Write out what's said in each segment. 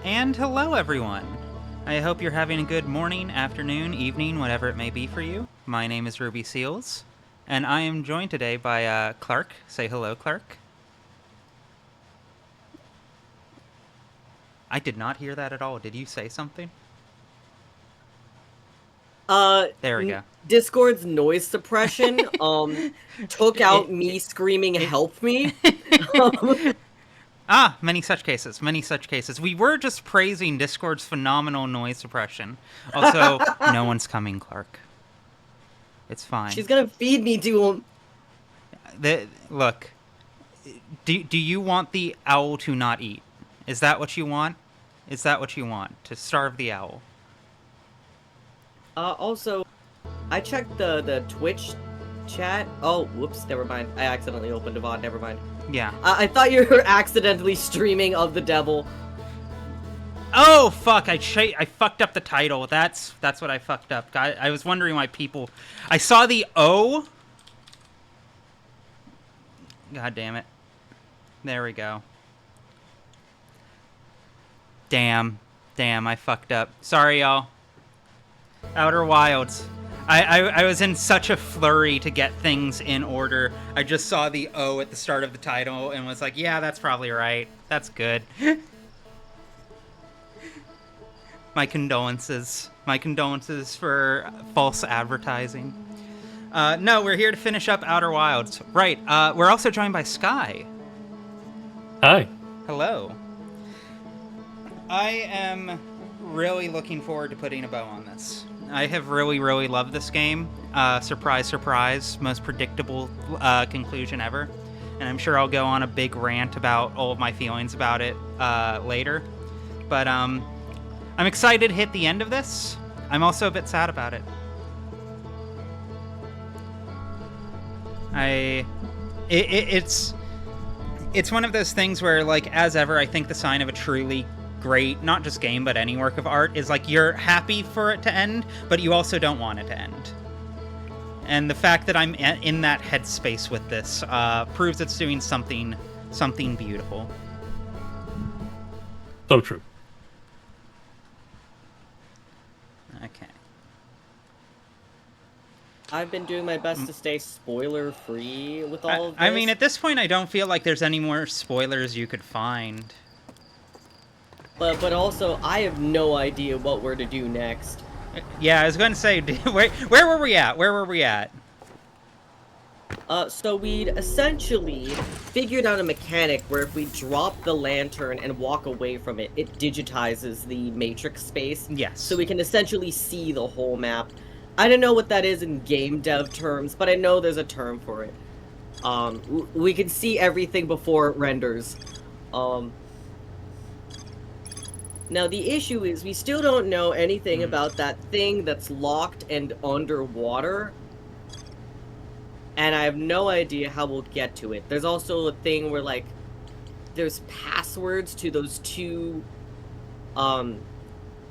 And hello, everyone. I hope you're having a good morning, afternoon, evening, whatever it may be for you. My name is Ruby Seals, and I am joined today by Clark. Say hello, Clark. I did not hear that at all. Did you say something? Uh, There we go. Discord's noise suppression, took It, out me screaming, it, help me. Um, Many such cases. Many such cases. We were just praising Discord's phenomenal noise suppression. Also, no one's coming, Clark. It's fine. She's gonna feed me to him. Look, do you want the owl to not eat? Is that what you want? Is that what you want? To starve the owl? Also, I checked the Twitch chat. Oh, whoops, never mind. I accidentally opened a VOD, never mind. Yeah. I thought you were accidentally streaming of the devil. Oh fuck! I fucked up the title. That's what I fucked up. I was wondering why people. I saw the O. God damn it! There we go. Damn, I fucked up. Sorry, y'all. Outer Wilds. I was in such a flurry to get things in order. I just saw the O at the start of the title and was like, yeah, that's probably right. That's good. My condolences. My condolences for false advertising. No, we're here to finish up Outer Wilds. Right, we're also joined by Sky. Hi. Hello. I am really looking forward to putting a bow on this. I have really, really loved this game. Surprise, surprise, most predictable conclusion ever. And I'm sure I'll go on a big rant about all of my feelings about it later. But I'm excited to hit the end of this. I'm also a bit sad about it. It's one of those things where, like, as ever, I think the sign of a truly great, not just game, but any work of art is like you're happy for it to end, but you also don't want it to end. And the fact that I'm in that headspace with this proves it's doing something beautiful. So true. Okay. I've been doing my best to stay spoiler-free with all of this. I mean, at this point, I don't feel like there's any more spoilers you could find. But also, I have no idea what we're to do next. Yeah, I was going to say, where were we at? Where were we at? So we'd essentially figured out a mechanic where if we drop the lantern and walk away from it, it digitizes the matrix space. Yes. So we can essentially see the whole map. I don't know what that is in game dev terms, but I know there's a term for it. We can see everything before it renders. Now the issue is we still don't know anything about that thing that's locked and underwater. And I have no idea how we'll get to it. There's also a thing where, like, there's passwords to those two,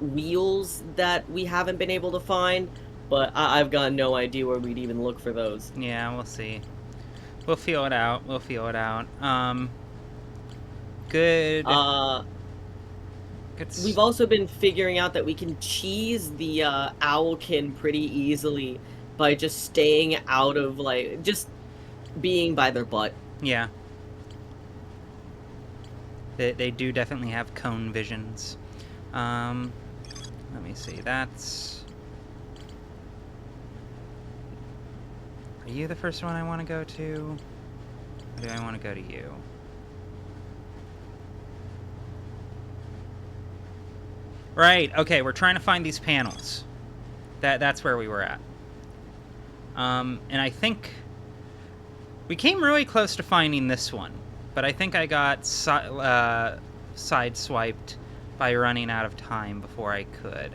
wheels that we haven't been able to find. But I've got no idea where we'd even look for those. Yeah, we'll see. We'll feel it out. We'll feel it out. Good. We've also been figuring out that we can cheese the Owlkin pretty easily by just staying out of, like, just being by their butt. Yeah. They do definitely have cone visions. Let me see. That's... Are you the first one I want to go to? Or do I want to go to you? Right, okay, we're trying to find these panels. That's where we were at. And I think we came really close to finding this one, but I think I got sideswiped by running out of time before I could.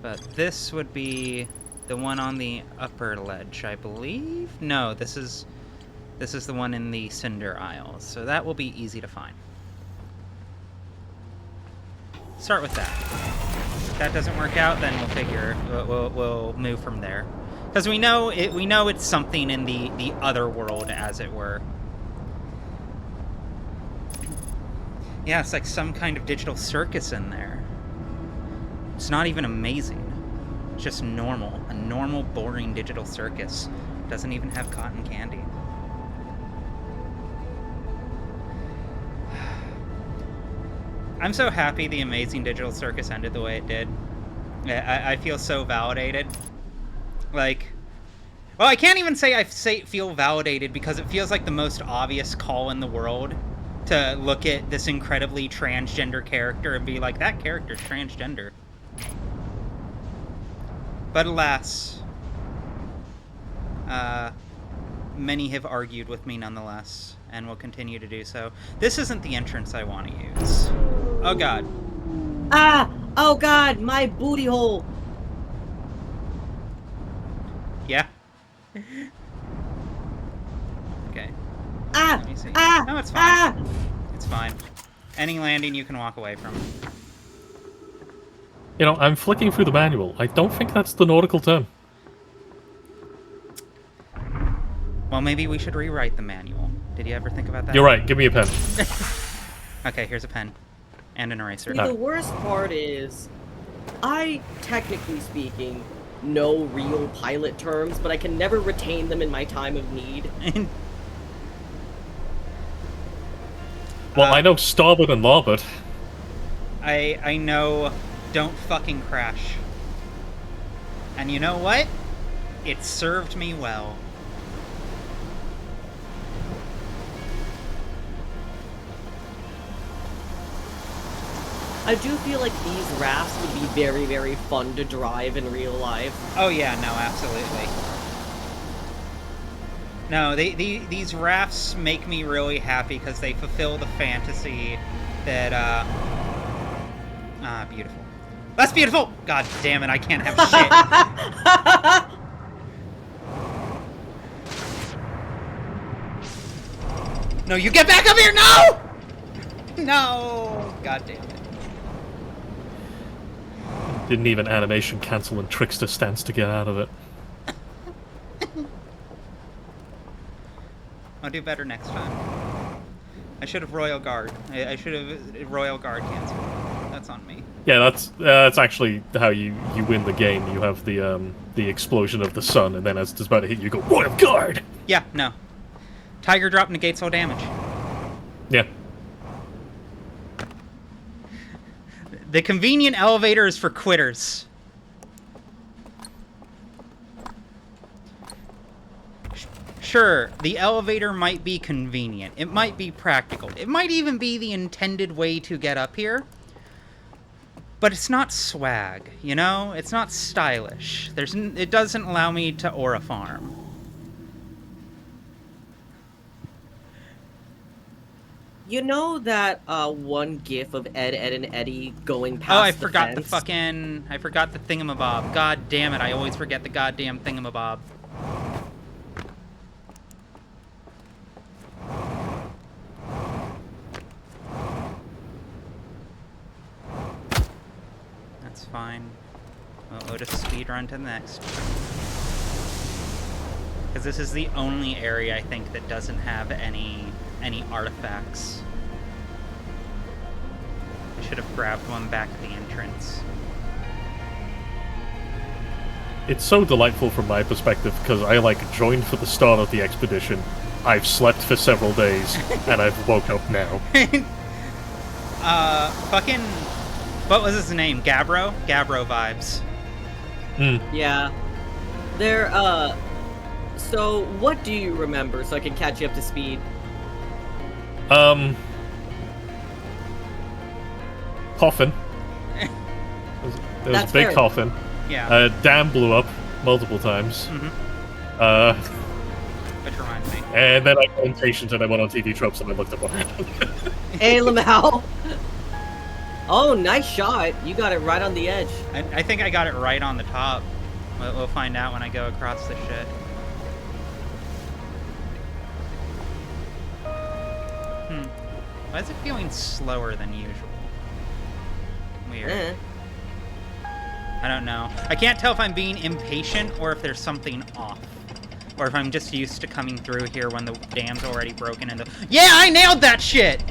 But this would be the one on the upper ledge, I believe? No, this is the one in the Cinder Isles, so that will be easy to find. Start with that. If that doesn't work out, then we'll figure we'll move from there, because we know it's something in the other world, as it were. Yeah, it's like some kind of digital circus in there. It's not even amazing. It's just normal. A normal, boring digital circus. Doesn't even have cotton candy. I'm so happy the amazing digital circus ended the way it did. I feel so validated. Like, well, I can't even say feel validated because it feels like the most obvious call in the world to look at this incredibly transgender character and be like, that character's transgender. But alas, many have argued with me nonetheless, and will continue to do so. This isn't the entrance I want to use. Oh god. Ah! Oh god, my booty hole! Yeah? Okay. Ah! Let me see. Ah! No, it's fine. Ah! It's fine. Any landing you can walk away from. You know, I'm flicking through the manual. I don't think that's the nautical term. Well, maybe we should rewrite the manual. Did you ever think about that? You're right. Give me a pen. Okay, here's a pen. And an eraser. See, the worst part is, I, technically speaking, know real pilot terms, but I can never retain them in my time of need. Well, I know starboard and larboard. I know don't fucking crash. And you know what? It served me well. I do feel like these rafts would be very, very fun to drive in real life. Oh yeah, no, absolutely. No, these rafts make me really happy because they fulfill the fantasy that, beautiful. That's beautiful! God damn it, I can't have shit. No, you get back up here! No! No! God damn it. Didn't even animation cancel and Trickster stance to get out of it. I'll do better next time. I should have Royal Guard. I should have Royal Guard canceled. That's on me. Yeah, that's actually how you win the game. You have the explosion of the sun, and then as it's about to hit you, go Royal Guard. Yeah, no. Tiger drop negates all damage. Yeah. The convenient elevator is for quitters. Sure, the elevator might be convenient. It might be practical. It might even be the intended way to get up here. But it's not swag, you know? It's not stylish. It doesn't allow me to aura farm. You know that one gif of Ed, and Eddie going past Oh, I the forgot the fence? fucking... I forgot the thingamabob. God damn it, I always forget the goddamn thingamabob. That's fine. We'll just speedrun to the next. Because this is the only area, I think, that doesn't have any artifacts. I should have grabbed one back at the entrance. It's so delightful from my perspective because I joined for the start of the expedition. I've slept for several days, and I've woke up now. Fucking... What was his name? Gabbro? Gabbro vibes. Yeah. They're, so what do you remember so I can catch you up to speed? Coffin. There was a big fair. coffin. Yeah. Dam blew up multiple times. Which reminds me. And then I got impatient and I went on TV Tropes and I looked up what happened. Hey, Lamau! Oh, nice shot. You got it right on the edge. I think I got it right on the top. We'll find out when I go across the shit. Why is it feeling slower than usual? Weird. I don't know. I can't tell if I'm being impatient or if there's something off. Or if I'm just used to coming through here when the dam's already broken into... Yeah, I nailed that shit!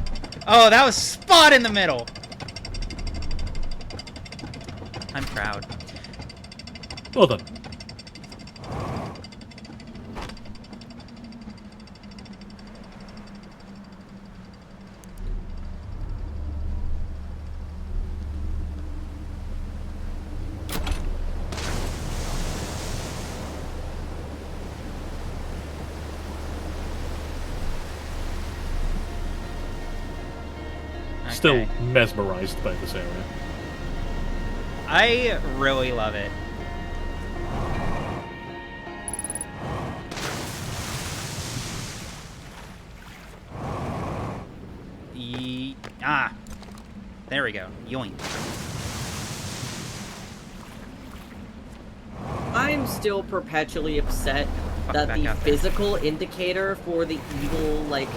Oh, that was spot in the middle. I'm proud. Well done. Still Okay. mesmerized by this area. I really love it. There we go. Yoink. I'm still perpetually upset Fuck that back the out there. physical indicator for the evil, like,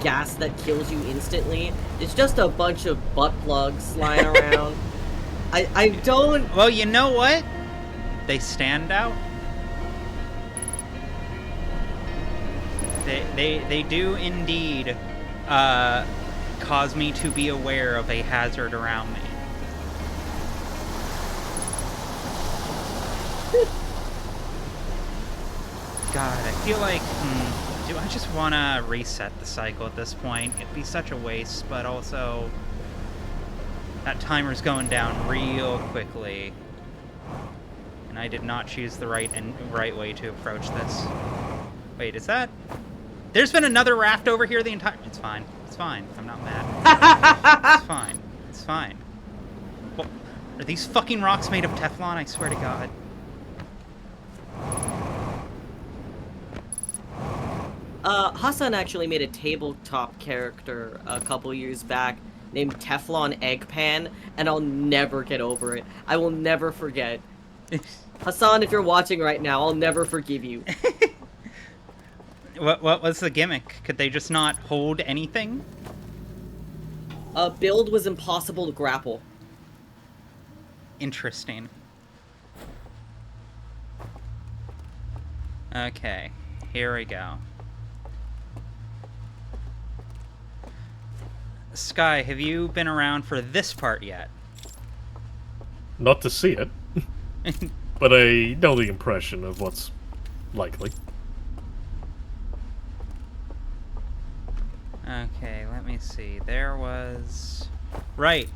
gas that kills you instantly is just a bunch of butt plugs lying around. I don't... Well, you know what? They stand out. They do indeed cause me to be aware of a hazard around me. God, I feel like, do I just want to reset the cycle at this point? It'd be such a waste, but also that timer's going down real quickly. And I did not choose the right way to approach this. Wait, is that... There's been another raft over here the entire... It's fine. It's fine. I'm not mad. It's fine. It's fine. Well, are these fucking rocks made of Teflon? I swear to God. Hassan actually made a tabletop character a couple years back named Teflon Eggpan, and I'll never get over it. I will never forget. Hassan, if you're watching right now, I'll never forgive you. What was the gimmick? Could they just not hold anything? Build was impossible to grapple. Interesting. Okay, here we go. Sky, have you been around for this part yet? Not to see it, but I know the impression of what's likely. Okay, let me see. There was... Right.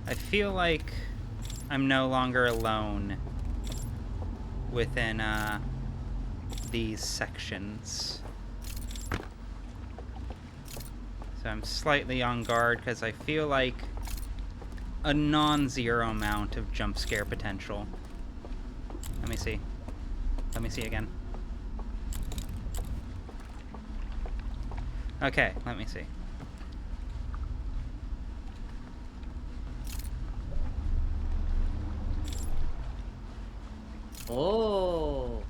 I feel like I'm no longer alone within these sections. So I'm slightly on guard because I feel like a non-zero amount of jump scare potential. Let me see. Let me see again. Okay, let me see. Oh,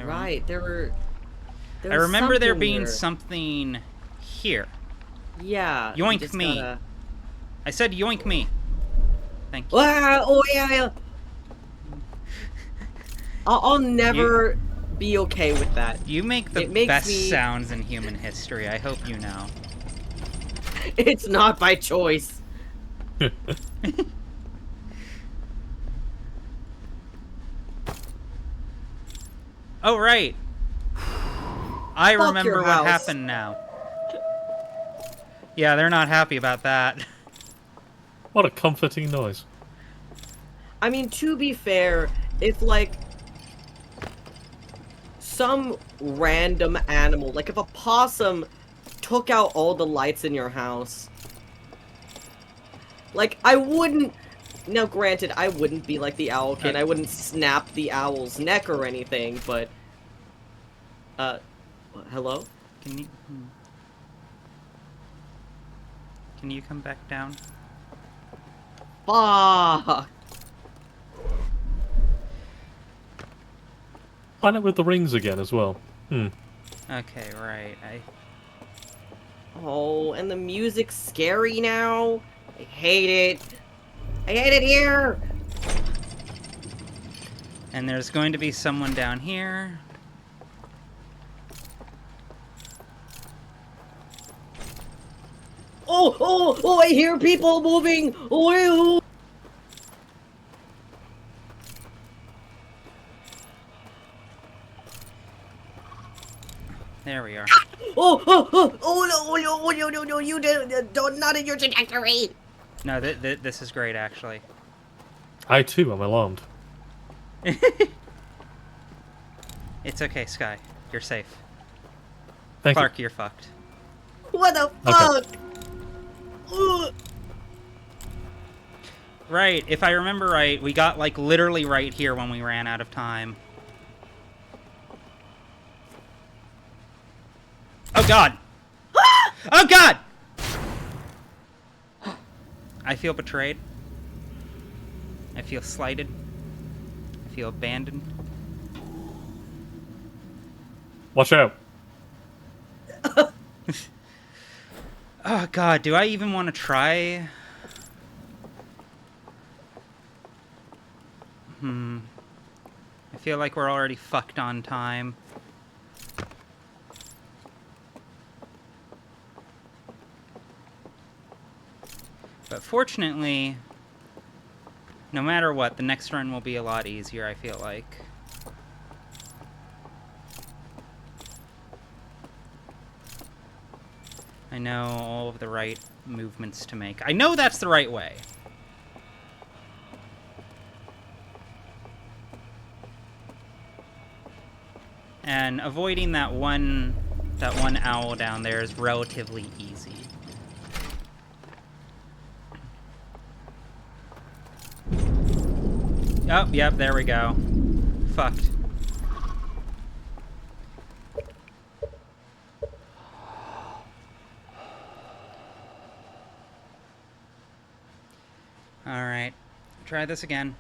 right. There I remember there being here. something here. Yeah. you Yoink just me. gotta- I said yoink me. Thank you. Ah, oh yeah. I'll never be okay with that. You make the It makes best me- sounds in human history. I hope you know. It's not by choice. Oh, right. I Fuck remember your what house. happened now. Yeah, they're not happy about that. What a comforting noise. I mean, to be fair, if like some random animal, like if a possum took out all the lights in your house, like I wouldn't. Now, granted, I wouldn't be like the Owlk, and I wouldn't snap the owl's neck or anything, but hello? Can you... Can you come back down? Fuck! Planet with the rings again as well. Okay, right. Oh, and the music's scary now. I hate it. I hate it here. And there's going to be someone down here. Oh, I hear people moving. Oh. There we are. No, you don't, not in your trajectory. No, this is great, actually. I too am alarmed. It's okay, Sky. You're safe. Thank Clark, you're fucked. What the fuck? Right, if I remember right, we got, like, literally right here when we ran out of time. Oh, God! Oh, God! I feel betrayed. I feel slighted. I feel abandoned. Watch out. Oh, God, do I even want to try? I feel like we're already fucked on time. But fortunately, no matter what, the next run will be a lot easier, I feel like. I know all of the right movements to make. I know that's the right way. And avoiding that one owl down there is relatively easy. Oh, yep, there we go. Fucked. Alright. Try this again.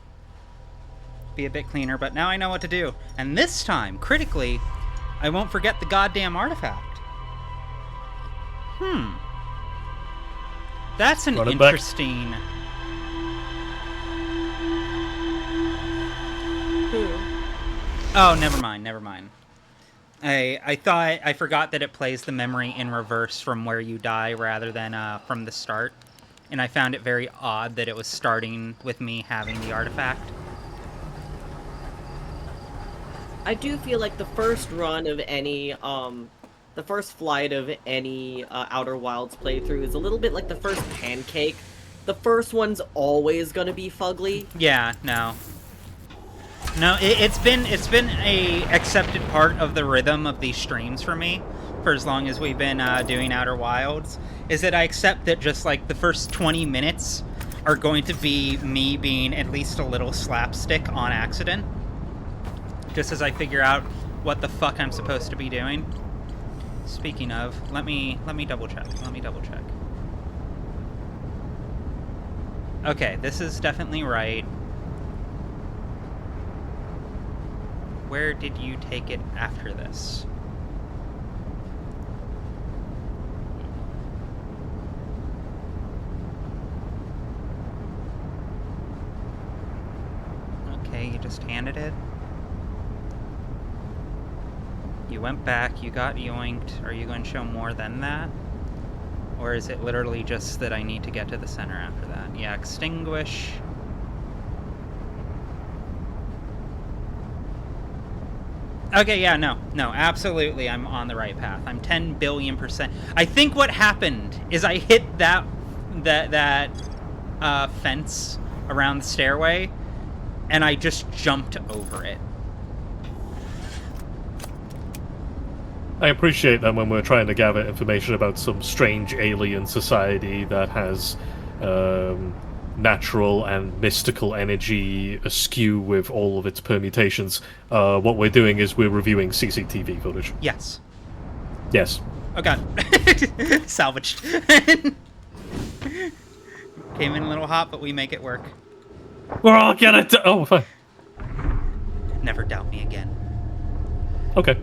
Be a bit cleaner, but now I know what to do. And this time, critically, I won't forget the goddamn artifact. That's an interesting... Oh, never mind. I forgot that it plays the memory in reverse from where you die rather than from the start. And I found it very odd that it was starting with me having the artifact. I do feel like the first run of any, the first flight of any Outer Wilds playthrough is a little bit like the first pancake. The first one's always gonna be fugly. Yeah, no. No, it's been a accepted part of the rhythm of these streams for me for as long as we've been doing Outer Wilds, is that I accept that just like the first 20 minutes are going to be me being at least a little slapstick on accident. Just as I figure out what the fuck I'm supposed to be doing. Speaking of, let me double check. Okay, this is definitely right. Where did you take it after this? Okay, you just handed it. You went back, you got yoinked. Are you going to show more than that? Or is it literally just that I need to get to the center after that? Yeah, extinguish. Okay, yeah, no, absolutely, I'm on the right path. I'm 10 billion%. I think what happened is I hit that fence around the stairway, and I just jumped over it. I appreciate that when we're trying to gather information about some strange alien society that has natural and mystical energy askew with all of its permutations, what we're doing is we're reviewing CCTV footage. Yes. Yes. Oh god. Salvaged. Came in a little hot, but we make it work. We're all gonna oh, fine. Never doubt me again. Okay.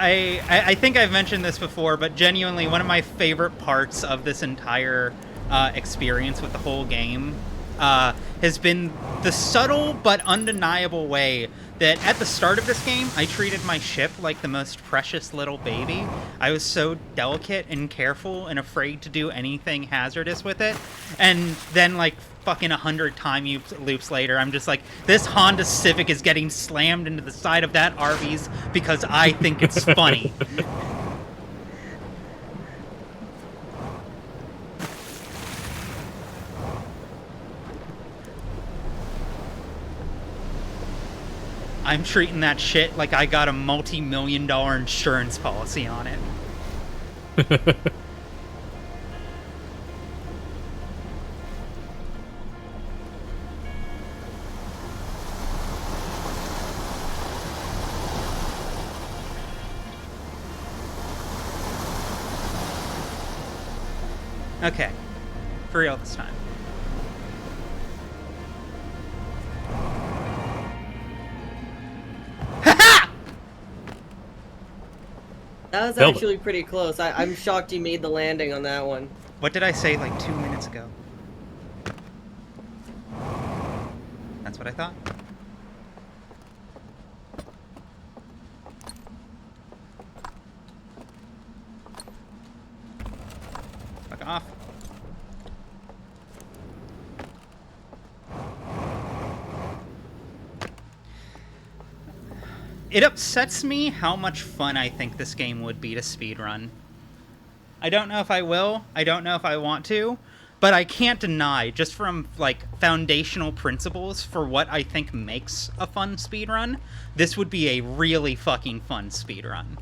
I think I've mentioned this before, but genuinely one of my favorite parts of this entire experience with the whole game has been the subtle but undeniable way that at the start of this game, I treated my ship like the most precious little baby. I was so delicate and careful and afraid to do anything hazardous with it. And then, like, fucking 100 time loops later, I'm just like, this Honda Civic is getting slammed into the side of that Arby's because I think it's funny. I'm treating that shit like I got a multi-million-dollar insurance policy on it. Okay. For real this time. That was Nailed it. actually pretty close. I'm shocked you made the landing on that one. What did I say like 2 minutes ago? That's what I thought. Fuck off. It upsets me how much fun I think this game would be to speedrun. I don't know if I will, I don't know if I want to, but I can't deny, just from, like, foundational principles for what I think makes a fun speedrun, this would be a really fucking fun speedrun.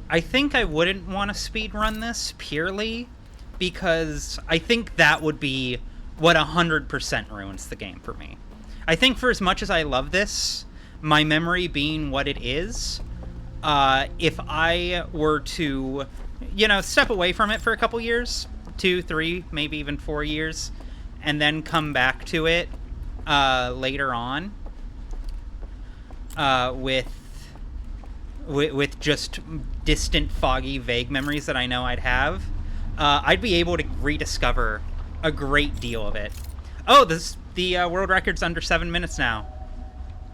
I think I wouldn't want to speedrun this purely because I think that would be what 100% ruins the game for me. I think for as much as I love this, my memory being what it is, if I were to, you know, step away from it for a couple years, 2, 3, maybe even 4 years, and then come back to it later on with just distant, foggy, vague memories that I know I'd have, I'd be able to rediscover a great deal of it. Oh, the world record's under 7 minutes now.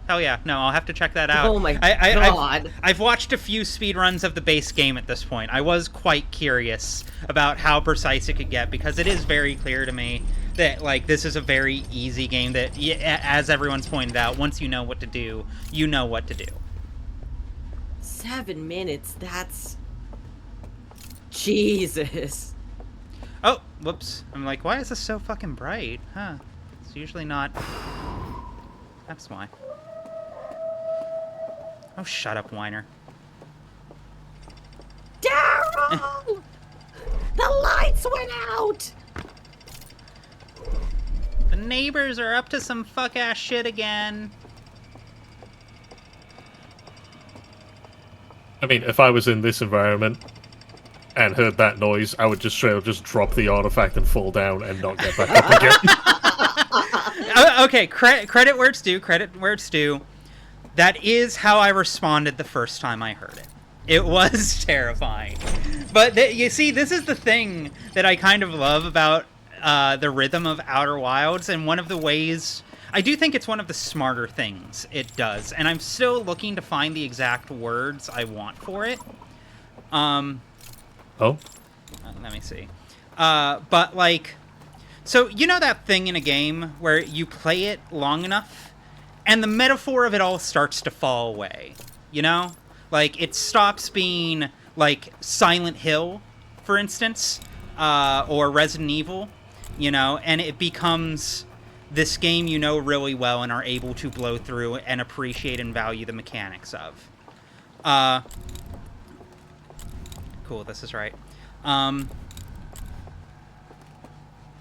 Hell yeah. No, I'll have to check that out. Oh my god. I've watched a few speedruns of the base game at this point. I was quite curious about how precise it could get, because it is very clear to me that, like, this is a very easy game that, as everyone's pointed out, once you know what to do, you know what to do. 7 minutes, that's... Jesus. Oh, whoops. I'm like, why is this so fucking bright? Huh. It's usually not. That's why. Oh, shut up, whiner. Daryl! The lights went out! The neighbors are up to some fuck-ass shit again. I mean, if I was in this environment and heard that noise, I would just straight up just drop the artifact and fall down and not get back up again. Okay, credit where it's due, credit where it's due. That is how I responded the first time I heard it. It was terrifying. But you see, this is the thing that I kind of love about the rhythm of Outer Wilds, and one of the ways... I do think it's one of the smarter things it does, and I'm still looking to find the exact words I want for it. Oh? Let me see. But, like... So, you know that thing in a game where you play it long enough, and the metaphor of it all starts to fall away, you know? Like, it stops being, like, Silent Hill, for instance, or Resident Evil, you know, and it becomes this game you know really well and are able to blow through and appreciate and value the mechanics of. Cool, this is right.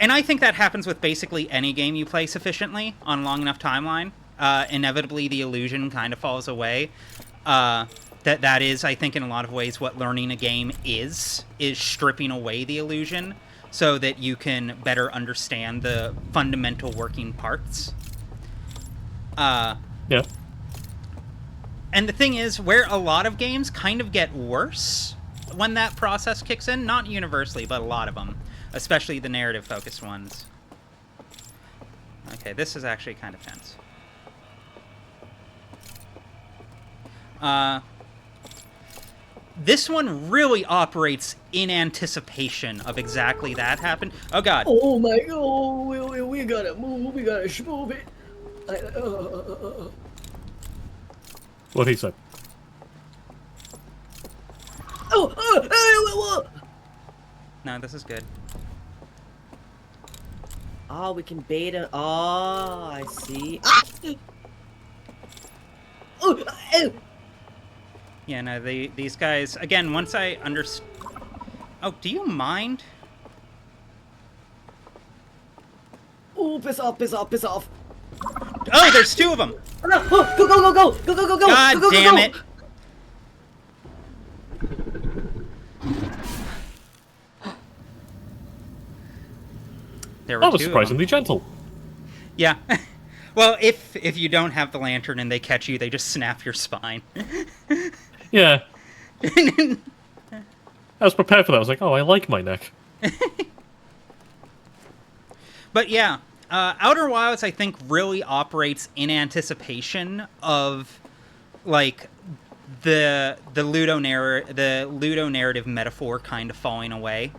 And I think that happens with basically any game you play sufficiently on a long enough timeline. Inevitably, the illusion kind of falls away. That is, I think, in a lot of ways, what learning a game is stripping away the illusion so that you can better understand the fundamental working parts. Yeah. And the thing is, where a lot of games kind of get worse when that process kicks in, not universally, but a lot of them, especially the narrative-focused ones. Okay, this is actually kind of tense. This one really operates in anticipation of exactly that happen. Oh god. Oh my god, we gotta move, we gotta move it. What he said. No, this is good. Oh, we can bait him. Oh, I see. Yeah, no, these guys, again, once I understand... Oh, do you mind? Oh, piss off, piss off, piss off. Oh, there's two of them! No, go, go, go, go, go, go, go, go. God go, go, damn go, it! go. There were That was two of surprisingly them. gentle. Yeah. Well, if you don't have the lantern and they catch you, they just snap your spine. Yeah. I was prepared for that. I was like, oh, I like my neck. But yeah, Outer Wilds, I think, really operates in anticipation of, like, the Ludo narrative metaphor kind of falling away,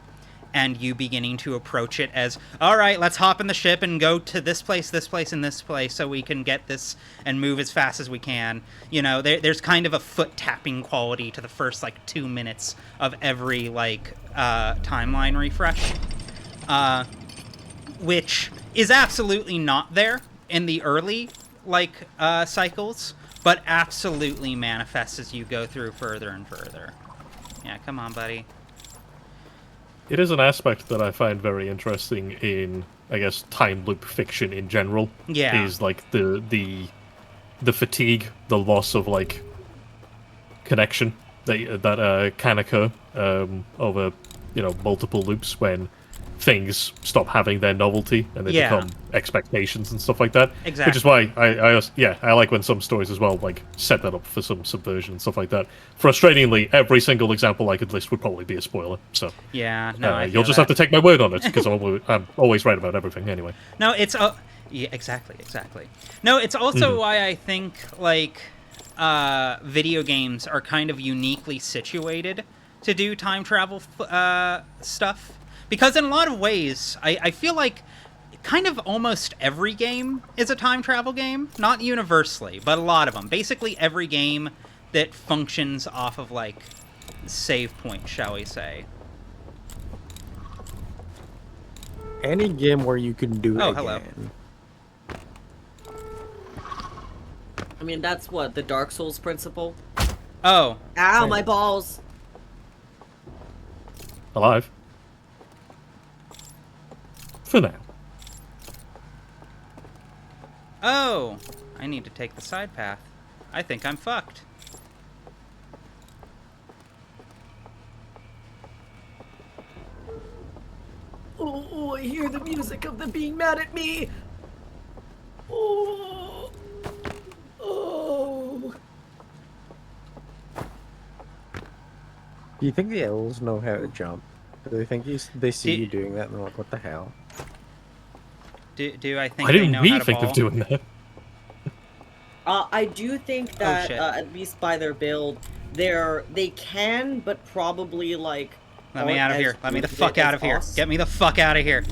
and you beginning to approach it as, all right, let's hop in the ship and go to this place, and this place, so we can get this and move as fast as we can. You know, there's kind of a foot-tapping quality to the first, like, 2 minutes of every, like, timeline refresh. Which is absolutely not there in the early, like, cycles, but absolutely manifests as you go through further and further. Yeah, come on, buddy. It is an aspect that I find very interesting in, I guess, time loop fiction in general. Yeah. Is like the fatigue, the loss of like connection that can occur over multiple loops when things stop having their novelty and they become expectations and stuff like that. Exactly. Which is why I like when some stories as well like set that up for some subversion and stuff like that. Frustratingly, every single example I could list would probably be a spoiler. So yeah, no, you'll just have to take my word on it because I'm always right about everything anyway. No, it's yeah, exactly. No, it's also why I think like video games are kind of uniquely situated to do time travel stuff. Because in a lot of ways, I feel like kind of almost every game is a time travel game. Not universally, but a lot of them. Basically every game that functions off of, like, save point, shall we say. Any game where you can do it again. Hello. I mean, that's what, the Dark Souls principle? Oh. Ow, Same. my balls. Alive. For now. Oh. I need to take the side path. I think I'm fucked. Oh, I hear the music of them being mad at me. Oh. Oh. Do you think the elves know how to jump? Do they think they see Do- you doing that and they're like, what the hell? Do I think I they didn't know really how to think ball? of doing that. I do think that, shit. at least by their build, they can, but probably, like... Let me aren't out of as here. Let me the good fuck as out of here. us. Get me the fuck out of here.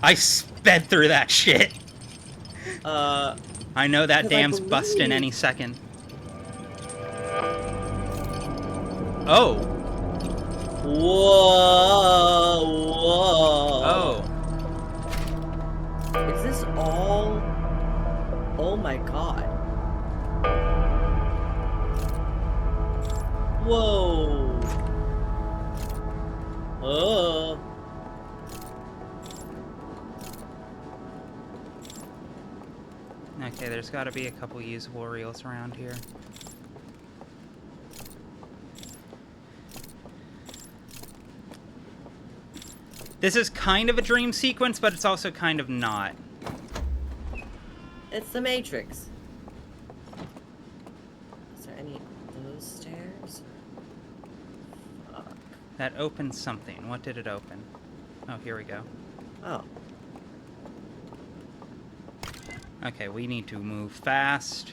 I sped through that shit. I know that 'Cause I dam's busting believe- any second. Oh. Whoa, whoa. Oh. Is this all... Oh my god. Whoa. Oh. Okay, there's got to be a couple usable reels around here. This is kind of a dream sequence, but it's also kind of not. It's the Matrix. Is there any of those stairs? Fuck. That opened something. What did it open? Oh, here we go. Oh. Okay, we need to move fast.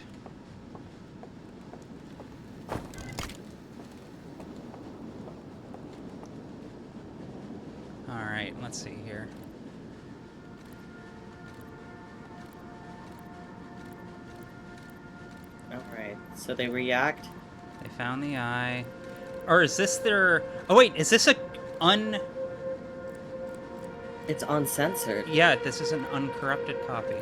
Alright, let's see here. Alright, so they react. They found the eye. Or is this their... Oh wait, is this a It's uncensored. Yeah, this is an uncorrupted copy.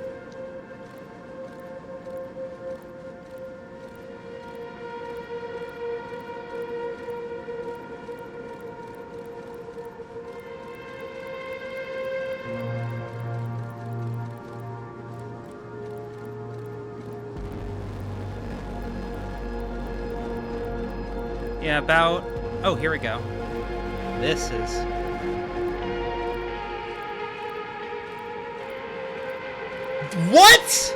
Yeah, about... Oh, here we go. This is... What?!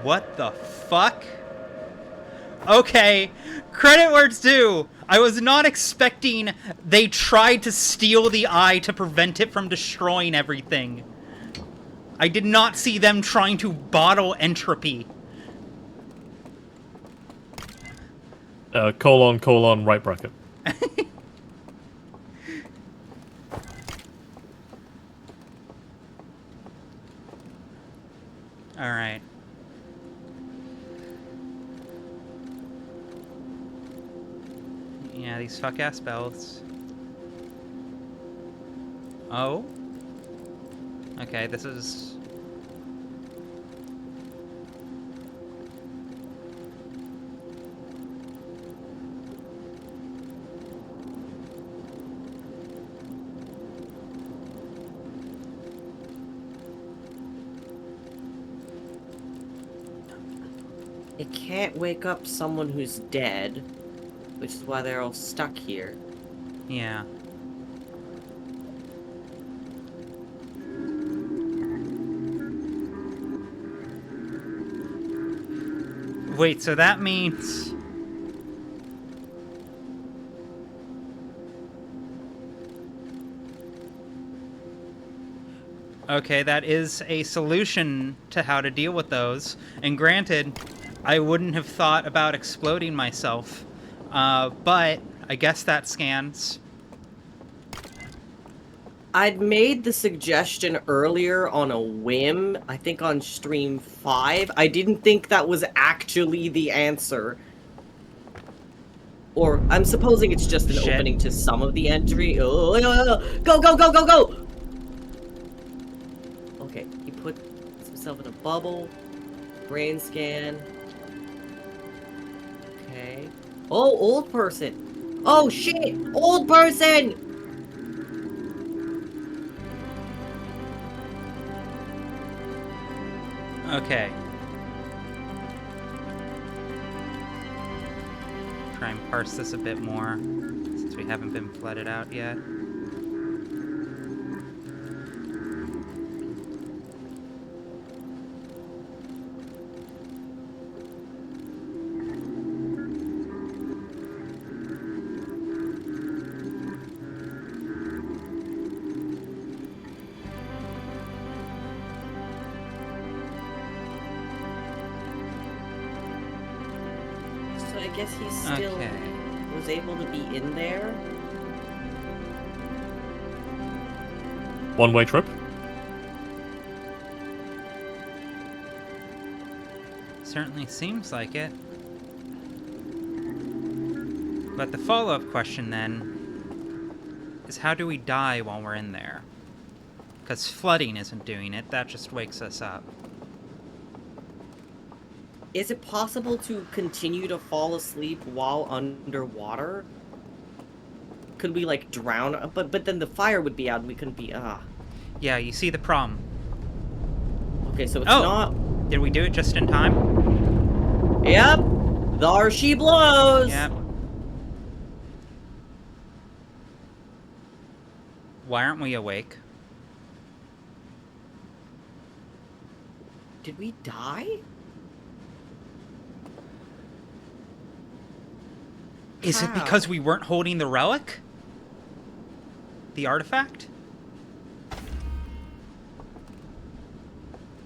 What the fuck? Okay, credit where it's due. I was not expecting they tried to steal the eye to prevent it from destroying everything. I did not see them trying to bottle entropy. Colon, right bracket. Alright. Yeah, these fuck-ass belts. Oh? Okay, this is... It can't wake up someone who's dead, which is why they're all stuck here. Yeah. Wait, so that means... Okay, that is a solution to how to deal with those. And granted, I wouldn't have thought about exploding myself. But I guess that scans. I'd made the suggestion earlier on a whim, I think on stream 5. I didn't think that was actually the answer. Or, I'm supposing it's just an Shit. opening to some of the entry. Oh, go, go, go, go, go! Okay, he puts himself in a bubble. Brain scan. Okay. Oh, old person! Oh, shit! Old person! Okay. Try and parse this a bit more, since we haven't been flooded out yet. So I guess he still Okay. was able to be in there. One-way trip. Certainly seems like it. But the follow-up question then is how do we die while we're in there? Because flooding isn't doing it, that just wakes us up. Is it possible to continue to fall asleep while underwater? Could we like drown? But then the fire would be out and we couldn't be Yeah, you see the problem. Okay, so it's Oh! not. Did we do it just in time? Yep. There she blows. Yep. Why aren't we awake? Did we die? Is it because we weren't holding the relic? The artifact?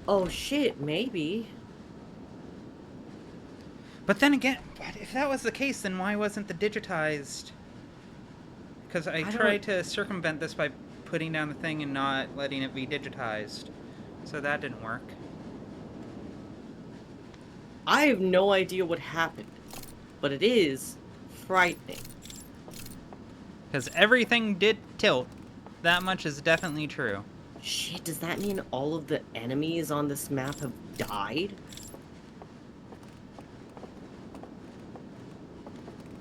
Oh shit, maybe. But then again, if that was the case, then why wasn't the digitized? Because I tried to circumvent this by putting down the thing and not letting it be digitized. So that didn't work. I have no idea what happened, but it is frightening. Because everything did tilt. That much is definitely true. Shit, does that mean all of the enemies on this map have died?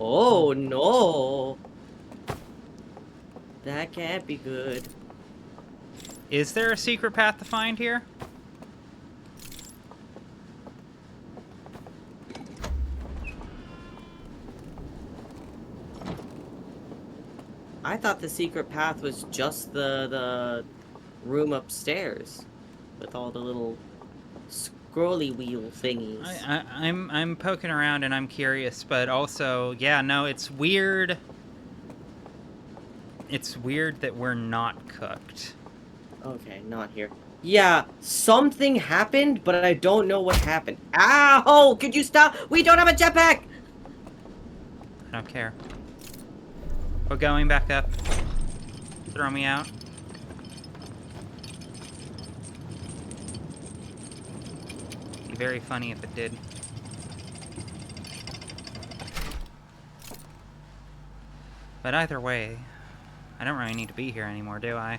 Oh no! That can't be good. Is there a secret path to find here? I thought the secret path was just the room upstairs with all the little scrolly wheel thingies. I'm poking around and I'm curious, but also, yeah, no, it's weird. It's weird that we're not cooked. Okay, not here. Yeah, something happened, but I don't know what happened. Ow! Could you stop? We don't have a jetpack! I don't care. We're going back up. Throw me out. Be very funny if it did. But either way, I don't really need to be here anymore, do I?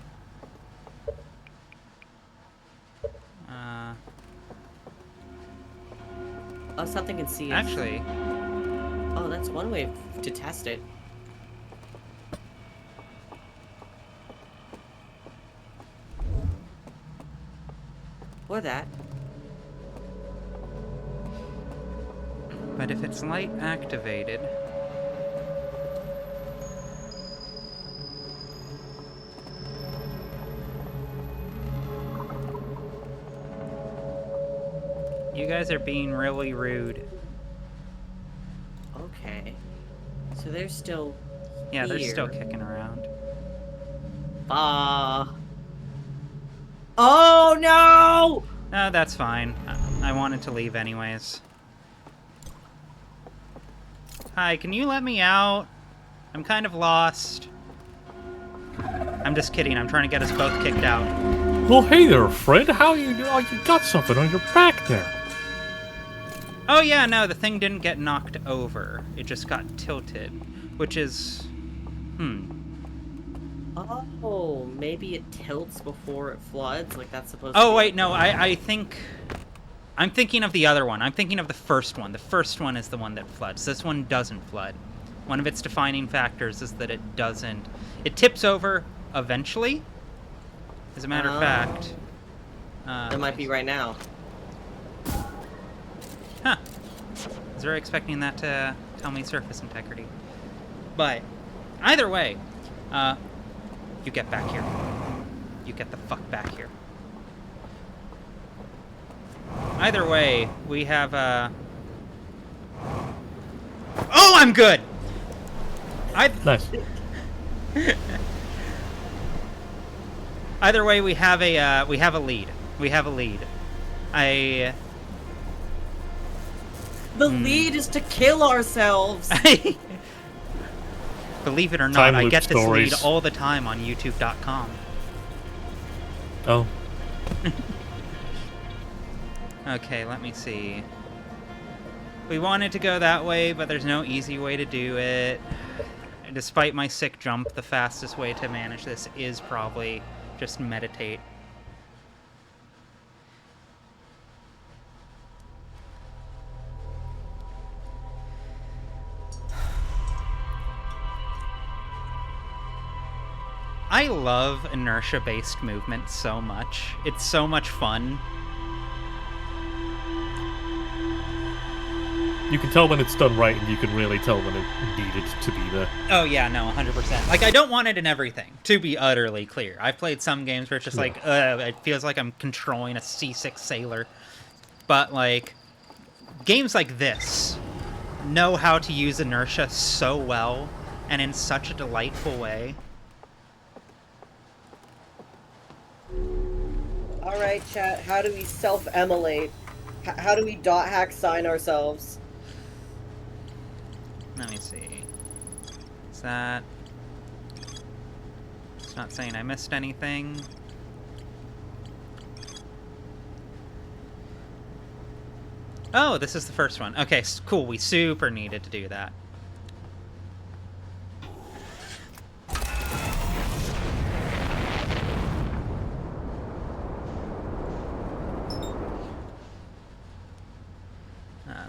Oh, something can see us. Actually, Oh, that's one way to test it. Or that. but if it's light activated... You guys are being really rude. Okay. So they're still Yeah, they're still here. kicking around. Oh no! No, that's fine. I wanted to leave anyways. Hi, can you let me out? I'm kind of lost. I'm just kidding. I'm trying to get us both kicked out. Well, hey there, friend. How you doing? Oh, you got something on your back there. Oh yeah, no, the thing didn't get knocked over. It just got tilted, which is... Oh, maybe it tilts before it floods, like that's supposed to Oh be. wait, no, I think... I'm thinking of the other one. I'm thinking of the first one. The first one is the one that floods. This one doesn't flood. One of its defining factors is that it doesn't... It tips over eventually. As a matter of fact... That might be right now. Huh. I was very expecting that to tell me surface integrity. But, either way, you get back here. You get the fuck back here. Either way, we have, Oh, I'm good! Nice. Either way, we have a lead. We have a lead. The lead is to kill ourselves! Believe it or not, Time I loop get this lead stories. all the time on YouTube.com. Oh. Okay, let me see. We wanted to go that way, but there's no easy way to do it. Despite my sick jump, the fastest way to manage this is probably just meditate. I love inertia-based movement so much. It's so much fun. You can tell when it's done right, and you can really tell when it needed to be there. Oh yeah, no, 100%. Like, I don't want it in everything, to be utterly clear. I've played some games where it's just like, it feels like I'm controlling a C6 sailor. But, like, games like this know how to use inertia so well, and in such a delightful way. Alright, chat, how do we self-emulate? How do we dot hack sign ourselves? Let me see. Is that... It's not saying I missed anything. Oh, this is the first one. Okay, cool. We super needed to do that.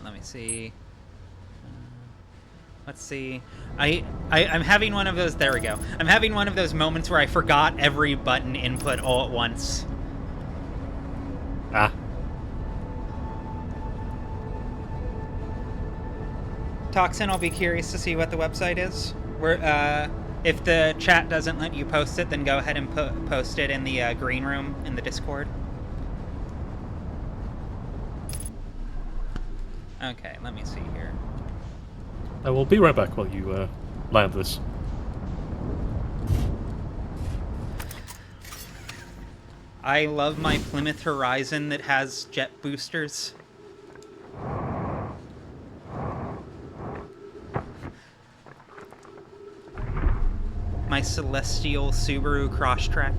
Let me see. Let's see. I'm having one of those... There we go. I'm having one of those moments where I forgot every button input all at once. Ah. Toxin, I'll be curious to see what the website is. If the chat doesn't let you post it, then go ahead and post it in the green room in the Discord. Okay, let me see here. I will be right back while you land this. I love my Plymouth Horizon that has jet boosters. My Celestial Subaru Crosstrek.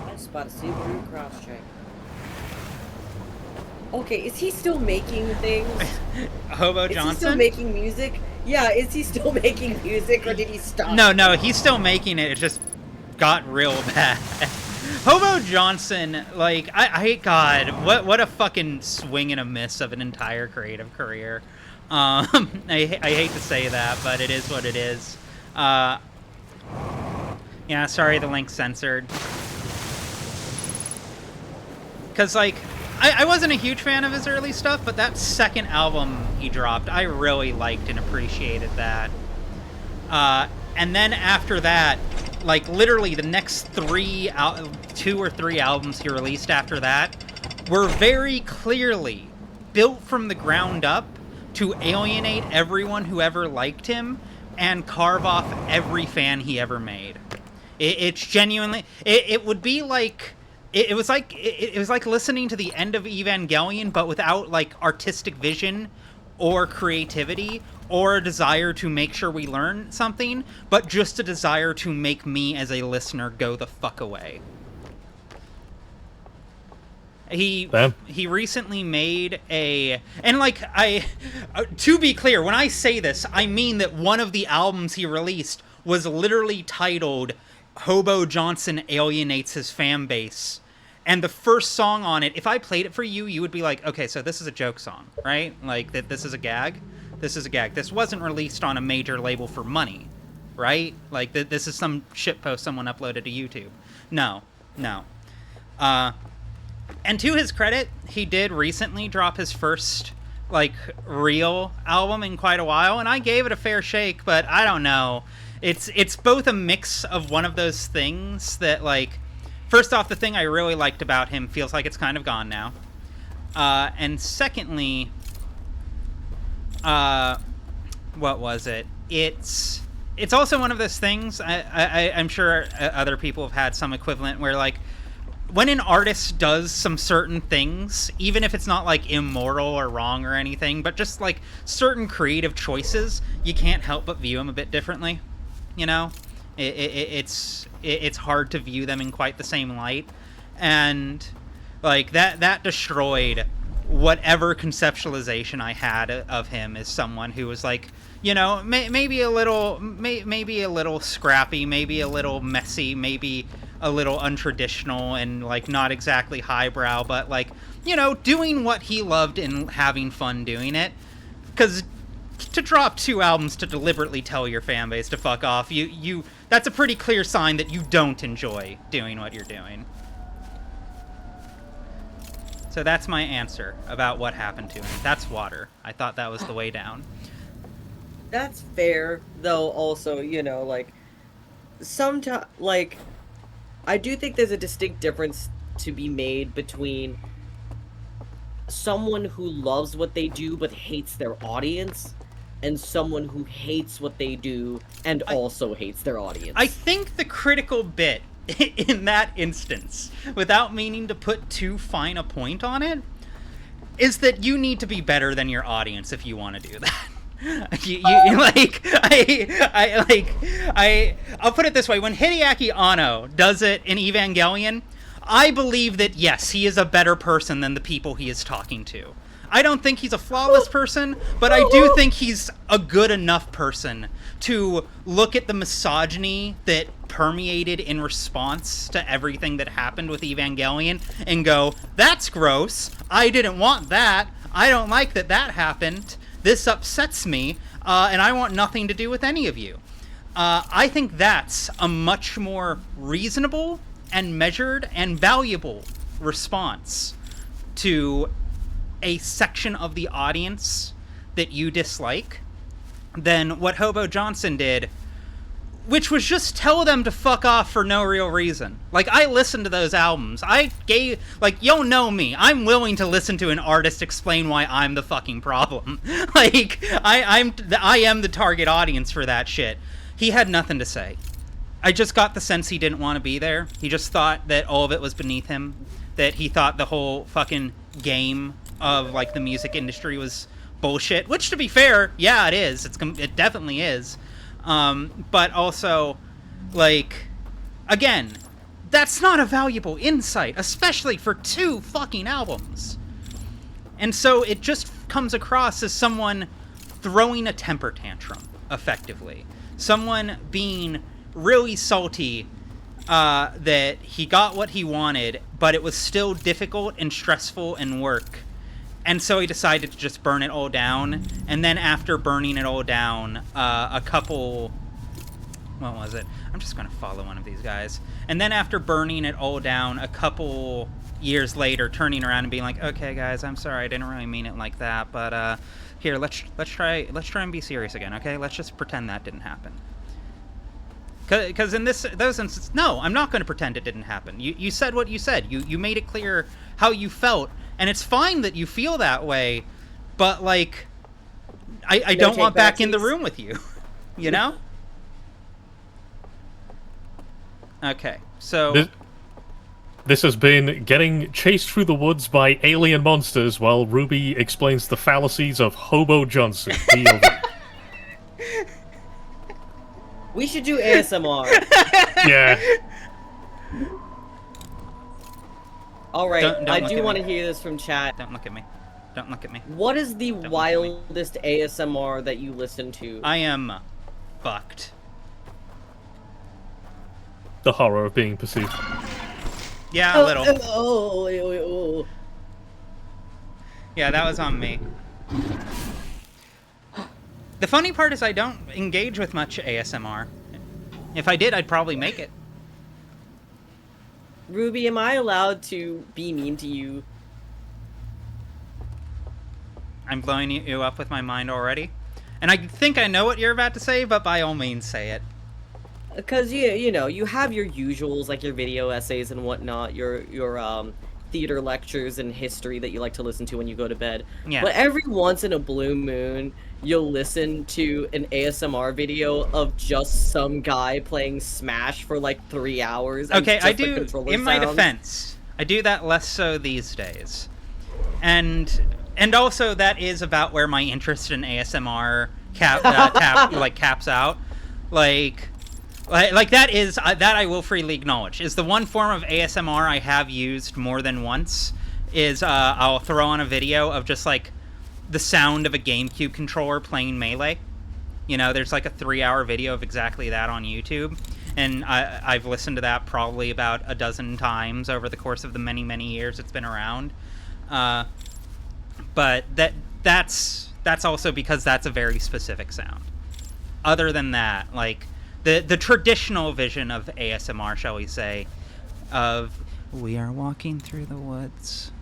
I spot a Subaru Crosstrek. Okay, is he still making things? Hobo Is Johnson? he still making music? Yeah, is he still making music, or did he stop? No, he's still making it. It just got real bad. Hobo Johnson, like, God, what a fucking swing and a miss of an entire creative career. I hate to say that, but it is what it is. Yeah, sorry the link's censored. Because, like, I wasn't a huge fan of his early stuff, but that second album he dropped, I really liked and appreciated that. And then after that, like, literally the next 2 or 3 albums he released after that were very clearly built from the ground up to alienate everyone who ever liked him and carve off every fan he ever made. It's genuinely... It would be like... It was like listening to the end of Evangelion, but without, like, artistic vision or creativity or a desire to make sure we learn something, but just a desire to make me as a listener go the fuck away. He recently made a... And, like, to be clear, when I say this, I mean that one of the albums he released was literally titled Hobo Johnson Alienates His Fan Base. And the first song on it, if I played it for you, you would be like, okay, so this is a joke song, right? Like, this is a gag? This is a gag. This wasn't released on a major label for money, right? Like, this is some shitpost someone uploaded to YouTube. No. And to his credit, he did recently drop his first, like, real album in quite a while, and I gave it a fair shake, but I don't know. It's both a mix of one of those things that, like, first off, the thing I really liked about him feels like it's kind of gone now. And secondly, what was it? It's also one of those things, I'm sure other people have had some equivalent where, like, when an artist does some certain things, even if it's not, like, immoral or wrong or anything, but just, like, certain creative choices, you can't help but view them a bit differently. You know, it's hard to view them in quite the same light, and like that destroyed whatever conceptualization I had of him as someone who was, like, you know, maybe a little scrappy, maybe a little messy, maybe a little untraditional, and, like, not exactly highbrow, but, like, you know, doing what he loved and having fun doing it. Because to drop 2 albums to deliberately tell your fan base to fuck off, that's a pretty clear sign that you don't enjoy doing what you're doing. So that's my answer about what happened to him. That's water. I thought that was the way down. That's fair, though. Also, like, sometimes, like, I do think there's a distinct difference to be made between someone who loves what they do but hates their audience and someone who hates what they do and also hates their audience. I think the critical bit in that instance, without meaning to put too fine a point on it, is that you need to be better than your audience if you want to do that. I'll put it this way: when Hideaki Anno does it in Evangelion, I believe that yes, he is a better person than the people he is talking to. I don't think he's a flawless person, but I do think he's a good enough person to look at the misogyny that permeated in response to everything that happened with Evangelion and go, that's gross, I didn't want that, I don't like that happened, this upsets me, and I want nothing to do with any of you. I think that's a much more reasonable and measured and valuable response to a section of the audience that you dislike than what Hobo Johnson did, which was just tell them to fuck off for no real reason. Like, I listened to those albums. You'll know me. I'm willing to listen to an artist explain why I'm the fucking problem. Like, I am the target audience for that shit. He had nothing to say. I just got the sense he didn't want to be there. He just thought that all of it was beneath him. That he thought the whole fucking game of, like, the music industry was bullshit. Which, to be fair, yeah, it is. It definitely is. But also, like, again, that's not a valuable insight, especially for 2 fucking albums. And so it just comes across as someone throwing a temper tantrum, effectively. Someone being really salty that he got what he wanted, but it was still difficult and stressful and work. And so he decided to just burn it all down. And then after burning it all down, what was it? I'm just going to follow one of these guys. And then after burning it all down, a couple years later, turning around and being like, okay, guys, I'm sorry, I didn't really mean it like that. But here, let's try and be serious again, okay? Let's just pretend that didn't happen. Because in those instances, no, I'm not going to pretend it didn't happen. You said what you said. You made it clear how you felt. And it's fine that you feel that way, but, like, I don't want back in the room with you. You know? Okay, so... This has been getting chased through the woods by alien monsters while Ruby explains the fallacies of Hobo Johnson. We should do ASMR. Yeah. Alright, Don't I look do at want to me. hear this from chat. Don't look at me. Don't look at me. What is the look at me. wildest ASMR that you listen to? I am fucked. The horror of being perceived. Yeah, a little. Oh. Yeah, that was on me. The funny part is I don't engage with much ASMR. If I did, I'd probably make it. Ruby, am I allowed to be mean to you? I'm blowing you up with my mind already. And I think I know what you're about to say, but by all means say it. Because, you have your usuals, like your video essays and whatnot, your theater lectures and history that you like to listen to when you go to bed. Yeah. But every once in a blue moon, you'll listen to an ASMR video of just some guy playing Smash for like 3 hours. And Okay, just I the do, controller in my sounds. defense, I do that less so these days. And also that is about where my interest in ASMR caps out. Like that is, that I will freely acknowledge, is the one form of ASMR I have used more than once, is I'll throw on a video of just like the sound of a GameCube controller playing Melee. You know, there's like a 3-hour video of exactly that on YouTube. And I've listened to that probably about a dozen times over the course of the many, many years it's been around. But that's that's also because that's a very specific sound. Other than that, like the traditional vision of ASMR, shall we say, of we are walking through the woods.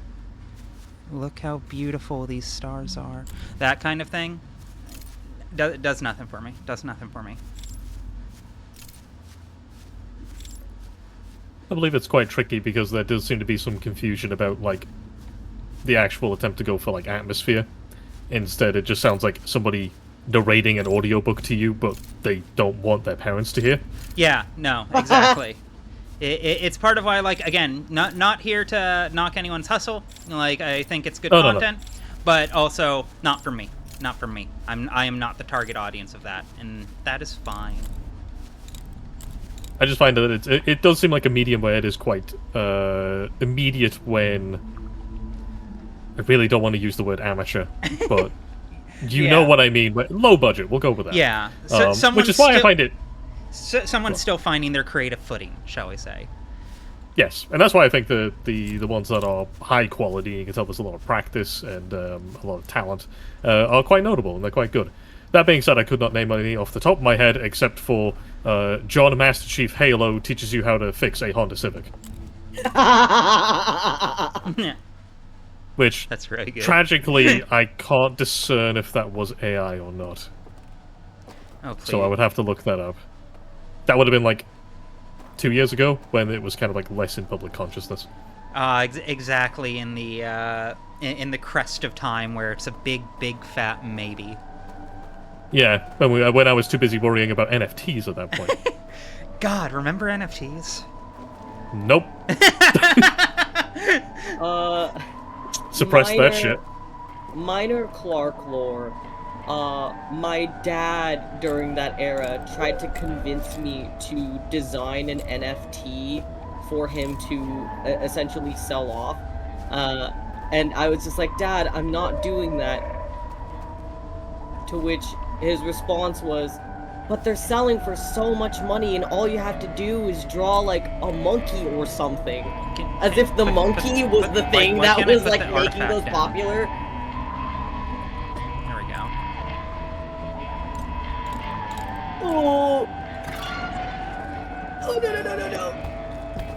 Look how beautiful these stars are. That kind of thing does nothing for me. Does nothing for me. I believe it's quite tricky because there does seem to be some confusion about, like, the actual attempt to go for, like, atmosphere. Instead, it just sounds like somebody narrating an audiobook to you, but they don't want their parents to hear. Yeah, no, exactly. It's part of why, like, again, not here to knock anyone's hustle. Like, I think it's good content, but also not for me. Not for me. I am not the target audience of that, and that is fine. I just find that it does seem like a medium where it is quite immediate when I really don't want to use the word amateur, but you know what I mean. But low budget, we'll go with that. Yeah, which is why I find it. Someone's still finding their creative footing, shall we say? Yes, and that's why I think the ones that are high quality, you can tell there's a lot of practice and a lot of talent, are quite notable and they're quite good. That being said, I could not name any off the top of my head except for John Master Chief Halo teaches you how to fix a Honda Civic. Which, that's really good. Tragically, I can't discern if that was AI or not. Oh, please. So I would have to look that up. That would have been like 2 years ago when it was kind of like less in public consciousness. Exactly in the crest of time where it's a big fat maybe. Yeah, when I was too busy worrying about NFTs at that point. God, remember NFTs? Nope. Suppress that shit. Minor Clark lore. My dad, during that era, tried to convince me to design an NFT for him to essentially sell off. And I was just like, Dad, I'm not doing that. To which his response was, but they're selling for so much money and all you have to do is draw like a monkey or something. As if the monkey was the thing that was like making those popular. There we go. Oh! Oh, no.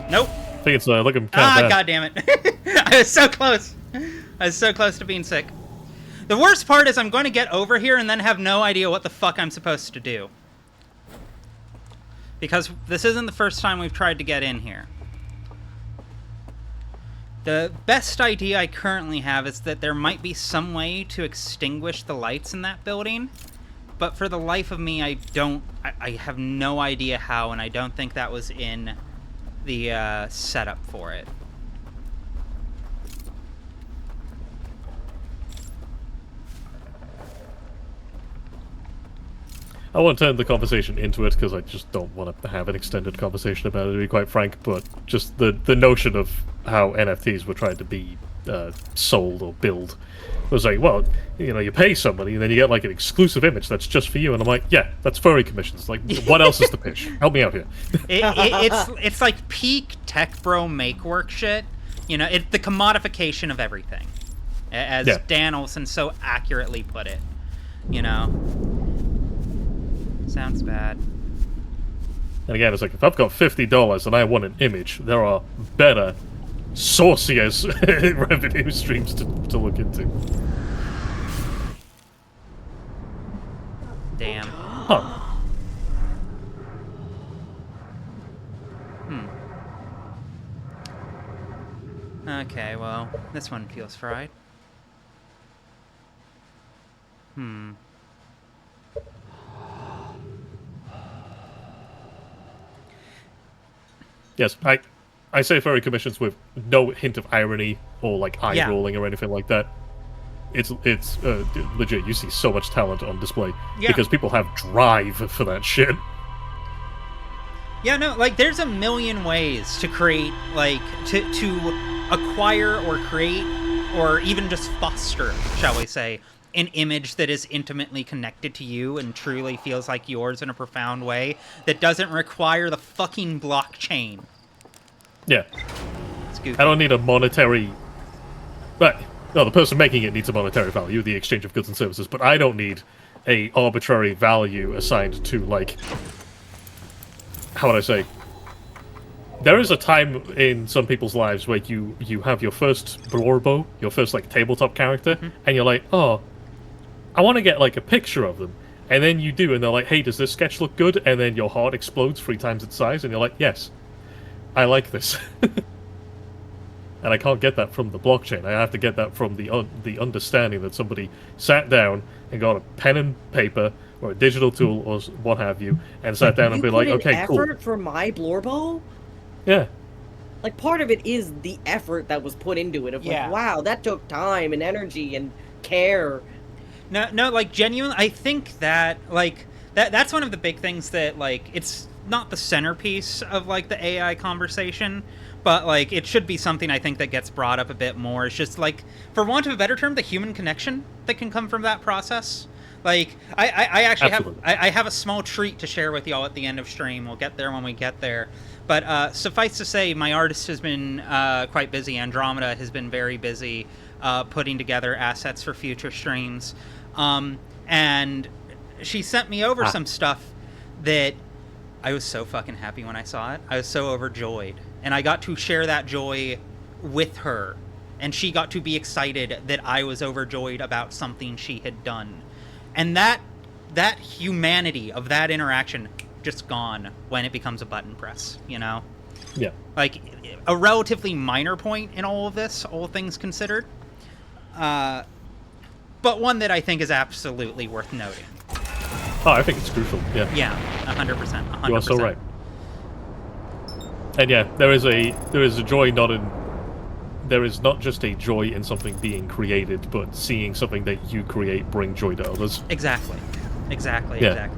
Nope. I think it's looking kind of bad. God damn it. I was so close. I was so close to being sick. The worst part is I'm going to get over here and then have no idea what the fuck I'm supposed to do. Because this isn't the first time we've tried to get in here. The best idea I currently have is that there might be some way to extinguish the lights in that building. But for the life of me, I have no idea how, and I don't think that was in the setup for it. I won't turn the conversation into it because I just don't want to have an extended conversation about it, to be quite frank, but just the notion of how NFTs were trying to be sold or billed was like, well, you know, you pay somebody and then you get like an exclusive image that's just for you, and I'm like, yeah, that's furry commissions. Like, what else is the pitch? Help me out here. It's like peak tech bro make work shit. You know, it's the commodification of everything, as Dan Olson so accurately put it. You know. Sounds bad. And again, it's like, if I've got $50 and I want an image, there are better, saucier revenue streams to look into. Damn. Huh. Okay, well, this one feels fried. Yes, I say furry commissions with no hint of irony or like eye rolling or anything like that. It's legit. You see so much talent on display because people have drive for that shit. Yeah, no, like there's a million ways to create, like to acquire or create or even just foster, shall we say, an image that is intimately connected to you and truly feels like yours in a profound way that doesn't require the fucking blockchain. Yeah. It's goofy. I don't need a monetary... But No, the person making it needs a monetary value, the exchange of goods and services, but I don't need a arbitrary value assigned to, like, how would I say? There is a time in some people's lives where you have your first Blorbo, your first, like, tabletop character, and you're like, oh, I want to get, like, a picture of them. And then you do, and they're like, hey, does this sketch look good? And then your heart explodes 3 times its size, and you're like, yes, I like this. And I can't get that from the blockchain. I have to get that from the understanding that somebody sat down and got a pen and paper or a digital tool or what have you, and sat down and You be put like, in okay, cool. effort for my Blorbo? Yeah. Like, part of it is the effort that was put into it. Of Yeah. like, wow, that took time and energy and care. No, like, genuinely, I think that, like, that's one of the big things that, like, it's not the centerpiece of, like, the AI conversation, but, like, it should be something I think that gets brought up a bit more. It's just, like, for want of a better term, the human connection that can come from that process. Like, I actually Absolutely. I have a small treat to share with y'all at the end of stream. We'll get there when we get there. But suffice to say, my artist has been quite busy. Andromeda has been very busy putting together assets for future streams. And she sent me over some stuff that I was so fucking happy when I saw it. I was so overjoyed. And I got to share that joy with her. And she got to be excited that I was overjoyed about something she had done. And that humanity of that interaction just gone when it becomes a button press, you know? Yeah. Like, a relatively minor point in all of this, all things considered. But one that I think is absolutely worth noting. Oh, I think it's crucial, yeah. Yeah, 100%. 100%. You are so right. And yeah, there is a joy there is not just a joy in something being created, but seeing something that you create bring joy to others. Exactly. Yeah.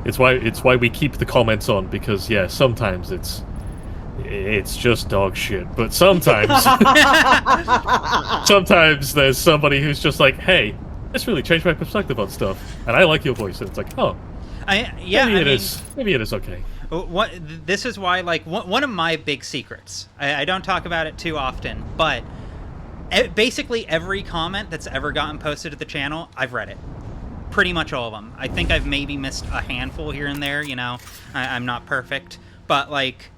It's why we keep the comments on, because yeah, sometimes it's just dog shit, but sometimes sometimes there's somebody who's just like, hey, this really changed my perspective on stuff, and I like your voice, and it's like, oh, maybe it is okay. This is why, like, one of my big secrets, I don't talk about it too often, but basically every comment that's ever gotten posted to the channel, I've read it. Pretty much all of them. I think I've maybe missed a handful here and there, you know. I'm not perfect, but, like,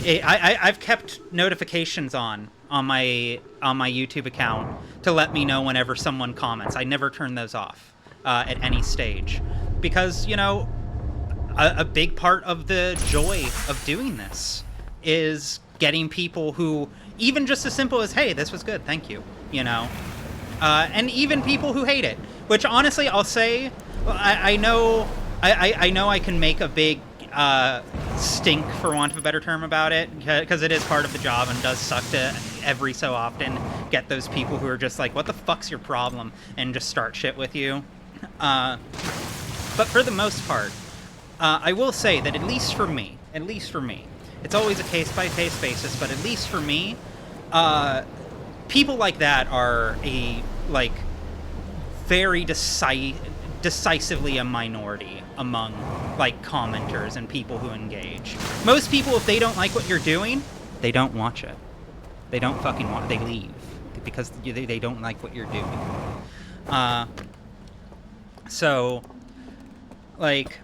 I've kept notifications on my YouTube account to let me know whenever someone comments. I never turn those off at any stage, because, you know, a big part of the joy of doing this is getting people who, even just as simple as, hey, this was good, thank you, you know, and even people who hate it, which honestly I'll say, I know I can make a big stink, for want of a better term, about it, because it is part of the job and does suck to every so often get those people who are just like, what the fuck's your problem, and just start shit with you. But for the most part, I will say that at least for me, it's always a case-by-case basis, but at least for me, people like that are very decisively a minority among, like, commenters and people who engage. Most people, if they don't like what you're doing, they don't watch it. They don't fucking watch. They leave because they don't like what you're doing. So, like,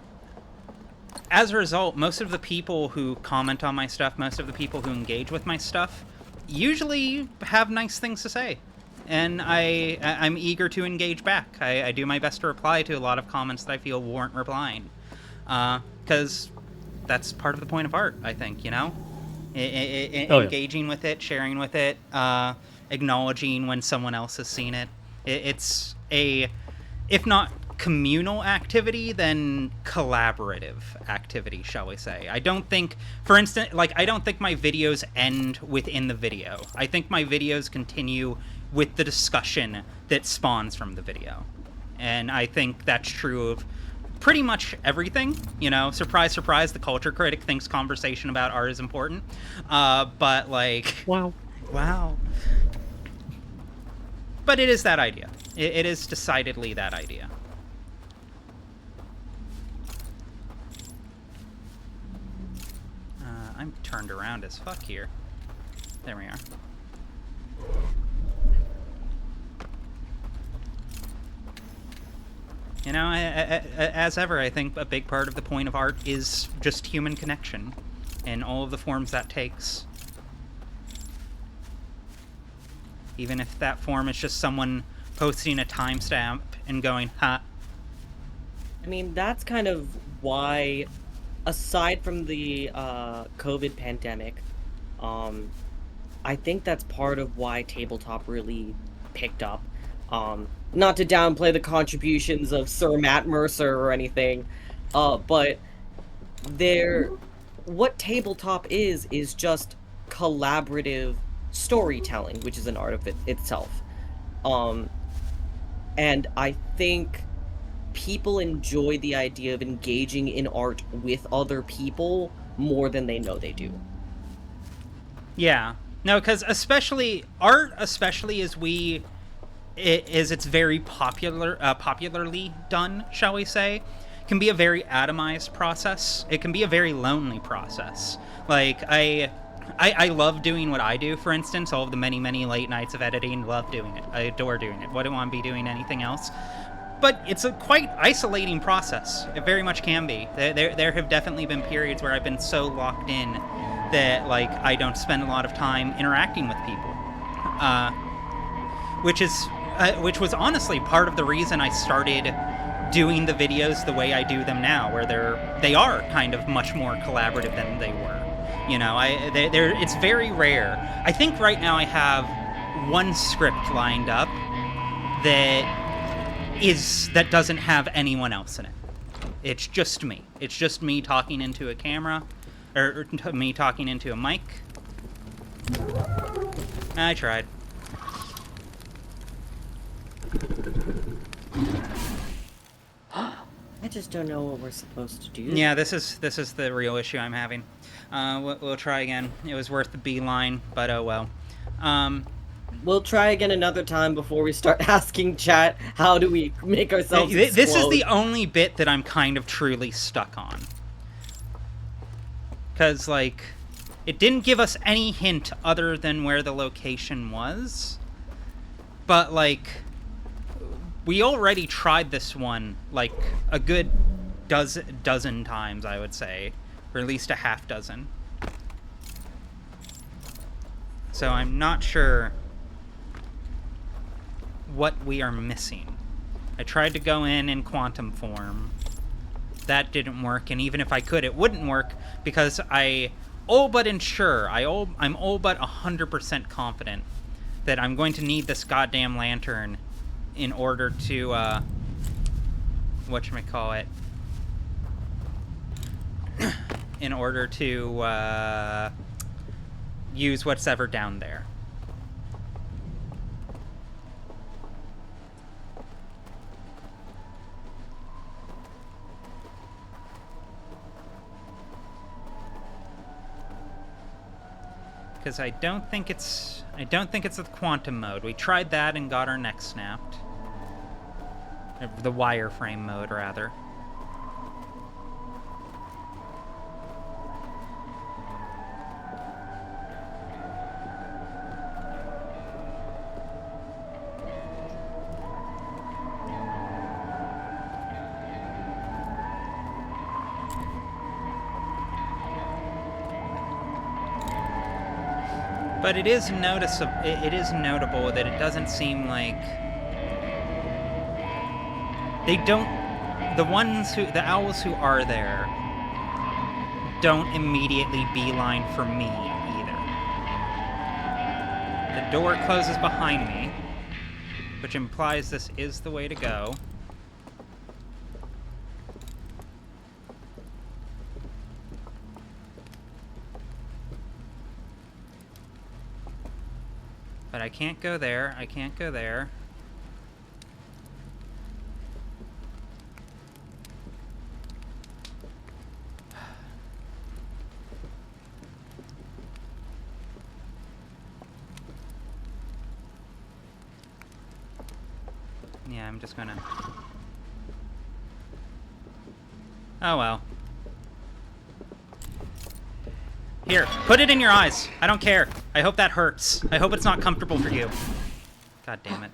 as a result, most of the people who comment on my stuff, most of the people who engage with my stuff, usually have nice things to say. And I'm eager to engage back. I do my best to reply to a lot of comments that I feel warrant replying. Because that's part of the point of art, I think, you know? Engaging with it, sharing with it, acknowledging when someone else has seen it. It's a, if not communal activity, then collaborative activity, shall we say. I don't think, for instance, like, I don't think my videos end within the video. I think my videos continue with the discussion that spawns from the video. And I think that's true of pretty much everything, you know. Surprise, surprise, the culture critic thinks conversation about art is important. But, like... Wow. But it is that idea. It is decidedly that idea. I'm turned around as fuck here. There we are. You know, as ever, I think a big part of the point of art is just human connection in all of the forms that takes. Even if that form is just someone posting a timestamp and going, ha. I mean, that's kind of why, aside from the COVID pandemic, I think that's part of why tabletop really picked up. Not to downplay the contributions of Sir Matt Mercer or anything, but there, what tabletop is just collaborative storytelling, which is an art of it itself. Um, and I think people enjoy the idea of engaging in art with other people more than they know they do. Yeah. No, because art, especially as it's very popularly done, shall we say, can be a very atomized process. It can be a very lonely process. Like, I love doing what I do, for instance, all of the many, many late nights of editing, love doing it. I adore doing it. Wouldn't want to be doing anything else. But it's a quite isolating process. It very much can be. There have definitely been periods where I've been so locked in that, like, I don't spend a lot of time interacting with people. Which was honestly part of the reason I started doing the videos the way I do them now, where they are kind of much more collaborative than they were. You know, it's very rare. I think right now I have one script lined up that doesn't have anyone else in it. It's just me. It's just me talking into a camera, or me talking into a mic. I tried. I just don't know what we're supposed to do. Yeah, this is the real issue I'm having. We'll try again. It was worth the beeline, but oh well. We'll try again another time before we start asking chat, how do we make ourselves explode? This is the only bit that I'm kind of truly stuck on. Because, like, it didn't give us any hint other than where the location was. But, like, we already tried this one, like, a good dozen times, I would say. Or at least a half dozen. So I'm not sure what we are missing. I tried to go in quantum form. That didn't work, and even if I could, it wouldn't work because I'm all but 100% confident that I'm going to need this goddamn lantern in order to, whatchamacallit, in order to, use what's ever down there. Because I don't think it's the quantum mode. We tried that and got our neck snapped. The wireframe mode, rather. But it is notable that it doesn't seem like the owls who are there don't immediately beeline for me either. The door closes behind me, which implies this is the way to go. But I can't go there. I can't go there. Yeah, I'm just gonna... Oh well. Here, put it in your eyes. I don't care. I hope that hurts. I hope it's not comfortable for you. God damn it.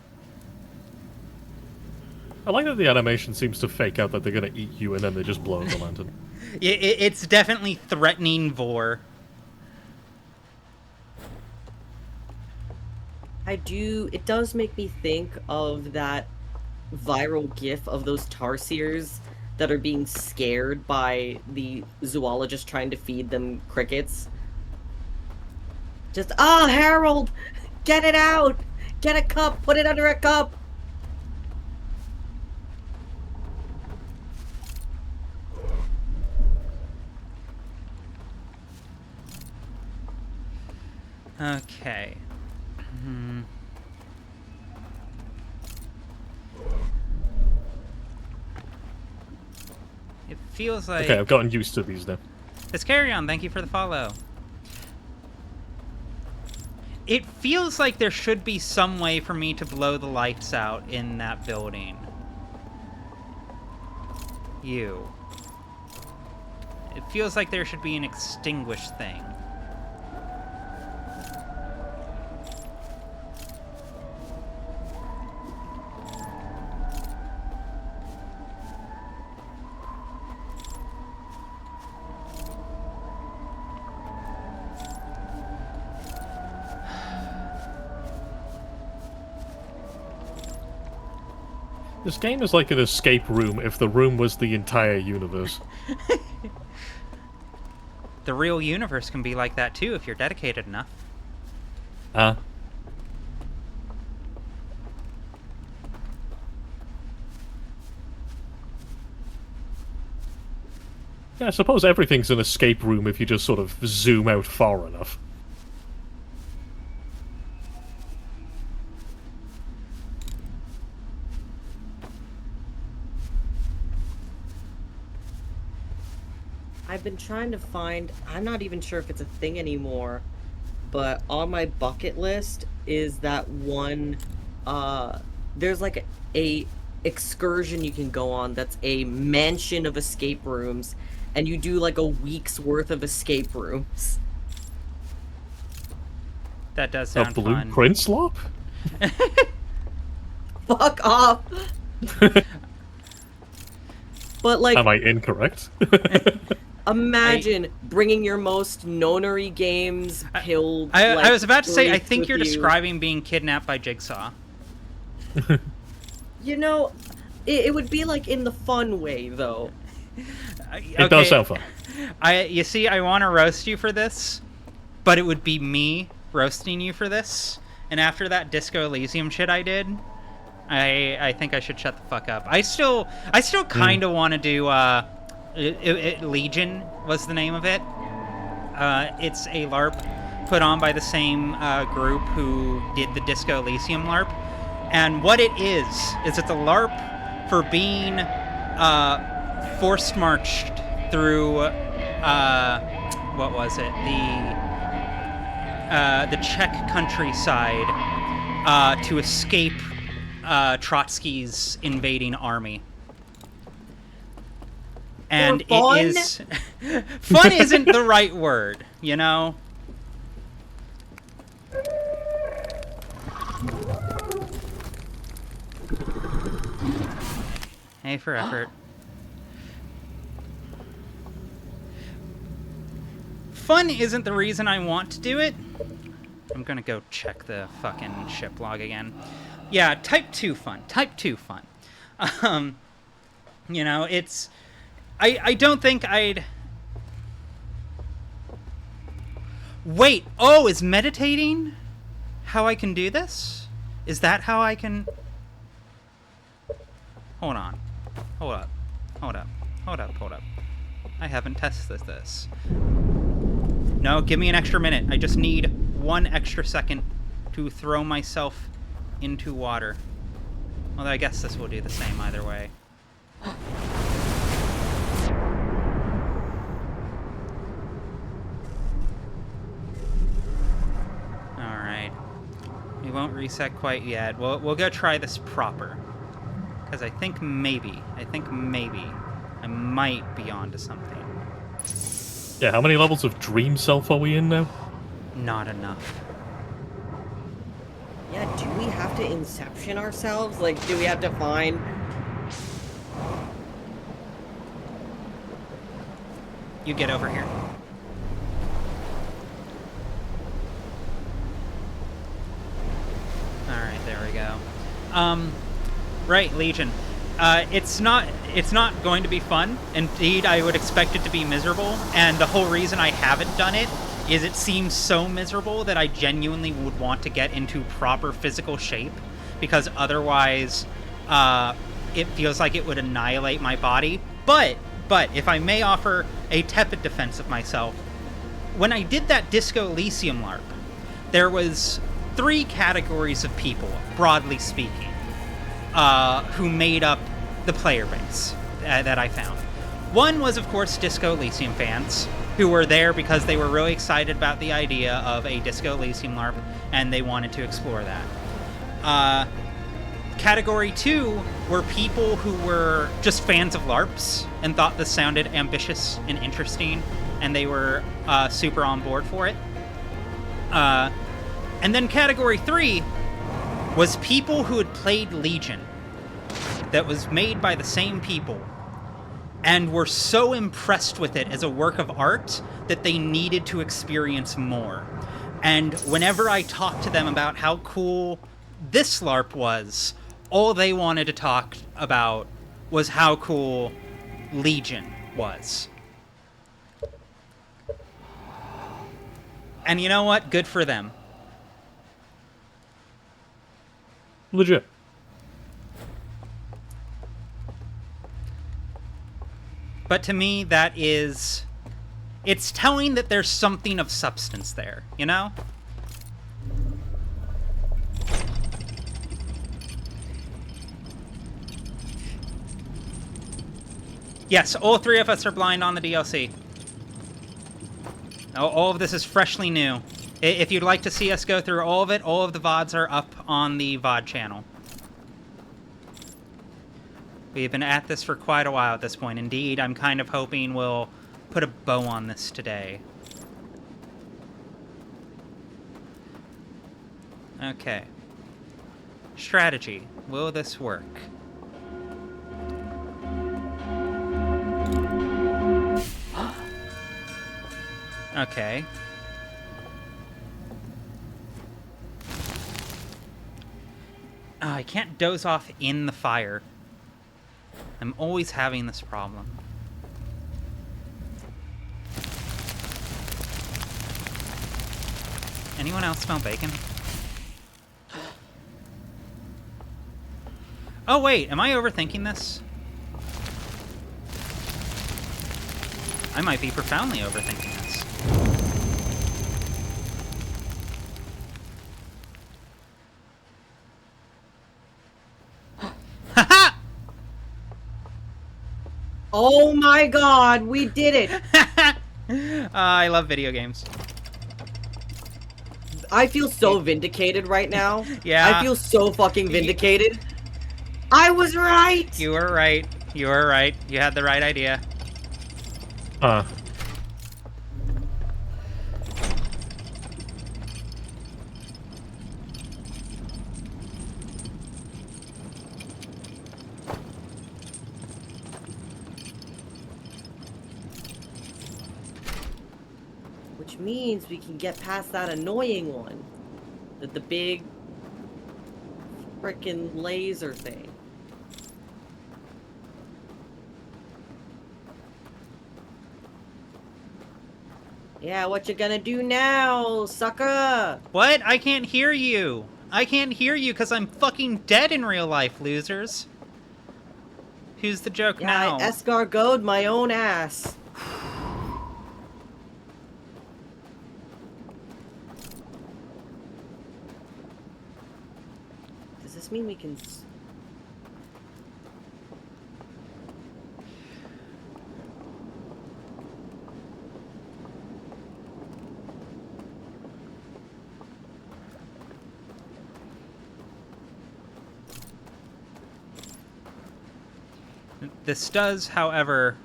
I like that the animation seems to fake out that they're gonna eat you, and then they just blow up the lantern. It's definitely threatening Vor. It does make me think of that viral gif of those tarsiers that are being scared by the zoologist trying to feed them crickets. Just, Harold! Get it out! Get a cup! Put it under a cup! Okay. It feels like... Okay, I've gotten used to these now. Let's carry on. Thank you for the follow. It feels like there should be some way for me to blow the lights out in that building. You. It feels like there should be an extinguish thing. This game is like an escape room if the room was the entire universe. The real universe can be like that too if you're dedicated enough. Ah. Yeah, I suppose everything's an escape room if you just sort of zoom out far enough. I've been trying to find, I'm not even sure if it's a thing anymore, but on my bucket list is that one, there's like a excursion you can go on that's a mansion of escape rooms, and you do like a week's worth of escape rooms. That does A sound fun. blueprint slop? Fuck off! But like, Am I incorrect? imagine bringing your most nonery games pilled. I was about to say, I freaks think with you're you. describing being kidnapped by Jigsaw. You know, it would be like in the fun way, though. It does sound fun. You see, I want to roast you for this, but it would be me roasting you for this. And after that Disco Elysium shit I did, I think I should shut the fuck up. I still kind of want to do. Legion was the name of it. It's a LARP put on by the same group who did the Disco Elysium LARP. And what it is it's a LARP for being forced marched through what was it? The Czech countryside to escape Trotsky's invading army. And For it is fun isn't the right word, you know? A for effort. Fun isn't the reason I want to do it. I'm gonna go check the fucking ship log again. Yeah, type 2 fun. Type 2 fun. You know, it's... I don't think I'd... Wait, oh, is meditating how I can do this? Is that how I can... Hold on. Hold up. Hold up. Hold up. Hold up. I haven't tested this. No, give me an extra minute. I just need 1 extra second to throw myself into water. Although I guess this will do the same either way. Alright. We won't reset quite yet. We'll go try this proper. Because I think maybe I might be onto something. Yeah, how many levels of Dream Self are we in now? Not enough. Yeah, do we have to Inception ourselves? Like, do we have to find You get over here. Alright, there we go. Right, Legion. It's not going to be fun. Indeed, I would expect it to be miserable, and the whole reason I haven't done it is it seems so miserable that I genuinely would want to get into proper physical shape, because otherwise, it feels like it would annihilate my body. But if I may offer a tepid defense of myself, when I did that Disco Elysium LARP, there was 3 categories of people, broadly speaking, who made up the player base that I found. One was, of course, Disco Elysium fans, who were there because they were really excited about the idea of a Disco Elysium LARP, and they wanted to explore that. Category 2 were people who were just fans of LARPs and thought this sounded ambitious and interesting, and they were super on board for it. And then Category 3 was people who had played Legion, that was made by the same people, and were so impressed with it as a work of art that they needed to experience more. And whenever I talked to them about how cool this LARP was, all they wanted to talk about was how cool Legion was. And you know what? Good for them. Legit. But to me, that is... it's telling that there's something of substance there, you know? Yes, all 3 of us are blind on the DLC. All of this is freshly new. If you'd like to see us go through all of it, all of the VODs are up on the VOD channel. We've been at this for quite a while at this point. Indeed, I'm kind of hoping we'll put a bow on this today. Okay. Strategy. Will this work? Okay. Oh, I can't doze off in the fire. I'm always having this problem. Anyone else smell bacon? Oh wait, am I overthinking this? I might be profoundly overthinking this. Haha! Oh my god, we did it! I love video games. I feel so vindicated right now. Yeah. I feel so fucking vindicated. I was right! You were right. You were right. You had the right idea. Which means we can get past that annoying one. The big frickin' laser thing. Yeah, what you gonna do now, sucker? What? I can't hear you. I can't hear you because I'm fucking dead in real life, losers. Who's the joke Yeah, now? I escargoted my own ass. Does this mean we can... This does, however,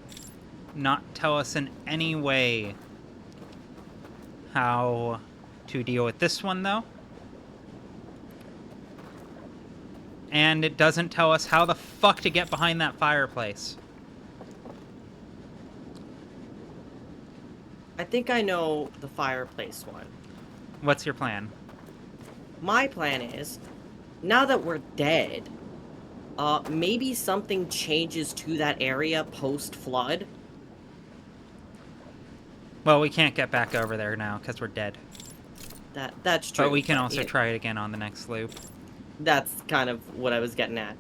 not tell us in any way how to deal with this one, though. And it doesn't tell us how the fuck to get behind that fireplace. I think I know the fireplace one. What's your plan? My plan is, now that we're dead, maybe something changes to that area post-flood. Well, we can't get back over there now because we're dead. That's true. But we can also yeah, try it again on the next loop. That's kind of what I was getting at.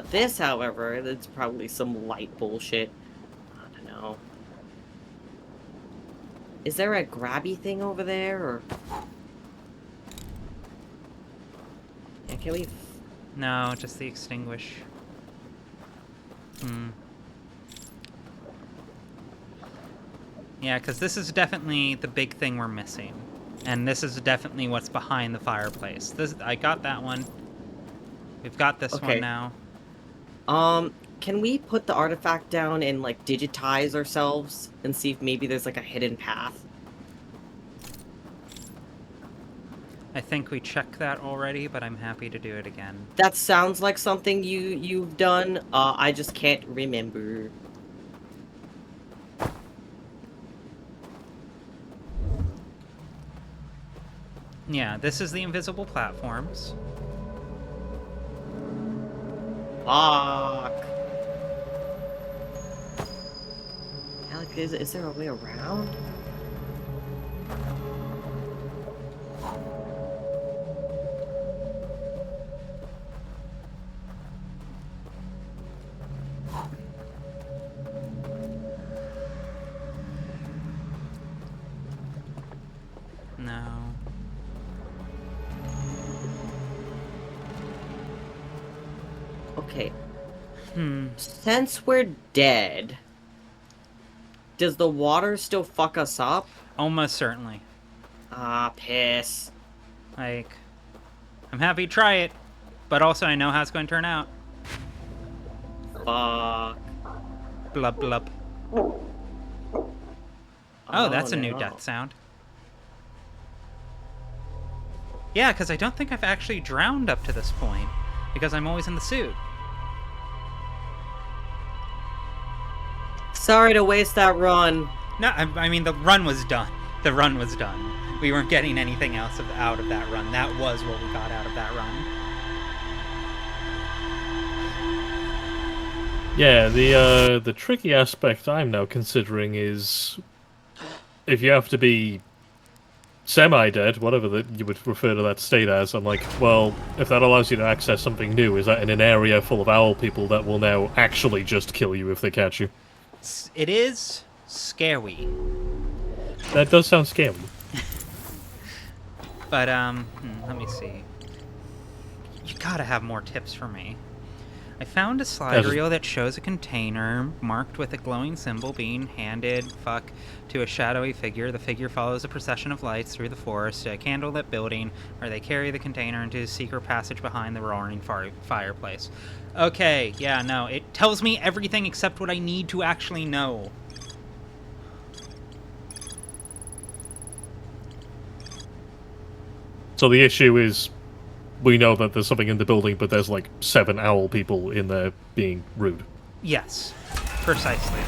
This, however, it's probably some light bullshit. I don't know. Is there a grabby thing over there, or... Yeah, can we... No, just the extinguish. Yeah, because this is definitely the big thing we're missing. And this is definitely what's behind the fireplace. I got that one. We've got this one now. Can we put the artifact down and, like, digitize ourselves and see if maybe there's, like, a hidden path? I think we checked that already, but I'm happy to do it again. That sounds like something you've done. I just can't remember. Yeah, this is the invisible platforms. Fuck. Alec, is there a way around? No. Okay. Since we're dead, does the water still fuck us up? Almost certainly. Ah, piss. Like, I'm happy to try it, but also I know how it's going to turn out. Fuck. Blub blub. Oh, that's a new no. death sound. Yeah, because I don't think I've actually drowned up to this point, because I'm always in the suit. Sorry to waste that run. No, I mean, the run was done. The run was done. We weren't getting anything else out of that run. That was what we got out of that run. Yeah, the tricky aspect I'm now considering is if you have to be semi-dead, whatever you would refer to that state as. I'm like, well, if that allows you to access something new, is that in an area full of owl people that will now actually just kill you if they catch you? It is scary. That does sound scary. But, let me see. You gotta have more tips for me. I found a slide reel that shows a container marked with a glowing symbol being handed, to a shadowy figure. The figure follows a procession of lights through the forest to a candlelit building where they carry the container into a secret passage behind the roaring fireplace. Okay, yeah, no, it tells me everything except what I need to actually know. So the issue is, we know that there's something in the building, but there's like 7 owl people in there being rude. Yes, precisely.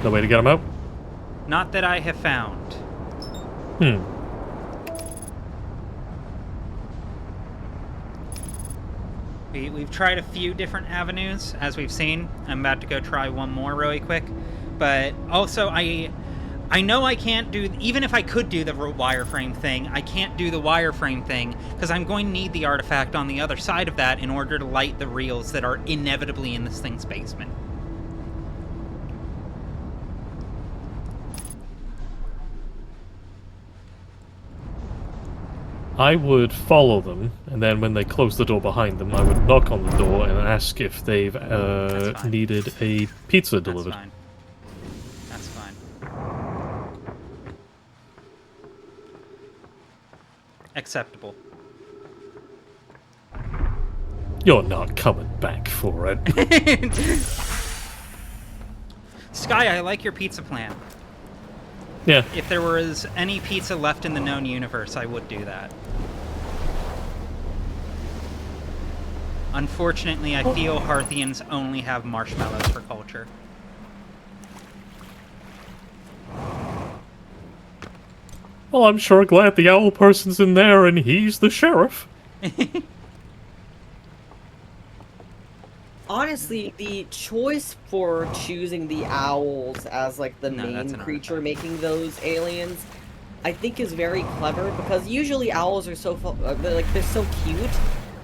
No way to get them out? Not that I have found. We've tried a few different avenues, as we've seen. I'm about to go try one more really quick. But also, I know I can't do... Even if I could do the wireframe thing, I can't do the wireframe thing, because I'm going to need the artifact on the other side of that in order to light the reels that are inevitably in this thing's basement. I would follow them, and then when they close the door behind them, I would knock on the door and ask if they've needed a pizza delivered. That's fine. Acceptable. You're not coming back for it. Sky, I like your pizza plan. Yeah. If there was any pizza left in the known universe, I would do that. Unfortunately, I feel Hearthians only have marshmallows for culture. Well, I'm sure glad the owl person's in there and he's the sheriff. Honestly, the choice for choosing the owls as like the No, that's main an creature artifact. making those aliens, I think is very clever because usually owls are so they're so cute,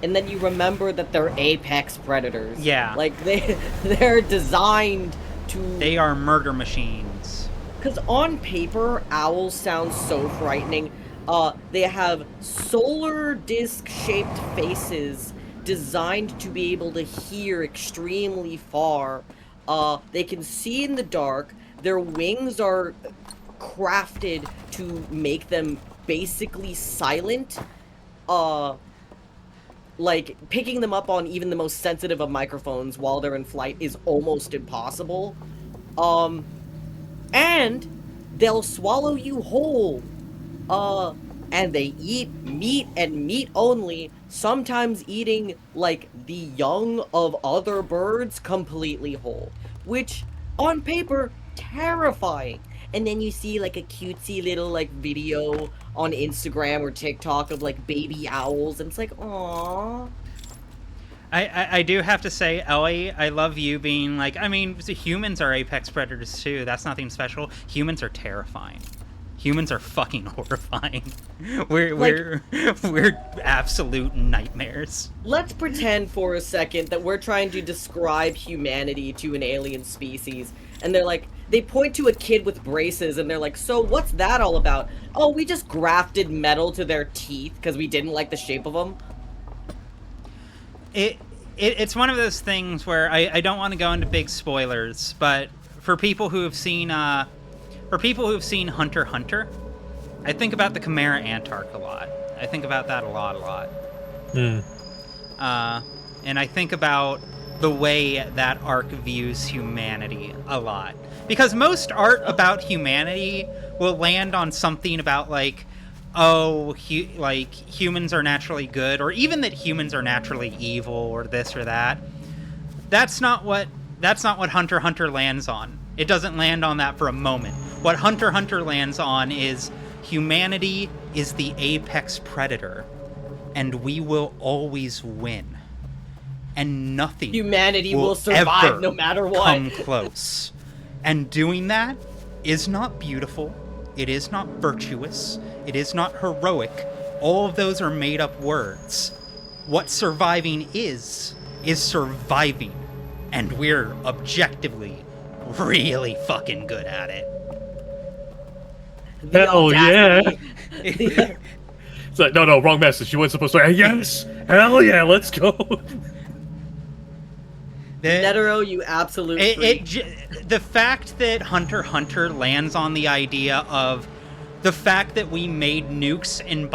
and then you remember that they're apex predators. Yeah. Like they're designed to. They are murder machines. Because on paper, owls sound so frightening. They have solar disc-shaped faces designed to be able to hear extremely far. They can see in the dark. Their wings are crafted to make them basically silent. Like, picking them up on even the most sensitive of microphones while they're in flight is almost impossible. And they'll swallow you whole. And they eat meat and meat only, sometimes eating, like, the young of other birds completely whole. Which, on paper, terrifying. And then you see, like, a cutesy little, like, video on Instagram or TikTok of, like, baby owls, and it's like, aww. I do have to say, Ellie, I love you being like, I mean, humans are apex predators too. That's nothing special. Humans are terrifying. Humans are fucking horrifying. We're absolute nightmares. Let's pretend for a second that we're trying to describe humanity to an alien species, and they're like, they point to a kid with braces, and they're like, so what's that all about? Oh, we just grafted metal to their teeth because we didn't like the shape of them. It's one of those things where I don't want to go into big spoilers, but for people who have seen Hunter x Hunter, I think about the Chimera Antark a lot. I think about that a lot. And I think about the way that arc views humanity a lot. Because most art about humanity will land on something about, like, humans are naturally good, or even that humans are naturally evil, or this or that. That's not what Hunter x Hunter lands on. It doesn't land on that for a moment. What Hunter x Hunter lands on is humanity is the apex predator, and we will always win. And nothing Humanity will survive ever no matter what. come close. And doing that is not beautiful. It is not virtuous. It is not heroic. All of those are made up words. What surviving is surviving. And we're objectively really fucking good at it. The Hell yeah. audacity. It's like, no, wrong message. You weren't supposed to. Yes, hell yeah, let's go. Netero, you absolute freak. The fact that Hunter x Hunter lands on the idea of the fact that we made nukes in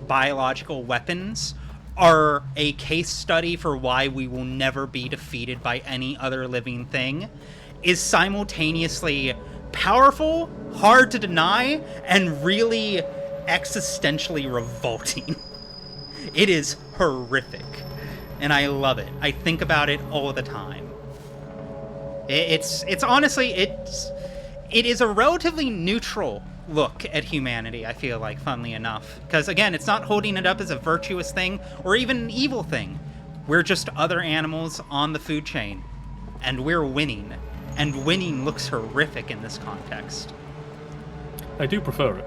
biological weapons are a case study for why we will never be defeated by any other living thing is simultaneously powerful, hard to deny, and really existentially revolting. It is horrific, and I love it. I think about it all the time. It's honestly, it is a relatively neutral look at humanity, I feel like, funnily enough. Because, again, it's not holding it up as a virtuous thing or even an evil thing. We're just other animals on the food chain, and we're winning. And winning looks horrific in this context. I do prefer it.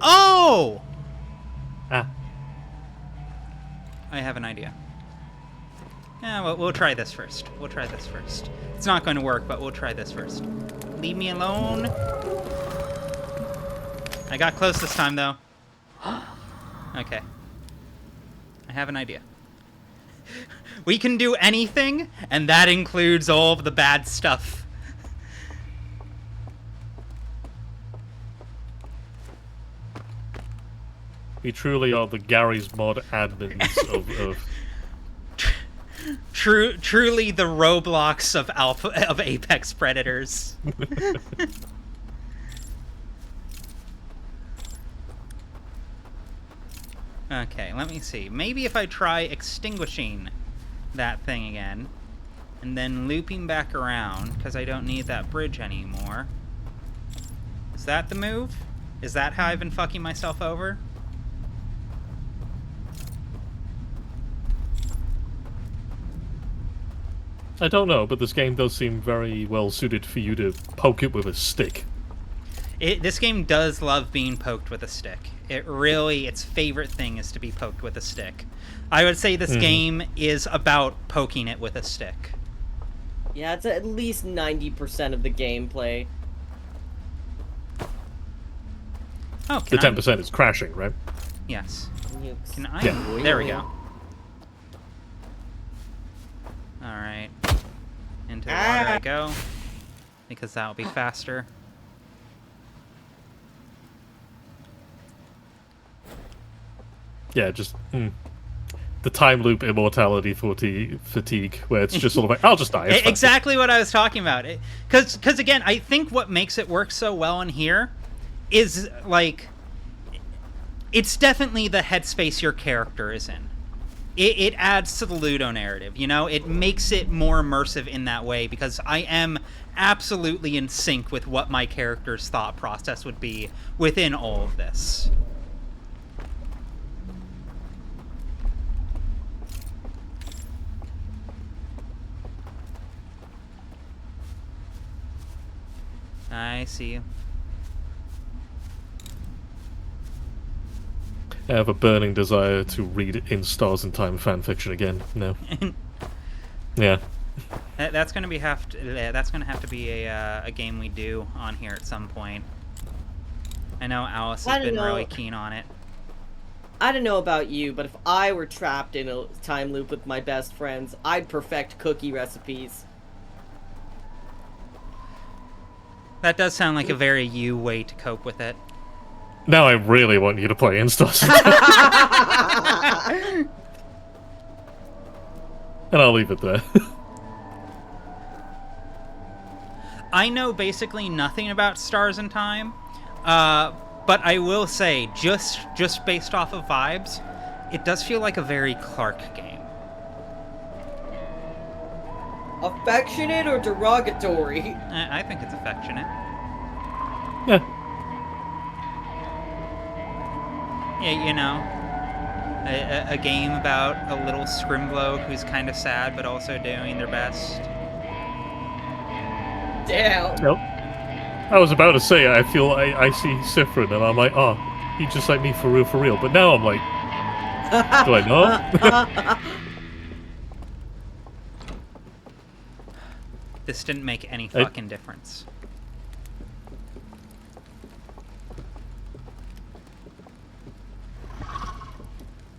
Oh! Ah. I have an idea. Yeah, we'll try this first. It's not going to work, but we'll try this first. Leave me alone. I got close this time, though. Okay. I have an idea. We can do anything, and that includes all of the bad stuff. We truly are the Gary's Mod admins of Truly the Roblox of Apex Predators. Okay, let me see. Maybe if I try extinguishing that thing again, and then looping back around, because I don't need that bridge anymore. Is that the move? Is that how I've been fucking myself over? I don't know, but this game does seem very well suited for you to poke it with a stick. This game does love being poked with a stick. Its favorite thing is to be poked with a stick. I would say this game is about poking it with a stick. Yeah, it's at least 90% of the gameplay. Oh, The 10% is crashing, right? Yes. Nukes. Can I? Yeah. There we go. Alright. Into the water I go. Because that'll be faster. Yeah, just the time loop immortality fatigue, where it's just sort of like, I'll just die. It's Exactly what I was talking about. Because again, I think what makes it work so well in here is, like, it's definitely the headspace your character is in. It adds to the Ludo narrative, you know? It makes it more immersive in that way, because I am absolutely in sync with what my character's thought process would be within all of this. I see you. I have a burning desire to read In Stars and Time fanfiction again. No. Yeah. That's gonna have to be a game we do on here at some point. I know Alice has been really keen on it. I don't know about you, but if I were trapped in a time loop with my best friends, I'd perfect cookie recipes. That does sound like a very you way to cope with it. Now I really want you to play In Stars. And I'll leave it there. I know basically nothing about Stars in Time, but I will say, just based off of vibes, it does feel like a very Clark game. Affectionate or derogatory? I think it's affectionate. Yeah. Yeah, you know, a game about a little scrimblow who's kind of sad but also doing their best. Damn. Nope. I was about to say, I feel I see Sifrin and I'm like, oh, he's just like me for real. But now I'm like, do I know? This didn't make any fucking difference.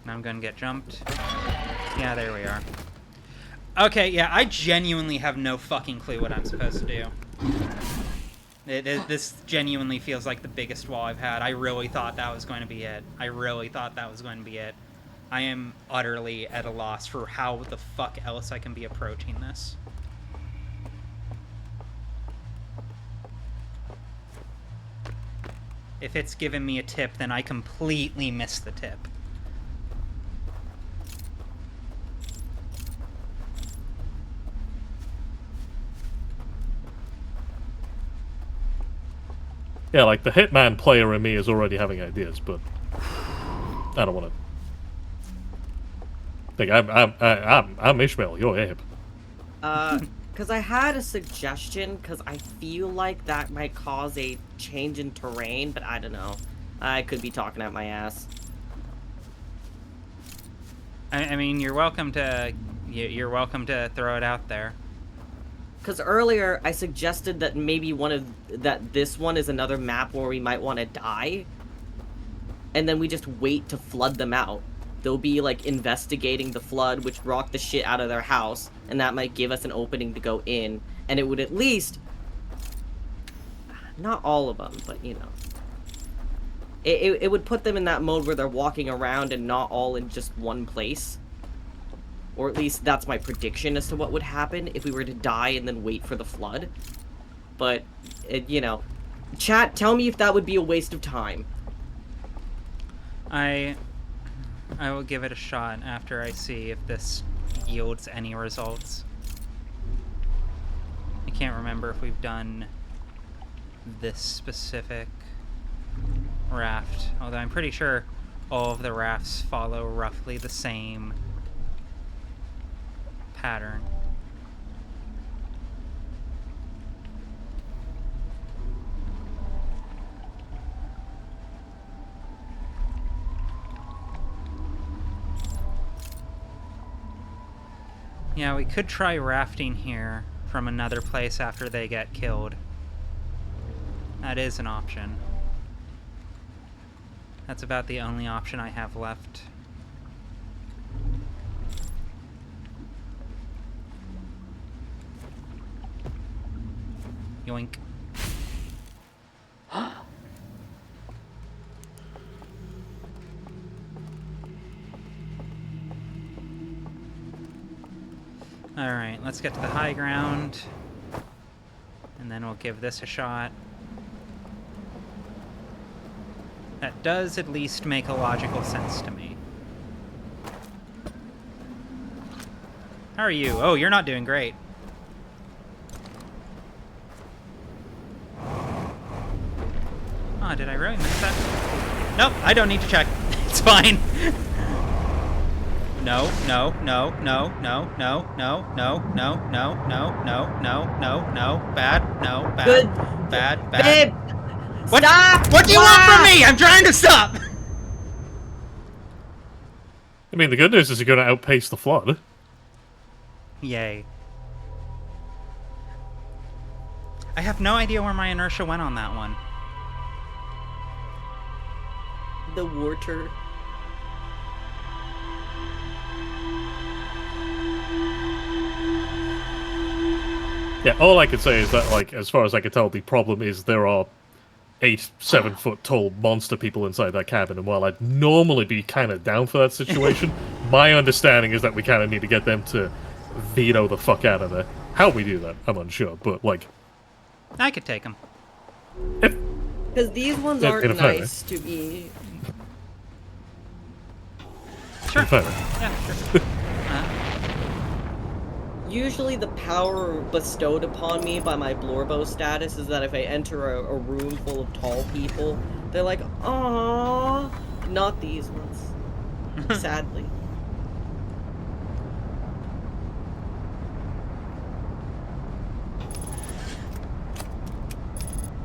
Now I'm gonna get jumped. Yeah, there we are. Okay, yeah, I genuinely have no fucking clue what I'm supposed to do. This genuinely feels like the biggest wall I've had. I really thought that was going to be it. I am utterly at a loss for how the fuck else I can be approaching this. If it's given me a tip, then I completely missed the tip. Yeah, like the Hitman player in me is already having ideas, but I don't want to. Like I'm Ishmael. You're Abe. Because I had a suggestion, because I feel like that might cause a change in terrain, but I don't know. I could be talking out my ass. I mean, you're welcome to throw it out there. Because earlier I suggested that maybe this one is another map where we might want to die, and then we just wait to flood them out. They'll be like investigating the flood, which rocked the shit out of their house, and that might give us an opening to go in, and it would at least, not all of them, but you know, it would put them in that mode where they're walking around and not all in just one place. Or at least that's my prediction as to what would happen if we were to die and then wait for the flood. But, you know, chat, tell me if that would be a waste of time. I will give it a shot after I see if this yields any results. I can't remember if we've done this specific raft. Although I'm pretty sure all of the rafts follow roughly the same pattern. Yeah, we could try rafting here from another place after they get killed. That is an option. That's about the only option I have left. Yoink. Alright, let's get to the high ground. And then we'll give this a shot. That does at least make a logical sense to me. How are you? Oh, you're not doing great. Oh, did I really miss that? Nope, I don't need to check. It's fine. No, no, no, no, no, no, no, no, no, no, no, no, no, no, no, bad, no, bad, Good. bad, bad. Babe! What? Stop! What do you want from me? I'm trying to stop! I mean, the good news is you're going to outpace the flood. Yay. I have no idea where my inertia went on that one. The water. Yeah, all I can say is that, like, as far as I can tell, the problem is there are 7 foot tall monster people inside that cabin, and while I'd normally be kind of down for that situation, my understanding is that we kind of need to get them to veto the fuck out of there. How we do that, I'm unsure, but, like... I could take him. Because these ones In aren't a photo. nice to be... Sure. Fine. Yeah, sure. Usually the power bestowed upon me by my Blorbo status is that if I enter a room full of tall people, they're like, aww. Not these ones. Sadly.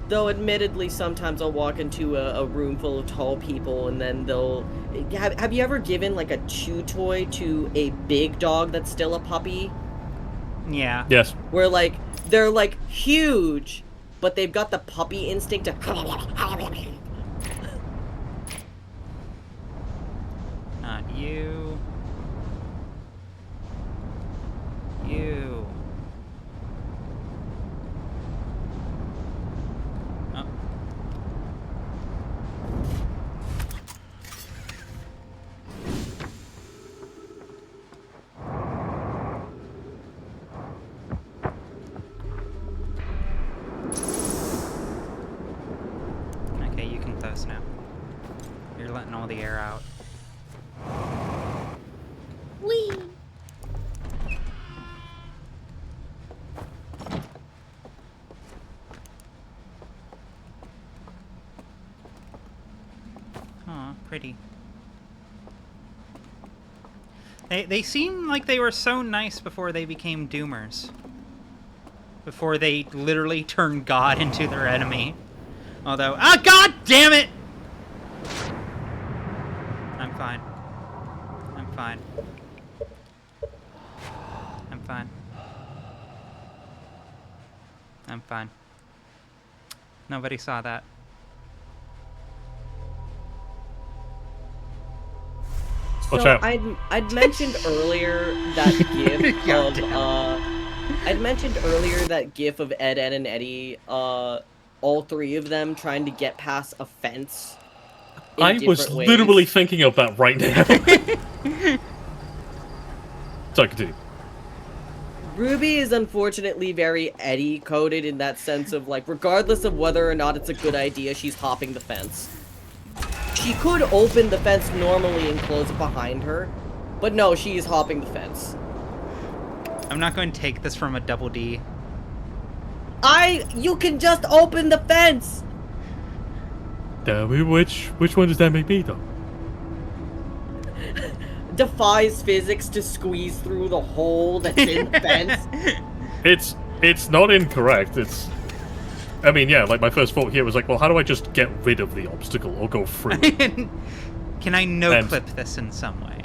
Though admittedly, sometimes I'll walk into a room full of tall people and then they'll... Have you ever given like a chew toy to a big dog that's still a puppy? Yeah. Yes. Where like, they're like huge, but they've got the puppy instinct to... Not you. You. Oh. Okay, you can close now. You're letting all the air out. Whee! Aw, pretty. They seem like they were so nice before they became doomers. Before they literally turned God into their enemy. Although, god damn it! I'm fine. I'm fine. I'm fine. I'm fine. Nobody saw that. Watch So out. I'd mentioned earlier that gif of I'd mentioned earlier that gif of Ed, Ed, and Eddie, all three of them trying to get past a fence. In I was different literally ways. thinking of that right now. Sorry, continue. Ruby is unfortunately very Eddie coded in that sense of like, regardless of whether or not it's a good idea, she's hopping the fence. She could open the fence normally and close it behind her, but no, she is hopping the fence. I'm not going to take this from a double D. You can just open the fence! Damn it, which one does that make me, though? Defies physics to squeeze through the hole that's in the fence. It's not incorrect, I mean, yeah, like, my first thought here was like, well, how do I just get rid of the obstacle or go through it? Can I no-clip this in some way?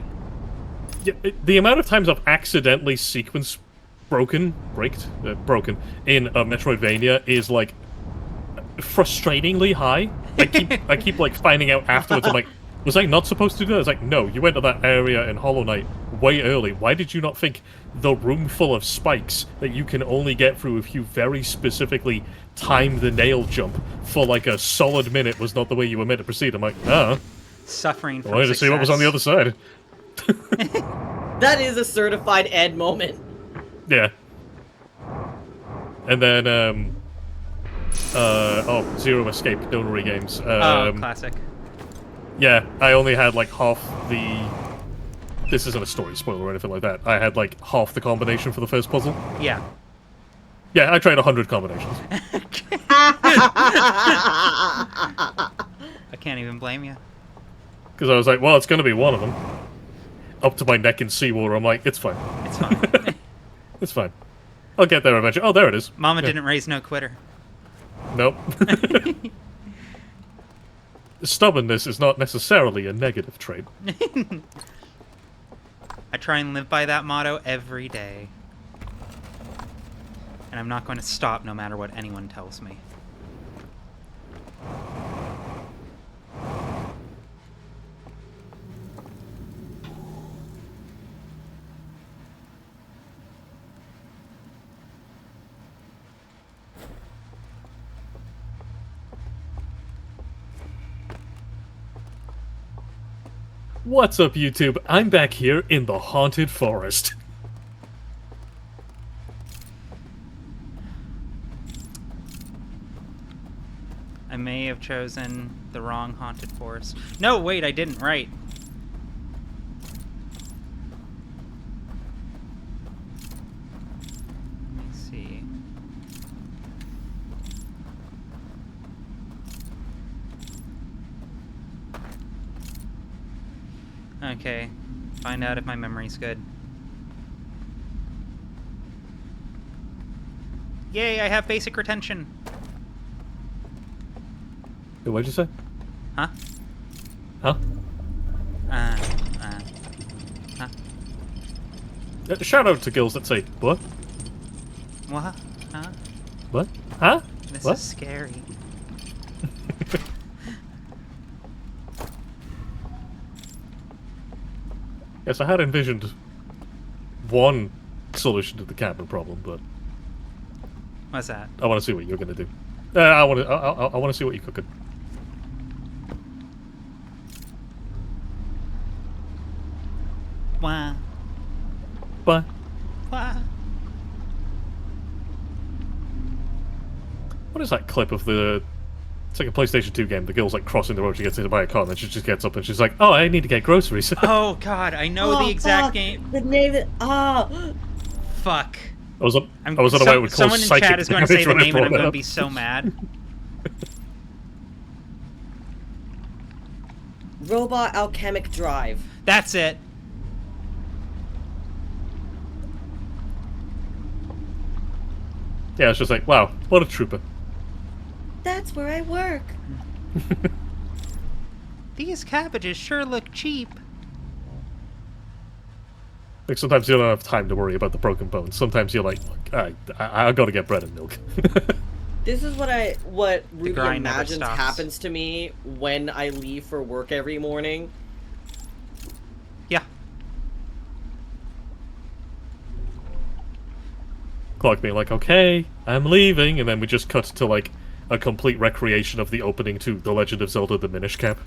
Yeah, the amount of times I've accidentally sequence broken in a Metroidvania is, like, frustratingly high. I keep like finding out afterwards. I'm like, was I not supposed to do that? It's like, no, you went to that area in Hollow Knight way early. Why did you not think the room full of spikes that you can only get through if you very specifically time the nail jump for like a solid minute was not the way you were meant to proceed? I'm like, Suffering from I wanted to see what was on the other side. That is a certified Ed moment. Yeah. And then, Zero Escape, Donori games. Classic. Yeah, I only had like half the... This isn't a story spoiler or anything like that. I had like half the combination for the first puzzle. Yeah. Yeah, I tried 100 combinations. I can't even blame you. Because I was like, well, it's going to be one of them. Up to my neck in seawater, I'm like, it's fine. It's fine. It's fine. I'll get there eventually. Oh, there it is. Mama didn't raise no quitter. Nope. Stubbornness is not necessarily a negative trait. I try and live by that motto every day. And I'm not going to stop no matter what anyone tells me. What's up, YouTube? I'm back here in the Haunted Forest. I may have chosen the wrong haunted forest. No, wait, I didn't. Right. Let me see. Okay. Find out if my memory's good. Yay, I have basic retention. What'd you say? Huh? Huh? Huh? Shout out to girls that say, what? What? Huh? What? Huh? This What? is scary. Yes, I had envisioned one solution to the cabin problem, but What's that? I want to see what you're gonna do. I want to see what you're cooking. Wah. But Wah. what is that clip of the? It's like a PlayStation 2 game. The girl's like crossing the road. She gets hit by a car, and then she just gets up and she's like, "Oh, I need to get groceries." Oh god, I know the exact game. The name that Fuck. I was on a way with Someone in chat is going to say the name and I'm going to be so mad. Robot Alchemic Drive. That's it. Yeah, it's just like, wow, what a trooper. That's where I work. These cabbages sure look cheap. Like, sometimes you don't have time to worry about the broken bones. Sometimes you're like, look, I gotta get bread and milk. This is what Ruby grind never imagines stops. happens to me when I leave for work every morning. Yeah. Clock being like, okay, I'm leaving, and then we just cut to, like, a complete recreation of the opening to The Legend of Zelda: The Minish Cap.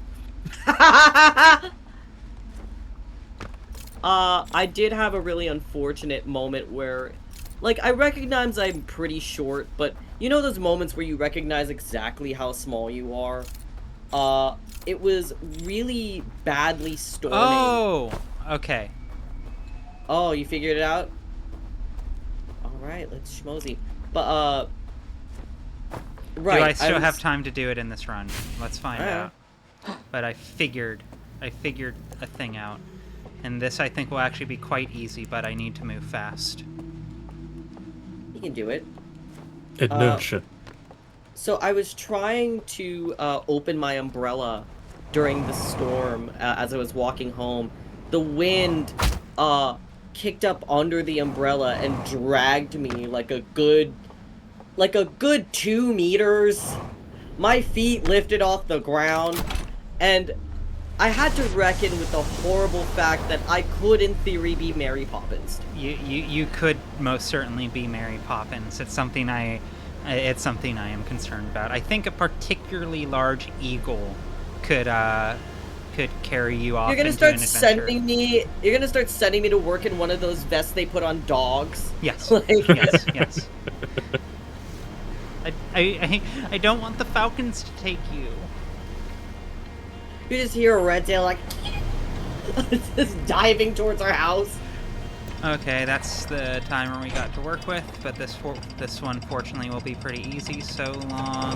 I did have a really unfortunate moment where, like, I recognize I'm pretty short, but you know those moments where you recognize exactly how small you are? It was really badly storming. Oh, okay. Oh, you figured it out? Alright, let's schmosy. But, Right. Do I still have was- time to do it in this run? Let's find Alright. out. But I figured a thing out. And this I think will actually be quite easy, but I need to move fast. You can do it. Inertia. So I was trying to open my umbrella during the storm as I was walking home. The wind kicked up under the umbrella and dragged me like a good 2 meters. My feet lifted off the ground, and I had to reckon with the horrible fact that I could, in theory, be Mary Poppins. You could most certainly be Mary Poppins. It's something I am concerned about. I think a particularly large eagle could carry you off. You're gonna into start an adventure. sending me. You're gonna start sending me to work in one of those vests they put on dogs. Yes. Like- Yes. I don't want the falcons to take you. You just hear a red tail like just diving towards our house. Okay, that's the timer we got to work with, but this one fortunately will be pretty easy so long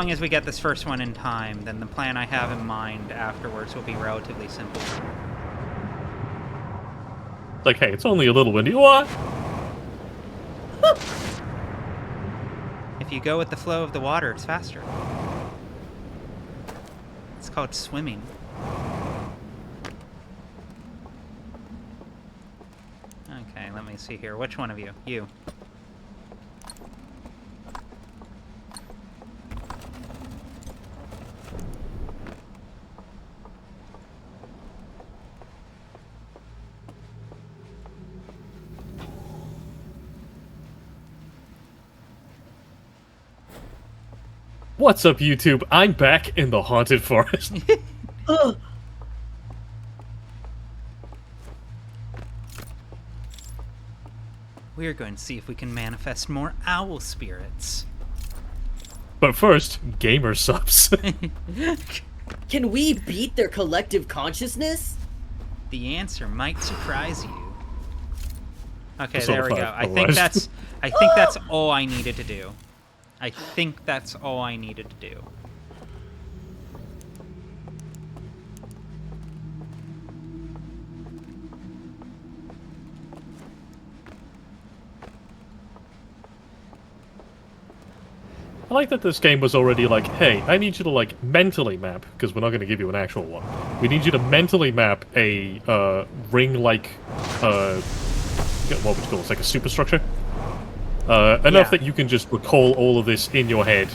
as we get this first one in time. Then the plan I have in mind afterwards will be relatively simple. Like, hey, it's only a little windy. What? If you go with the flow of the water, it's faster. It's called swimming. Okay, let me see here. Which one of you? You. What's up, YouTube? I'm back in the haunted forest. Ugh. We're going to see if we can manifest more owl spirits. But first, gamer subs. Can we beat their collective consciousness? The answer might surprise you. Okay, Persona there we 5, go. I think otherwise. that's all I needed to do. I think that's all I needed to do. I like that this game was already like, hey, I need you to like mentally map, because we're not going to give you an actual one. We need you to mentally map a ring-like, what would you call it? It's like a superstructure. Enough Yeah. that you can just recall all of this in your head,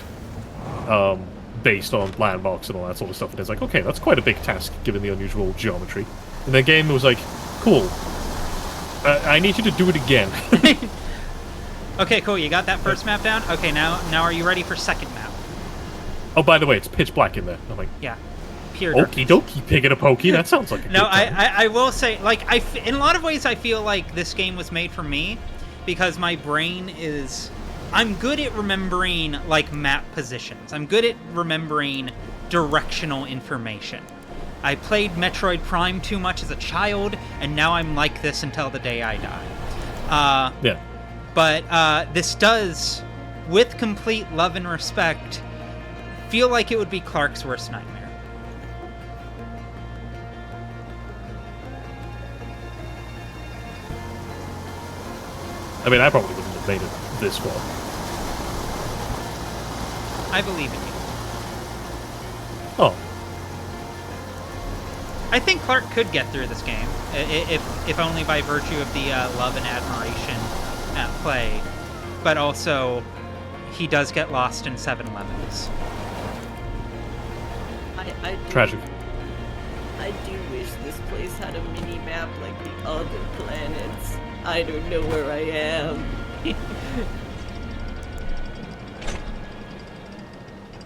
based on landmarks and all that sort of stuff. And it's like, okay, that's quite a big task given the unusual geometry. And the game was like, cool. I need you to do it again. Okay, cool. You got that first map down? Okay, now are you ready for second map? Oh, by the way, it's pitch black in there. I'm like, Yeah. Pure okie dokie, pig and a pokey. That sounds like a No, good time. I will say, like, in a lot of ways, I feel like this game was made for me because my brain is... I'm good at remembering, like, map positions. I'm good at remembering directional information. I played Metroid Prime too much as a child, and now I'm like this until the day I die. Yeah. But this does, with complete love and respect, feel like it would be Clark's worst nightmare. I mean, I probably wouldn't have made it this far. I believe in you. Oh, I think Clark could get through this game, if only by virtue of the love and admiration at play. But also, he does get lost in 7-Elevens. I do, tragic. I do wish this place had a mini map like the other planets. I don't know where I am.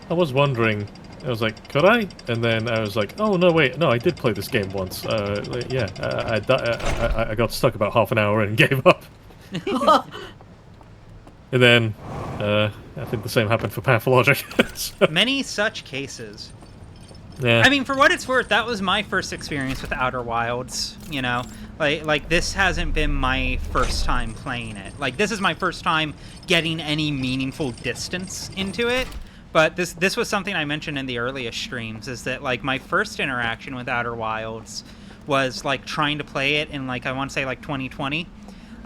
I was wondering. I was like, could I? And then I was like, oh no, wait, no, I did play this game once. Yeah, I got stuck about half an hour and gave up. And then, I think the same happened for Pathologic. So- Many such cases. Yeah. I mean, for what it's worth, that was my first experience with Outer Wilds, you know? Like this hasn't been my first time playing it. Like, this is my first time getting any meaningful distance into it. But this was something I mentioned in the earliest streams, is that, like, my first interaction with Outer Wilds was, like, trying to play it in, like, I want to say, like, 2020.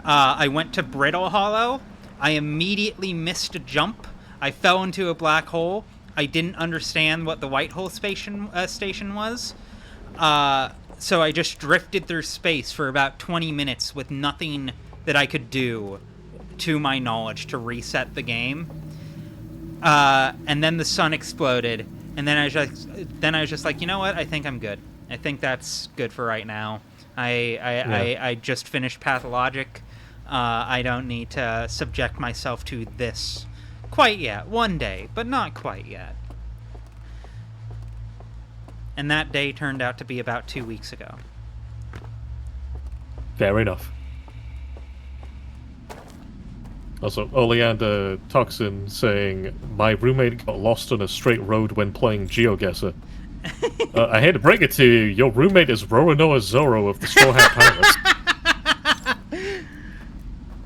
I went to Brittle Hollow. I immediately missed a jump. I fell into a black hole. I didn't understand what the White Hole station was. So I just drifted through space for about 20 minutes with nothing that I could do, to my knowledge, to reset the game. And then the sun exploded, and then I was just like, you know what? I think I'm good. I think that's good for right now. I just finished Pathologic. I don't need to subject myself to this quite yet. One day, but not quite yet. And that day turned out to be about 2 weeks ago. Fair enough. Also, Oleander Toxin saying, my roommate got lost on a straight road when playing GeoGuessr. I hate to break it to you, your roommate is Roronoa Zoro of the Straw Hat Pirates.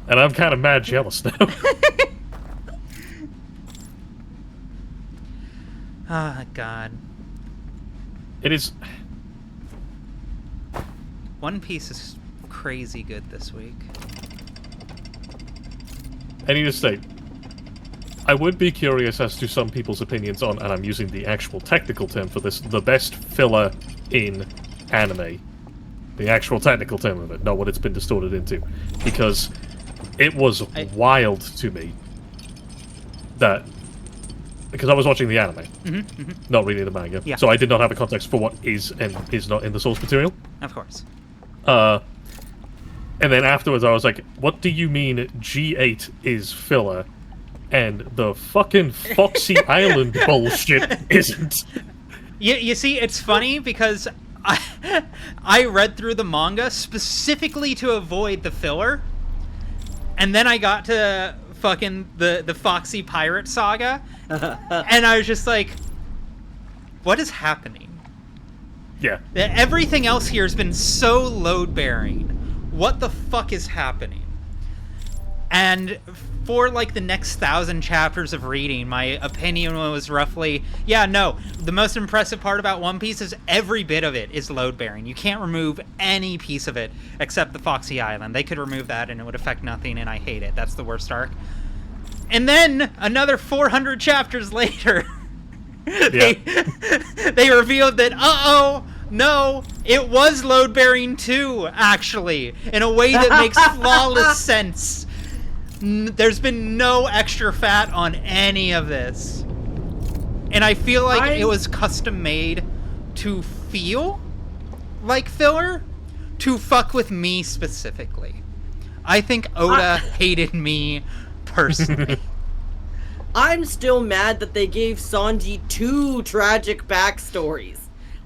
And I'm kind of mad jealous now. Oh, God. It is... One Piece is crazy good this week. I need to state, I would be curious as to some people's opinions on, and I'm using the actual technical term for this, the best filler in anime. The actual technical term of it, not what it's been distorted into. Because it was wild to me that... Because I was watching the anime, not reading the manga, Yeah. so I did not have a context for what is and is not in the source material. Of course. And then afterwards I was like, what do you mean G8 is filler and the fucking Foxy Island bullshit isn't? You see, it's funny because I read through the manga specifically to avoid the filler, and then I got to fucking the Foxy Pirate saga, and I was just like, what is happening? Yeah. Everything else here has been so load-bearing. What the fuck is happening? And for, like, the next 1,000 chapters of reading, my opinion was roughly, yeah, no, the most impressive part about One Piece is every bit of it is load-bearing. You can't remove any piece of it except the Foxy Island. They could remove that and it would affect nothing, and I hate it. That's the worst arc. And then, another 400 chapters later, they revealed that, no, it was load-bearing too, actually, in a way that makes flawless sense. There's been no extra fat on any of this. And I feel like it was custom-made to feel like filler, to fuck with me specifically. I think Oda hated me personally. I'm still mad that they gave Sanji 2 tragic backstories.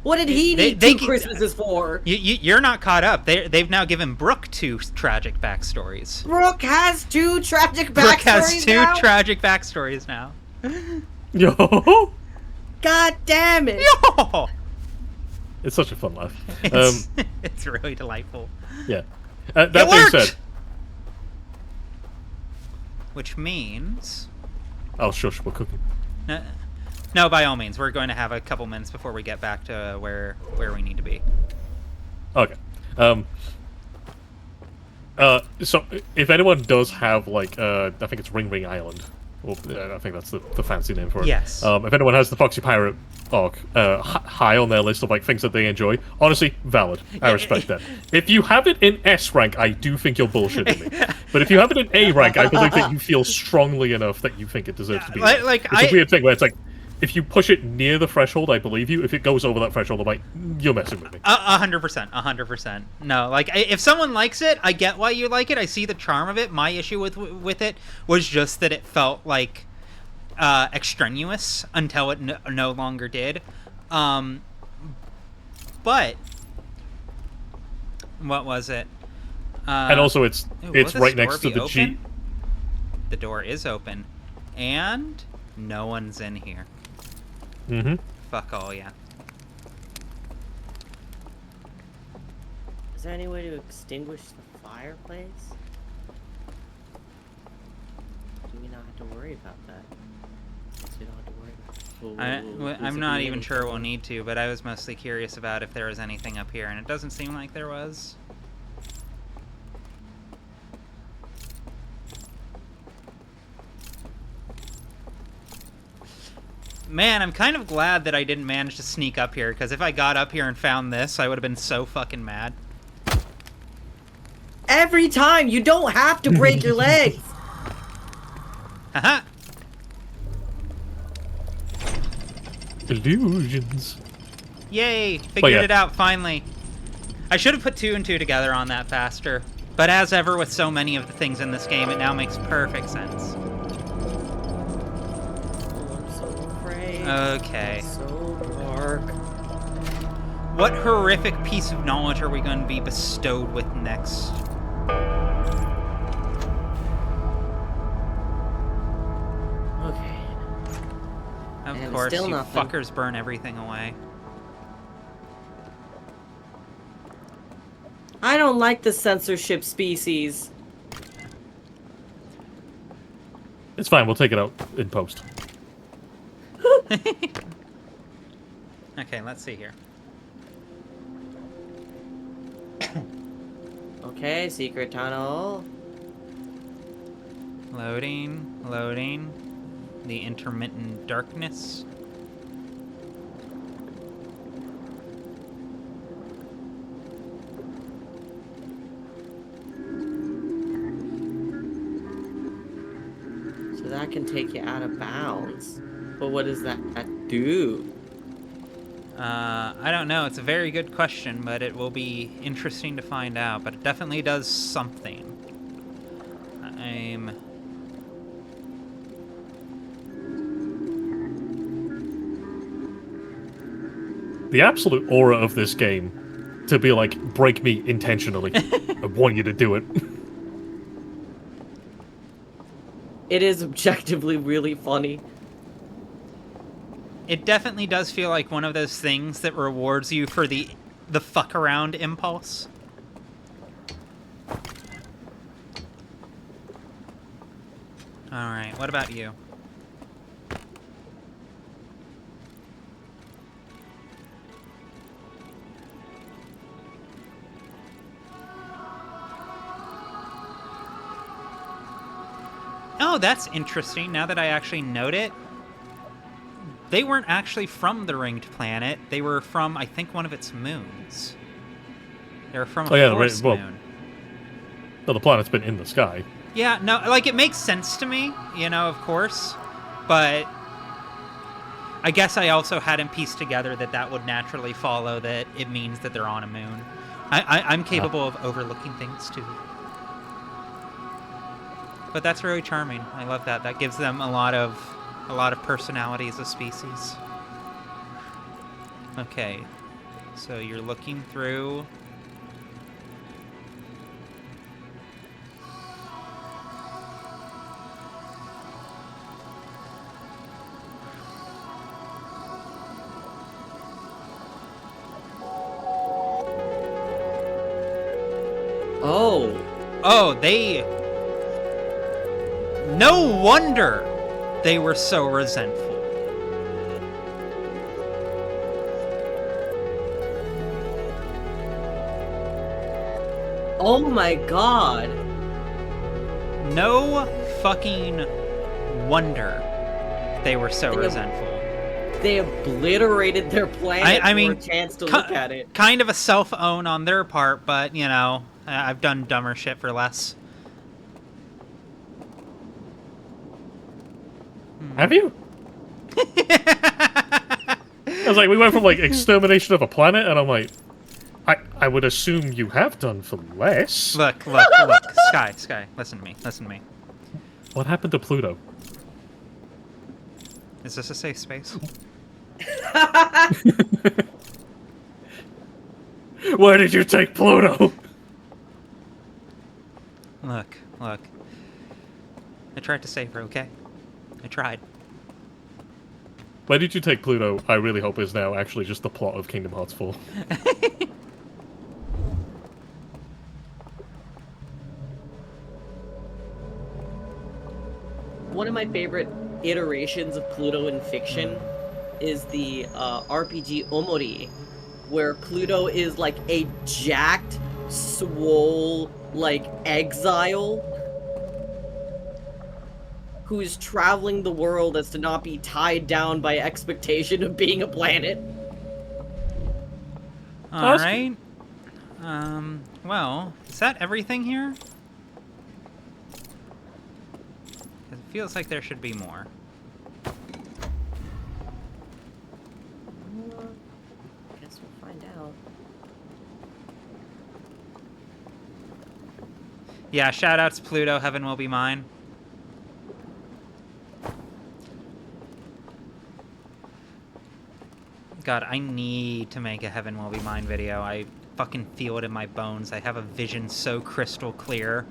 What did he need 2 Christmases for? You're not caught up. They've now given Brook 2 tragic backstories. Brook has 2 tragic backstories. Brook has 2 tragic backstories now. Yo! God damn it! Yo! It's such a fun laugh. It's really delightful. Yeah. That being said... Which means... Oh, shush, we're cooking. No, by all means. We're going to have a couple minutes before we get back to where we need to be. Okay. So, if anyone does have, like, I think it's Ring Island. Or, I think that's the fancy name for it. Yes. If anyone has the Foxy Pirate arc high on their list of, like, things that they enjoy, honestly, valid. I respect that. If you have it in S rank, I do think you're bullshitting me. But if you have it in A rank, I believe that you feel strongly enough that you think it deserves to be there. It's a weird thing where it's like, if you push it near the threshold, I believe you. If it goes over that threshold, I'm like, you're messing with me. 100%. No, like, if someone likes it, I get why you like it. I see the charm of it. My issue with it was just that it felt like extraneous until it no longer did. But what was it? And also, it's right next to the G. The door is open, and no one's in here. Mm-hmm. Fuck all, yeah. Is there any way to extinguish the fireplace? Do we not have to worry about that? Guess we don't have to worry about it. I'm not even sure we'll need to, but I was mostly curious about if there was anything up here, and it doesn't seem like there was. Man, I'm kind of glad that I didn't manage to sneak up here, because if I got up here and found this, I would have been so fucking mad. Every time! You don't have to break your legs! Haha! Illusions. Yay! Figured it out, finally. I should have put 2 and 2 together on that faster. But as ever with so many of the things in this game, it now makes perfect sense. Okay. So dark. What horrific piece of knowledge are we going to be bestowed with next? Okay. Of course, still you nothing. fuckers burn everything away. I don't like the censorship species. It's fine. We'll take it out in post. Okay, let's see here. Okay, secret tunnel. Loading, loading. The intermittent darkness. So that can take you out of bounds. But what does that do? I don't know. It's a very good question, but it will be interesting to find out. But it definitely does something. The absolute aura of this game to be like, break me intentionally. I want you to do it. It is objectively really funny. It definitely does feel like one of those things that rewards you for the fuck around impulse. Alright, what about you? Oh, that's interesting, now that I actually note it. They weren't actually from the ringed planet. They were from, I think, one of its moons. They were from a force moon. Well, the planet's been in the sky. Yeah, no, like, it makes sense to me, you know, of course. But I guess I also hadn't pieced together that that would naturally follow that it means that they're on a moon. I'm capable of overlooking things, too. But that's really charming. I love that. That gives them a lot of personality as a species. Okay, so you're looking through. Oh, they... No wonder they were so resentful. Oh my god. No fucking wonder they were so resentful. They obliterated their planet I mean, for a chance to look at it. Kind of a self-own on their part, but, you know, I've done dumber shit for less. Have you? I was like, we went from, like, extermination of a planet, and I'm like, I would assume you have done for less. Look. Sky, listen to me. What happened to Pluto? Is this a safe space? Where did you take Pluto? Look. I tried to save her, okay? I tried. Where did you take Pluto? I really hope is now actually just the plot of Kingdom Hearts 4. one of my favorite iterations of Pluto in fiction is the RPG Omori, where Pluto is like a jacked, swole, like exile who is traveling the world as to not be tied down by expectation of being a planet. All right. Well, is that everything here? 'Cause it feels like there should be more. Guess we'll find out. Yeah, shoutouts Pluto, heaven will be mine. God, I need to make a heaven will be mine video. I fucking feel it in my bones. I have a vision so crystal clear,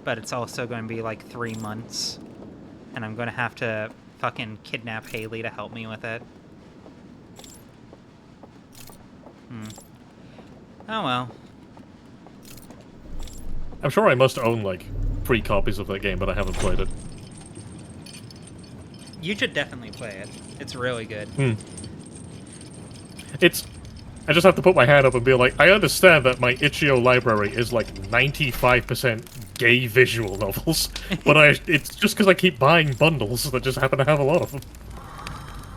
but it's also going to be like 3 months. And I'm going to have to fucking kidnap Haley to help me with it. Oh well. I'm sure I must own, like, 3 copies of that game, but I haven't played it. You should definitely play it. It's really good. I just have to put my hand up and be like, I understand that my itch.io library is like 95% gay visual novels, but it's just because I keep buying bundles that just happen to have a lot of them.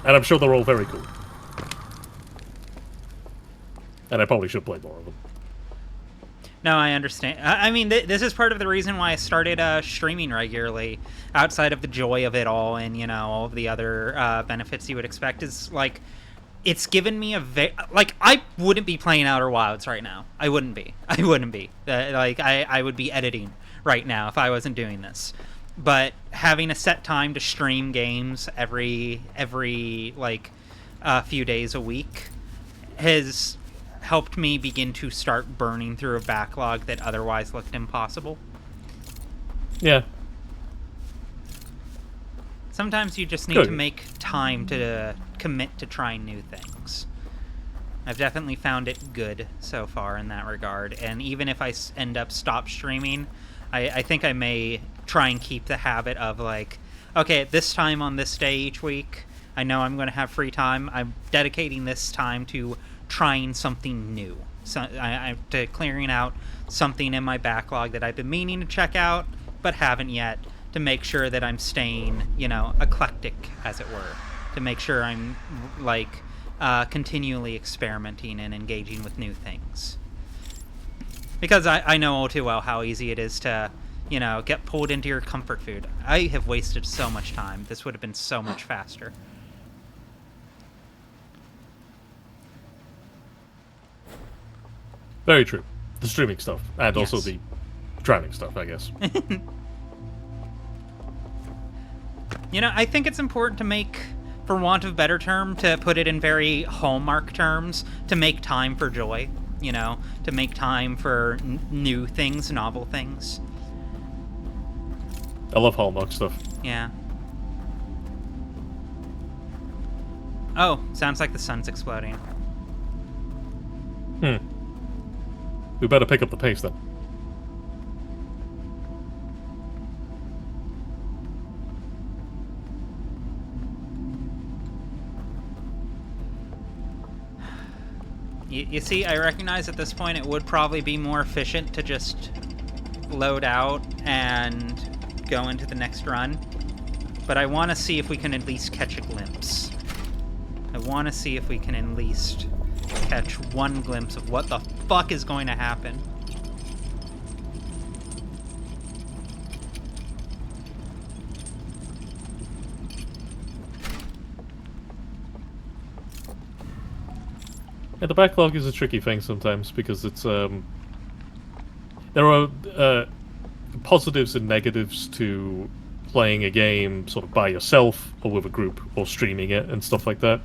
And I'm sure they're all very cool. And I probably should play more of them. No, I understand. I mean, this is part of the reason why I started streaming regularly, outside of the joy of it all and, you know, all of the other benefits you would expect, is, like, it's given me a like, I wouldn't be playing Outer Wilds right now. I wouldn't be. I would be editing right now if I wasn't doing this. But having a set time to stream games every like, few days a week has helped me begin to start burning through a backlog that otherwise looked impossible. Yeah. Sometimes you just need to make time to commit to trying new things. I've definitely found it good so far in that regard, and even if I end up stop streaming, I think I may try and keep the habit of, like, okay, at this time on this day each week, I know I'm going to have free time. I'm dedicating this time to trying something new, to clearing out something in my backlog that I've been meaning to check out but haven't yet, to make sure that I'm staying, you know, eclectic, as it were, to make sure I'm, like, continually experimenting and engaging with new things. Because I know all too well how easy it is to, you know, get pulled into your comfort food. I have wasted so much time. This would have been so much faster. Very true. The streaming stuff, and Yes. also the drowning stuff, I guess. You know, I think it's important to make, for want of a better term, to put it in very Hallmark terms, to make time for joy, you know, to make time for new things, novel things. I love Hallmark stuff. Yeah. Oh, sounds like the sun's exploding. We better pick up the pace then. You see, I recognize at this point it would probably be more efficient to just load out and go into the next run. But I want to see if we can at least catch a glimpse. I want to see if we can at least catch one glimpse of what the fuck is going to happen. Yeah, the backlog is a tricky thing sometimes because it's there are positives and negatives to playing a game sort of by yourself or with a group or streaming it and stuff like that.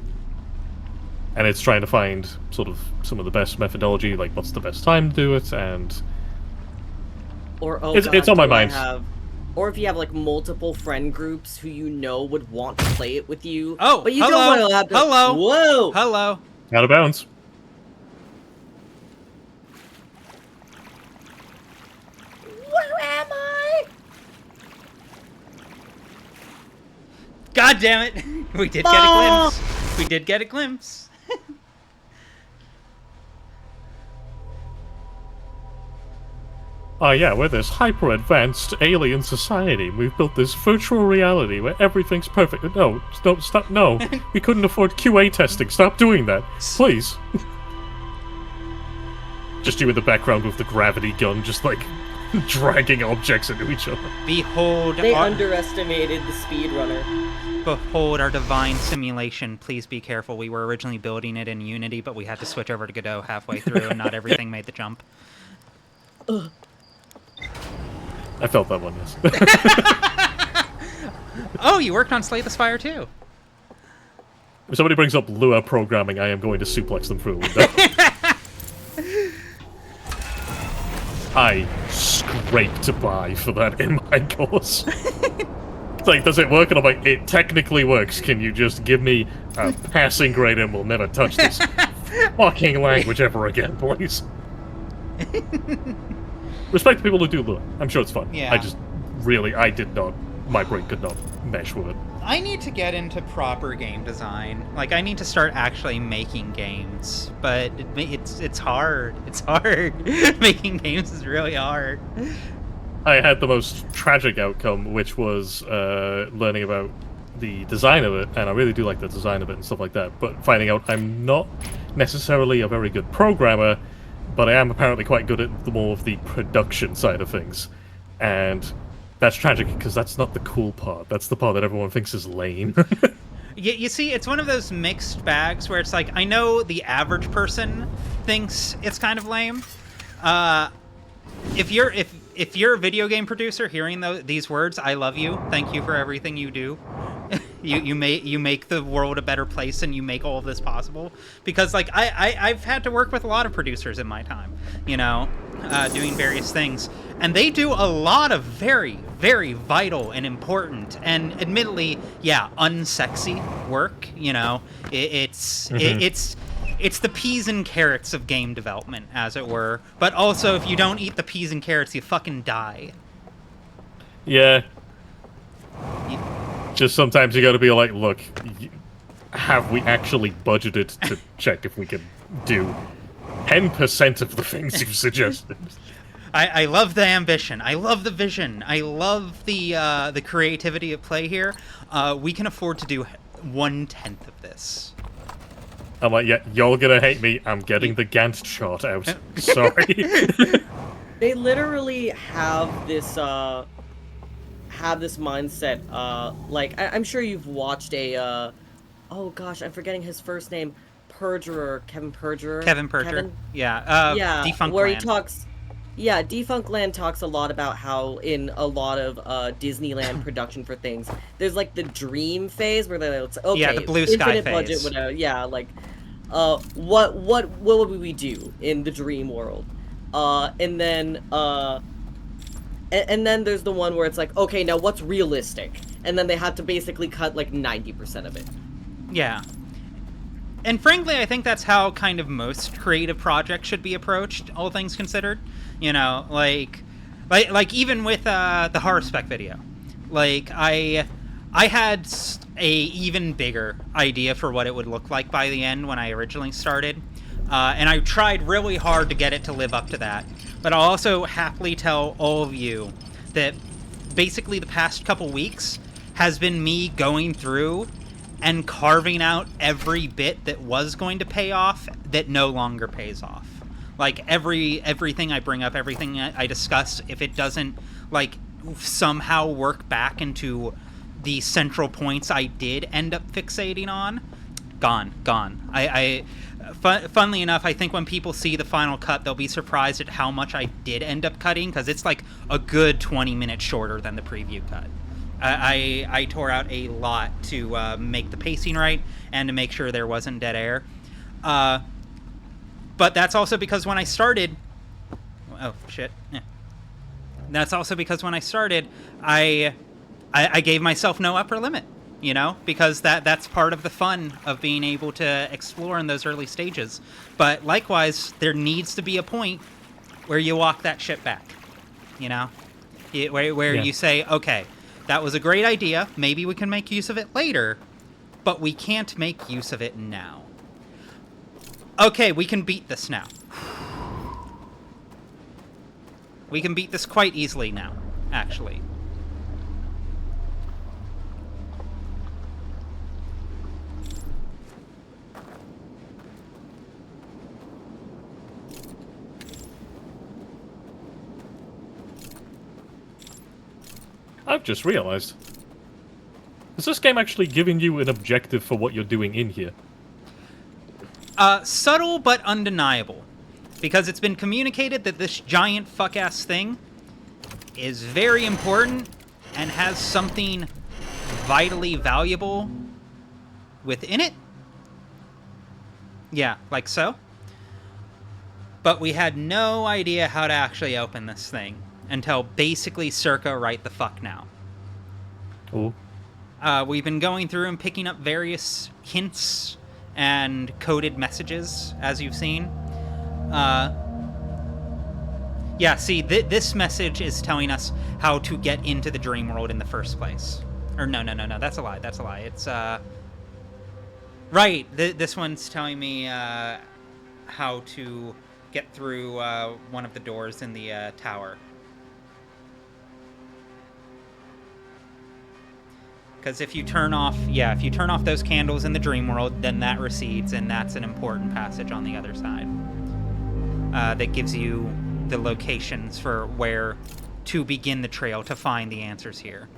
And it's trying to find sort of some of the best methodology, like what's the best time to do it, and it's on my mind. Or if you have like multiple friend groups who you know would want to play it with you, Oh, but you hello, don't want to have to. hello, Whoa! hello. Out of bounds. Where am I? God damn it! We did get a glimpse. We did get a glimpse. Oh yeah, we're this hyper-advanced alien society. We've built this virtual reality where everything's perfect. No, stop, no. We couldn't afford QA testing. Stop doing that. Please. Just you in the background with the gravity gun, just like dragging objects into each other. Behold They our, underestimated the speedrunner. behold our divine simulation. Please be careful. We were originally building it in Unity, but we had to switch over to Godot halfway through, and not everything made the jump. I felt that one, yes. Oh, you worked on Slay the Spire too. If somebody brings up Lua programming, I am going to suplex them through a window. I scraped by for that in my course. It's like, does it work? And I'm like, it technically works. Can you just give me a passing grade and we'll never touch this fucking language ever again, please? Respect to people who do Lua. I'm sure it's fun. Yeah. I just really, my brain could not mesh with it. I need to get into proper game design. Like, I need to start actually making games, but it's hard. It's hard. Making games is really hard. I had the most tragic outcome, which was learning about the design of it, and I really do like the design of it and stuff like that, but finding out I'm not necessarily a very good programmer, but I am apparently quite good at more of the production side of things. And that's tragic, because that's not the cool part. That's the part that everyone thinks is lame. You see, it's one of those mixed bags where it's like, I know the average person thinks it's kind of lame. If you're a video game producer hearing these words, I love you. Thank you for everything you do. you make the world a better place, and you make all of this possible. Because like I've had to work with a lot of producers in my time, doing various things, and they do a lot of very, very vital and important and admittedly, unsexy work. It's the peas and carrots of game development, as it were. But also, if you don't eat the peas and carrots, you fucking die. Yeah. Just sometimes you gotta be like, look, have we actually budgeted to check if we can do 10% of the things you've suggested? I love the ambition. I love the vision. I love the creativity at play here. We can afford to do 1/10 of this. I'm like, yeah, you're gonna hate me. I'm getting the Gantt chart out. Sorry. They literally have this mindset. I'm sure you've watched oh gosh, I'm forgetting his first name. Kevin Perjurer. Yeah. Defunct where Land. he talks. Yeah, Defunct Land talks a lot about how in a lot of Disneyland production for things, there's like the dream phase where they're like, okay, the blue sky infinite budget, phase. whatever. Yeah, like, what would we do in the dream world? And then there's the one where it's like, okay, now what's realistic? And then they had to basically cut like 90% of it. Yeah. And frankly, I think that's how kind of most creative projects should be approached, all things considered. Like even with the horror spec video, like I had a even bigger idea for what it would look like by the end when I originally started, and I tried really hard to get it to live up to that. But I'll also happily tell all of you that basically the past couple weeks has been me going through and carving out every bit that was going to pay off that no longer pays off. Like, everything I bring up, everything I discuss, if it doesn't, like, somehow work back into the central points I did end up fixating on, gone. Funnily enough, I think when people see the final cut, they'll be surprised at how much I did end up cutting, because it's, like, a good 20 minutes shorter than the preview cut. I tore out a lot to make the pacing right and to make sure there wasn't dead air. But that's also because when I started... Oh, shit. Yeah. That's also because when I started, I gave myself no upper limit, because that's part of the fun of being able to explore in those early stages. But likewise, there needs to be a point where you walk that shit back, where you say, okay, That was a great idea. Maybe we can make use of it later, but we can't make use of it now. Okay, we can beat this now. We can beat this quite easily now, actually. I've just realized. Is this game actually giving you an objective for what you're doing in here? Subtle but undeniable. Because it's been communicated that this giant fuck-ass thing is very important and has something vitally valuable within it. Yeah, like so. But we had no idea how to actually open this thing until basically circa right the fuck now. Oh. We've been going through and picking up various hints and coded messages, as you've seen. Yeah, see, this message is telling us how to get into the dream world in the first place. Or no, that's a lie, It's, right, this one's telling me, how to get through, one of the doors in the, tower. Because if you turn off those candles in the dream world, then that recedes, and that's an important passage on the other side. That gives you the locations for where to begin the trail to find the answers here.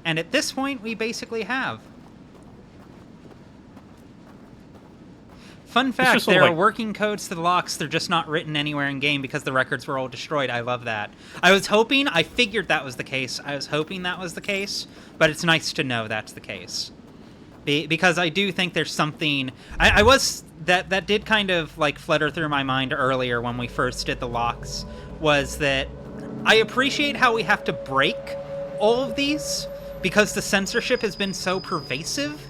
And at this point, we basically have. Fun fact, there are working codes to the locks. They're just not written anywhere in game because the records were all destroyed. I love that. I figured that was the case. I was hoping that was the case, but it's nice to know that's the case. Because I do think there's something... That did kind of, like, flutter through my mind earlier when we first did the locks, was that I appreciate how we have to break all of these, because the censorship has been so pervasive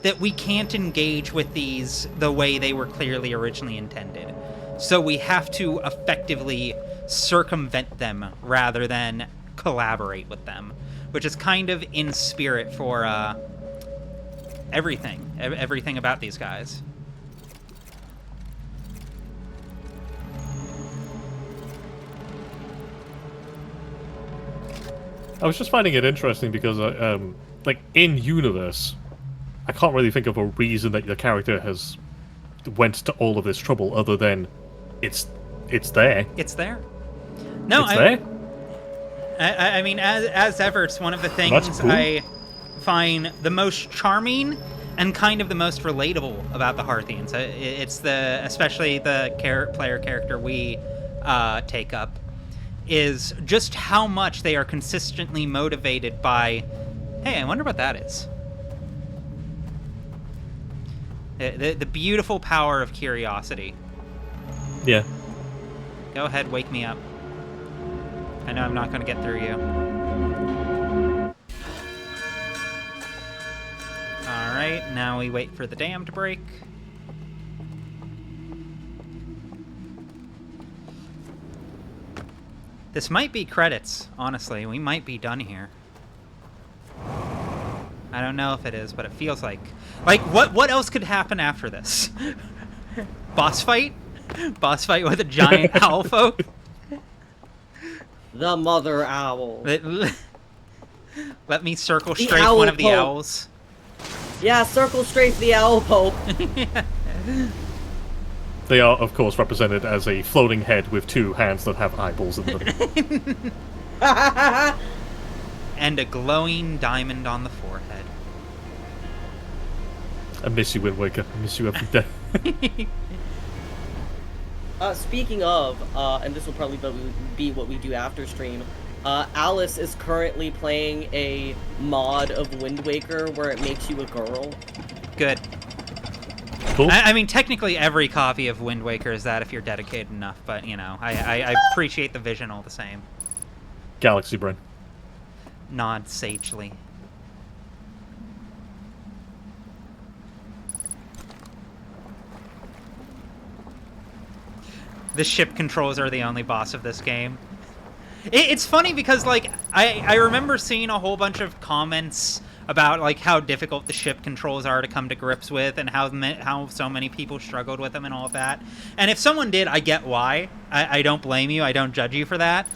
that we can't engage with these the way they were clearly originally intended. So we have to effectively circumvent them rather than collaborate with them, which is kind of in spirit for everything about these guys. I was just finding it interesting because, like, in universe, I can't really think of a reason that the character has went to all of this trouble other than it's there. It's there. No, it's there. I mean, as ever, it's one of the things cool. I find the most charming and kind of the most relatable about the Harthians. It's especially the player character we take up, is just how much they are consistently motivated by, hey, I wonder what that is. The beautiful power of curiosity. Yeah. Go ahead, wake me up. I know I'm not going to get through you. Alright, now we wait for the dam to break. This might be credits, honestly. We might be done here. I don't know if it is, but it feels like... Like, what else could happen after this? Boss fight? Boss fight with a giant owl folk? The mother owl. Let me circle strafe one of the owls. Yeah, circle strafe the owl pope. They are, of course, represented as a floating head with two hands that have eyeballs in them. And a glowing diamond on the forehead. I miss you, Wind Waker. I miss you every day. Speaking of, and this will probably be what we do after stream, Alice is currently playing a mod of Wind Waker where it makes you a girl. Good. Cool. I mean, technically every copy of Wind Waker is that if you're dedicated enough, but, you know, I appreciate the vision all the same. Galaxy Brain. Nod sagely. The ship controls are the only boss of this game. It's funny because like I remember seeing a whole bunch of comments about like how difficult the ship controls are to come to grips with, and how so many people struggled with them and all of that. And if someone did, I get why. I don't blame you. I don't judge you for that.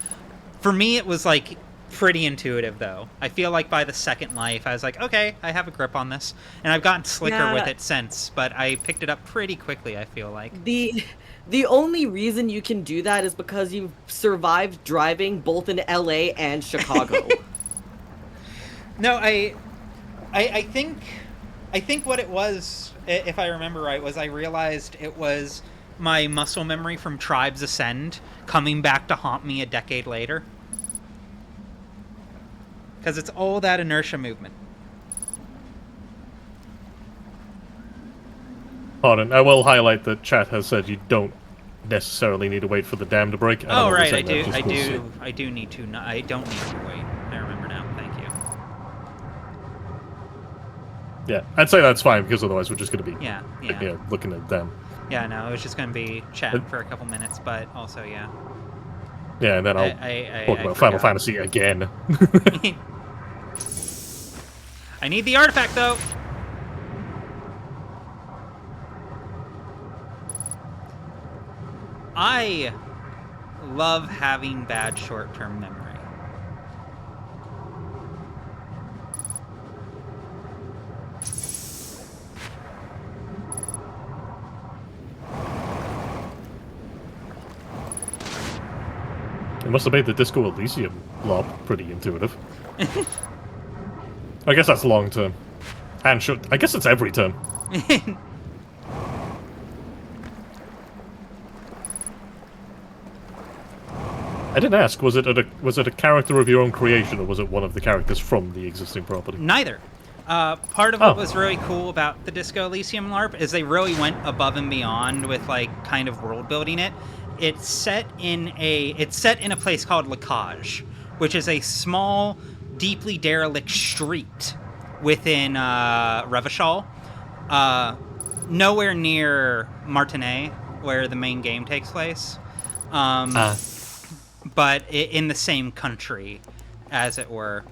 For me, it was like pretty intuitive though. I feel like by the second life, I was like, okay, I have a grip on this, and I've gotten slicker with Yeah. it since. But I picked it up pretty quickly. I feel like. The only reason you can do that is because you've survived driving both in LA and Chicago. No, I think what it was, if I remember right, was I realized it was my muscle memory from Tribes Ascend coming back to haunt me a decade later. Because it's all that inertia movement. Pardon, I will highlight that chat has said you don't necessarily need to wait for the dam to break. And I'm Oh only right, saying that just 'cause- I do need to. I don't need to wait. I remember now. Thank you. Yeah, I'd say that's fine because otherwise we're just going to be Yeah. looking at them. Yeah, no, it was just gonna be chatting for a couple minutes, but also yeah. Yeah, and then I'll talk about Final Fantasy again. I need the artifact though. I love having bad short-term memory. It must have made the Disco Elysium lob pretty intuitive. I guess that's long term. And short. I guess it's every term. I didn't ask. Was it a character of your own creation, or was it one of the characters from the existing property? Neither. Part of what was really cool about the Disco Elysium LARP is they really went above and beyond with like kind of world building it. It's set in a place called Lacage, which is a small, deeply derelict street within Revachol. Nowhere near Martinet, where the main game takes place. But in the same country, as it were.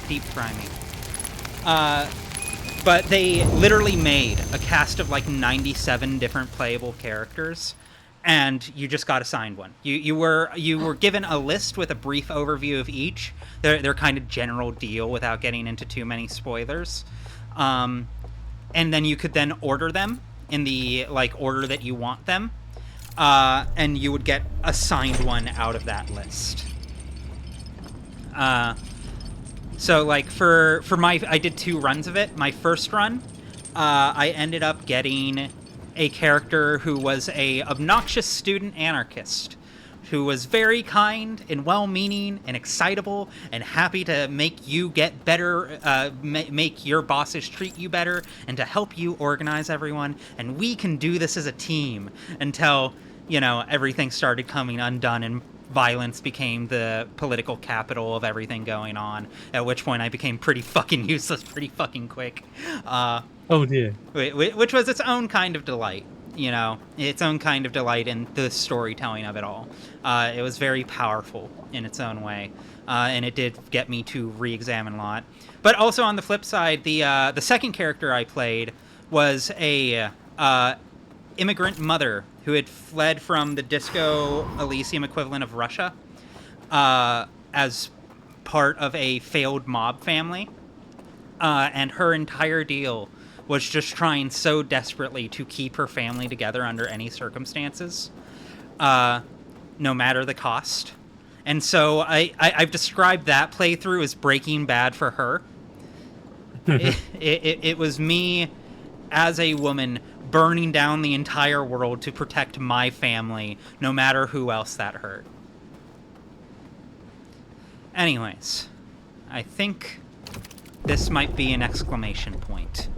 Deep grimy. But they literally made a cast of like 97 different playable characters, and you just got assigned one. You were given a list with a brief overview of each. Their kind of general deal without getting into too many spoilers. And then you could then order them in the like order that you want them, and you would get assigned one out of that list. So like for I did 2 runs of it. My first run, I ended up getting a character who was a obnoxious student anarchist, who was very kind and well-meaning and excitable and happy to make you get better, make your bosses treat you better and to help you organize everyone. And we can do this as a team until, everything started coming undone and violence became the political capital of everything going on, at which point I became pretty fucking useless pretty fucking quick. Oh dear. Which was its own kind of delight. Its own kind of delight in the storytelling of it all. It was very powerful in its own way, and it did get me to re-examine a lot. But also on the flip side, the second character I played was a immigrant mother who had fled from the Disco Elysium equivalent of Russia as part of a failed mob family, and her entire deal was just trying so desperately to keep her family together under any circumstances, no matter the cost. And so I've described that playthrough as Breaking Bad for her. It was me as a woman burning down the entire world to protect my family, no matter who else that hurt. Anyways, I think this might be an exclamation point.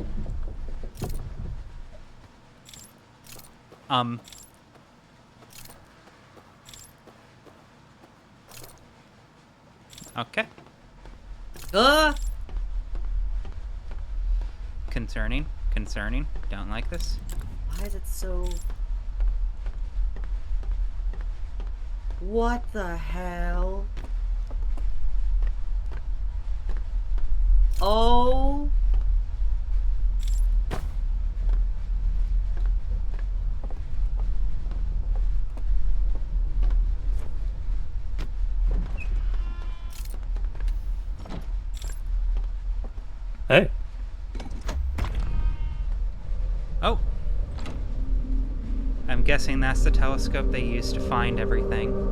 Okay. Concerning. Don't like this. Why is it so... What the hell? Oh. Hey. Oh. I'm guessing that's the telescope they used to find everything.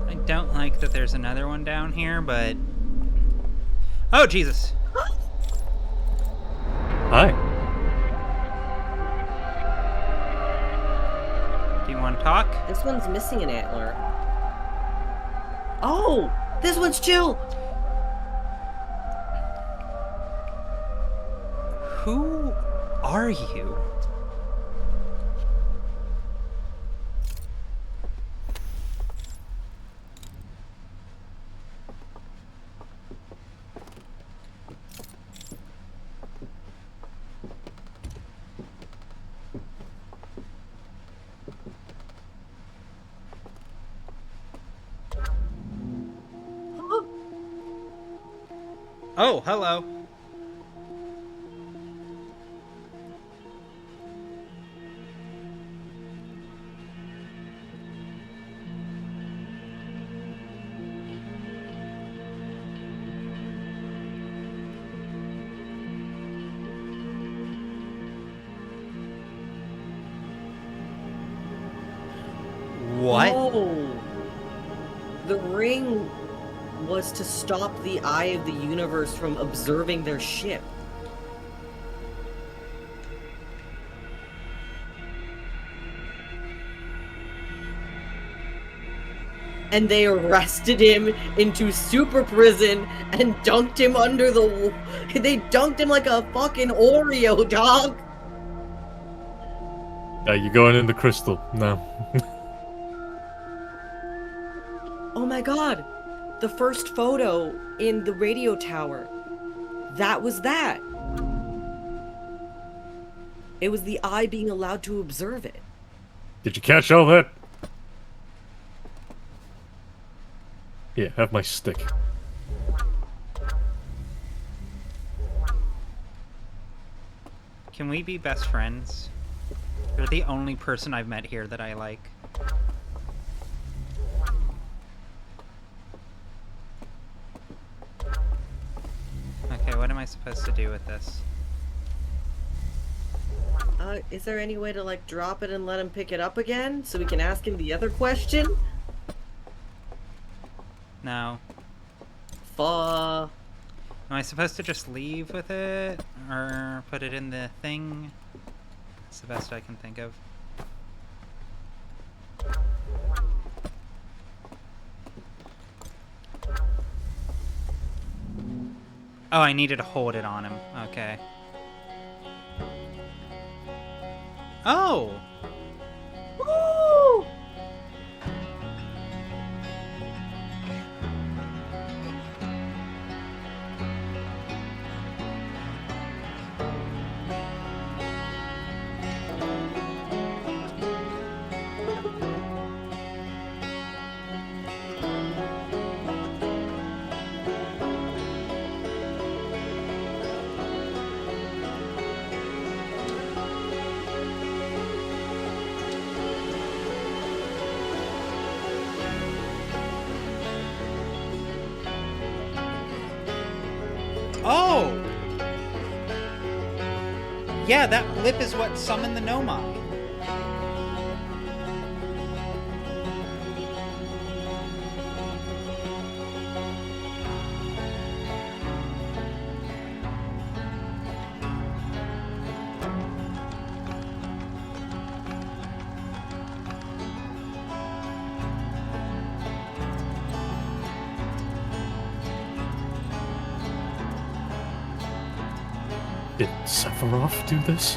I don't like that there's another one down here, but... Oh, Jesus! Hi. Do you want to talk? This one's missing an antler. Oh! This one's chill! Who are you? Oh, hello. What? Oh! The ring was to stop the eye of the universe from observing their ship. And they arrested him into super prison and dunked him under the... They dunked him like a fucking Oreo, dog! You're going in the crystal. No. Oh my god! The first photo in the radio tower. That was that. It was the eye being allowed to observe it. Did you catch all that? Yeah, have my stick. Can we be best friends? You're the only person I've met here that I like. Okay, what am I supposed to do with this? Is there any way to, like, drop it and let him pick it up again? So we can ask him the other question? No. Fuh. Am I supposed to just leave with it? Or put it in the thing? That's the best I can think of. Oh, I needed to hold it on him. Okay. Oh! Woo! Oh! Yeah, that blip is what summoned the Nomai. Did Sephiroth do this?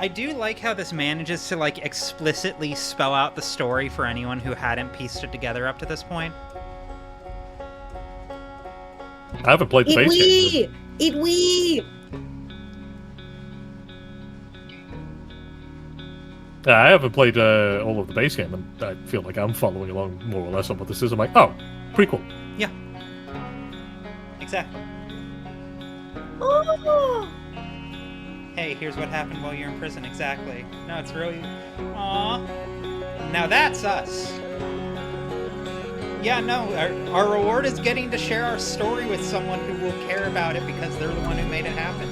I do like how this manages to, like, explicitly spell out the story for anyone who hadn't pieced it together up to this point. I haven't played the base game. It we. I haven't played all of the base game, and I feel like I'm following along more or less on what this is. I'm like, oh, prequel. Yeah. Exactly. Oh. Hey, here's what happened while you're in prison. Exactly. No, it's really... Aww. Now that's us. Yeah, no, our reward is getting to share our story with someone who will care about it because they're the one who made it happen.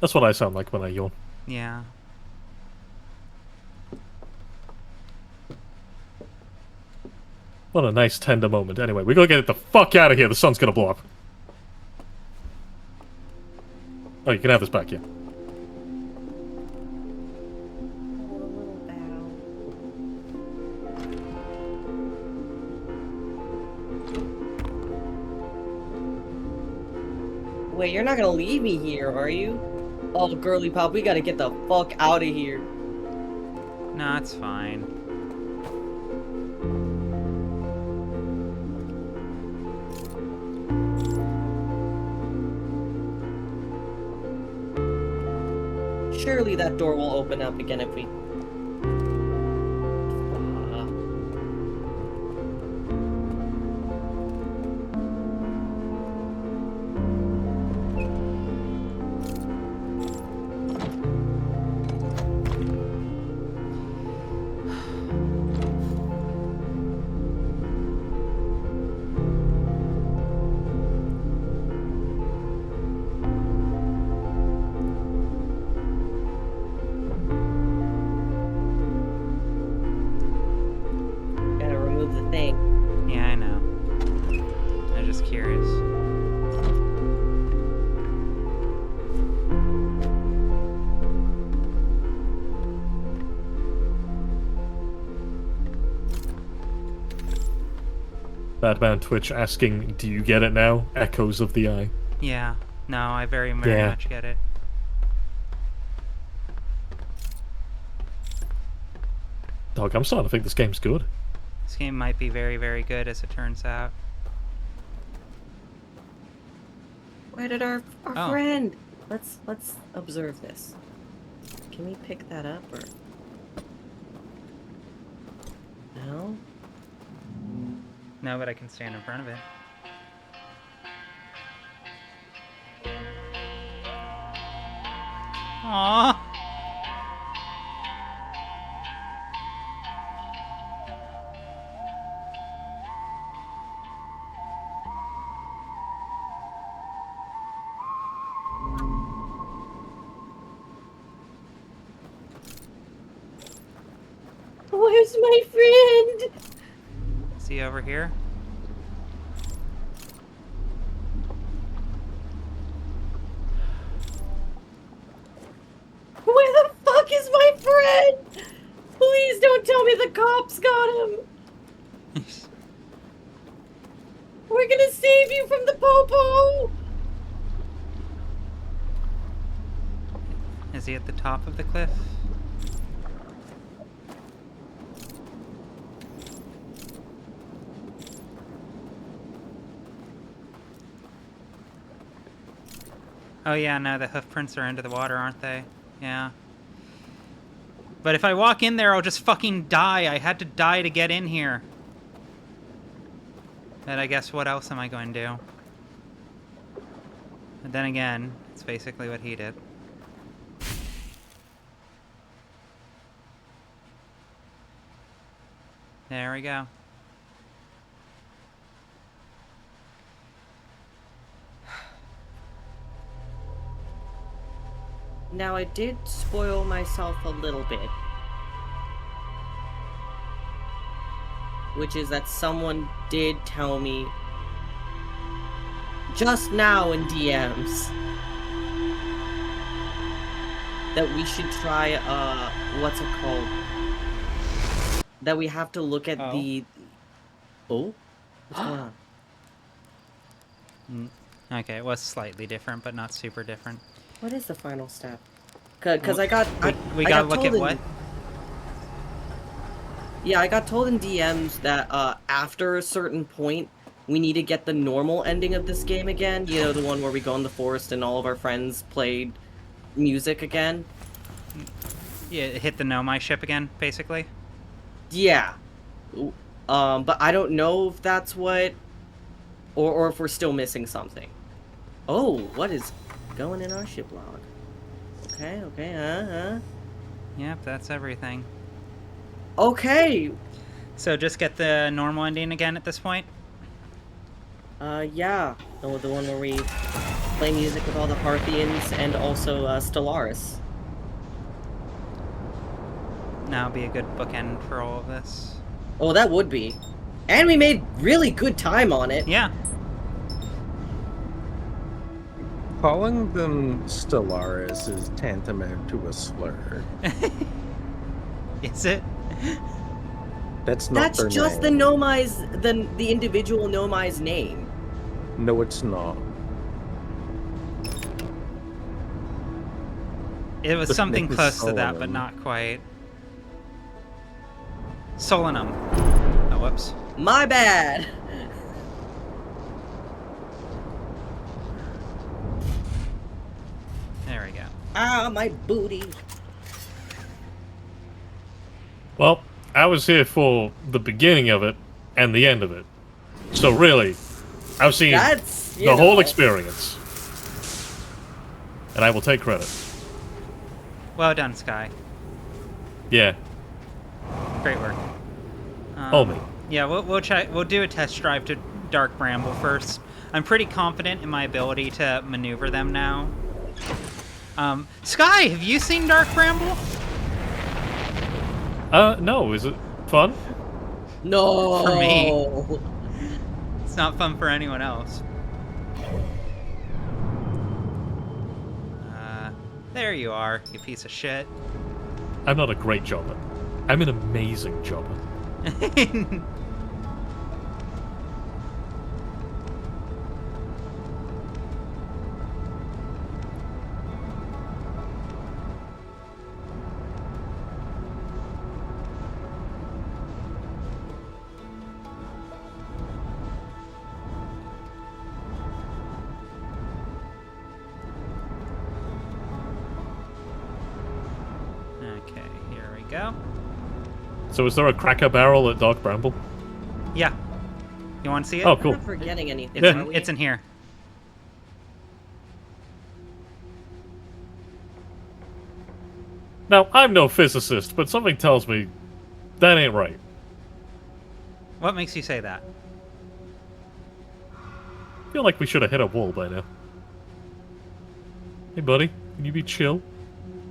That's what I sound like when I yawn. Yeah. What a nice, tender moment. Anyway, we gotta get the fuck out of here. The sun's gonna blow up. Oh, you can have this back, yeah. Wait, you're not gonna leave me here, are you? Oh, girly pop, we gotta get the fuck out of here. No, it's fine. Surely that door will open up again if we... Gotta remove the thing. Yeah, I know. I'm just curious. Badman Twitch asking, do you get it now? Echoes of the Eye. Yeah. No, I very, very much get it. Dog, I'm starting to think this game's good. This game might be very, very good, as it turns out. Where did our Oh. friend? Let's observe this. Can we pick that up or no? No, but I can stand in front of it. Aww. Where's my friend? Is he over here? Where the fuck is my friend? Please don't tell me the cops got him. We're gonna save you from the popo. Is he at the top of the cliff? Oh yeah, no, the hoof prints are into the water, aren't they? Yeah. But if I walk in there, I'll just fucking die. I had to die to get in here. But I guess what else am I going to do? And then again, it's basically what he did. There we go. Now I did spoil myself a little bit. Which is that someone did tell me just now in DMs that we should try what's it called? that we have to look at Oh. the... Oh? What's going on? Okay, it was slightly different, but not super different. What is the final step? Because I got... We I gotta got look told at in- what? Yeah, I got told in DMs that after a certain point, we need to get the normal ending of this game again. You know, the one where we go in the forest and all of our friends played music again. Yeah, hit the Nomai ship again, basically. Yeah. But I don't know if that's what... Or if we're still missing something. Oh, what is going in our ship log? Okay, Yep, that's everything. Okay! So just get the normal ending again at this point? Yeah. The one where we play music with all the Parthians and also Stellaris. Now would be a good bookend for all of this. Oh, that would be. And we made really good time on it. Yeah. Calling them Stellaris is tantamount to a slur. Is it? That's not That's their just name. the Nomai's, the individual Nomai's name. No, it's not. It was The something name is close to that, but Solanum. not quite. Solanum. Oh, whoops. My bad. There we go. Ah, my booty. Well, I was here for the beginning of it and the end of it. So really, I've seen That's, you the whole know. experience. And I will take credit. Well done, Sky. Yeah, Great work. all me. Yeah, we'll check. We'll do a test drive to Dark Bramble first. I'm pretty confident in my ability to maneuver them now. Sky, have you seen Dark Bramble? No, is it fun? No. For me. It's not fun for anyone else. There you are, you piece of shit. I'm not a great jobber. I'm an amazing jobber. Okay, here we go. So is there a cracker barrel at Dark Bramble? Yeah. You want to see it? Oh, I'm cool. not forgetting anything, It's, are in, we? it's in here. Now, I'm no physicist, but something tells me that ain't right. What makes you say that? I feel like we should have hit a wall by now. Hey, buddy, can you be chill?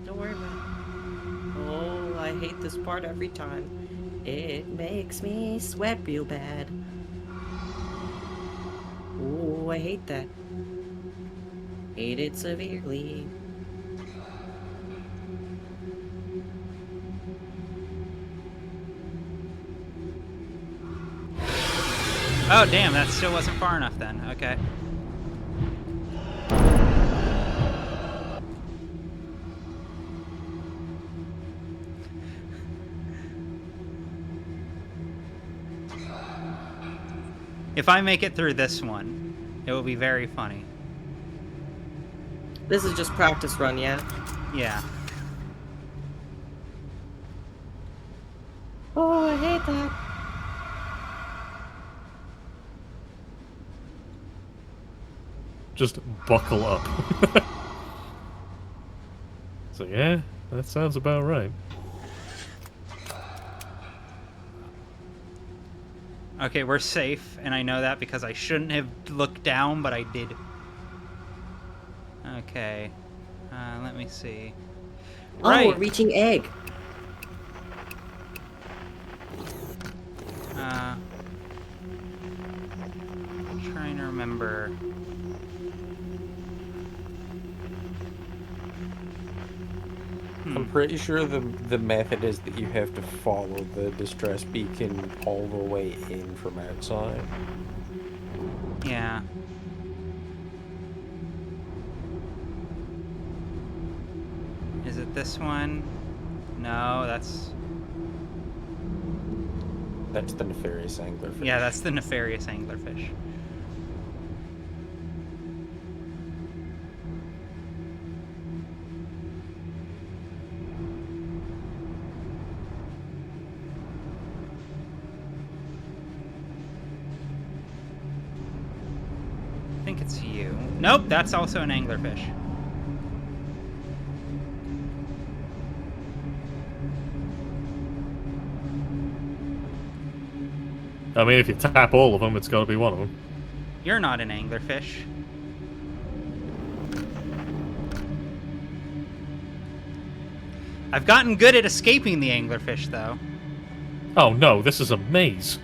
Don't worry about it. Oh, I hate this part every time. It makes me sweat real bad. Oh, I hate that. Hate it severely. Oh, damn, that still wasn't far enough then. Okay. If I make it through this one, it will be very funny. This is just practice run, yeah? Yeah. Oh, I hate that. Just buckle up. So yeah, that sounds about right. Okay, we're safe, and I know that because I shouldn't have looked down, but I did. Okay. Let me see. Oh, Right. we're reaching egg. Trying to remember. pretty sure the method is that you have to follow the distress beacon all the way in from outside. Yeah. Is it this one? No, that's... That's the nefarious anglerfish. Yeah, that's the nefarious anglerfish. I think it's you. Nope, that's also an anglerfish. I mean, if you tap all of them, it's got to be one of them. You're not an anglerfish. I've gotten good at escaping the anglerfish, though. Oh no, this is a maze.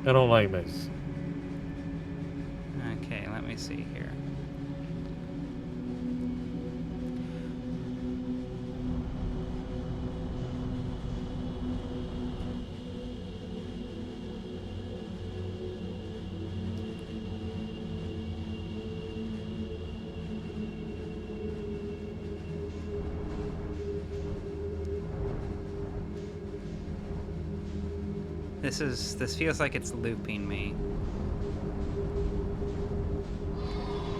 I don't like mazes. Okay, let me see here. This feels like it's looping me.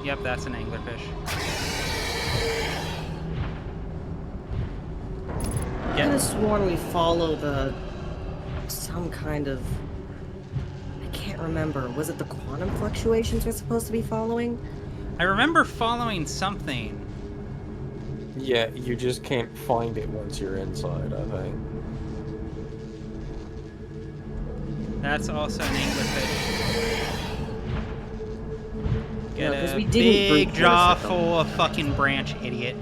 Yep, that's an anglerfish. I could have sworn we follow some kind of... I can't remember. Was it the quantum fluctuations we're supposed to be following? I remember following something. Yeah, you just can't find it once you're inside, I think. That's also an anglerfish. Get No, 'cause a we didn't big brute jaw force it, full of fucking branch, idiot.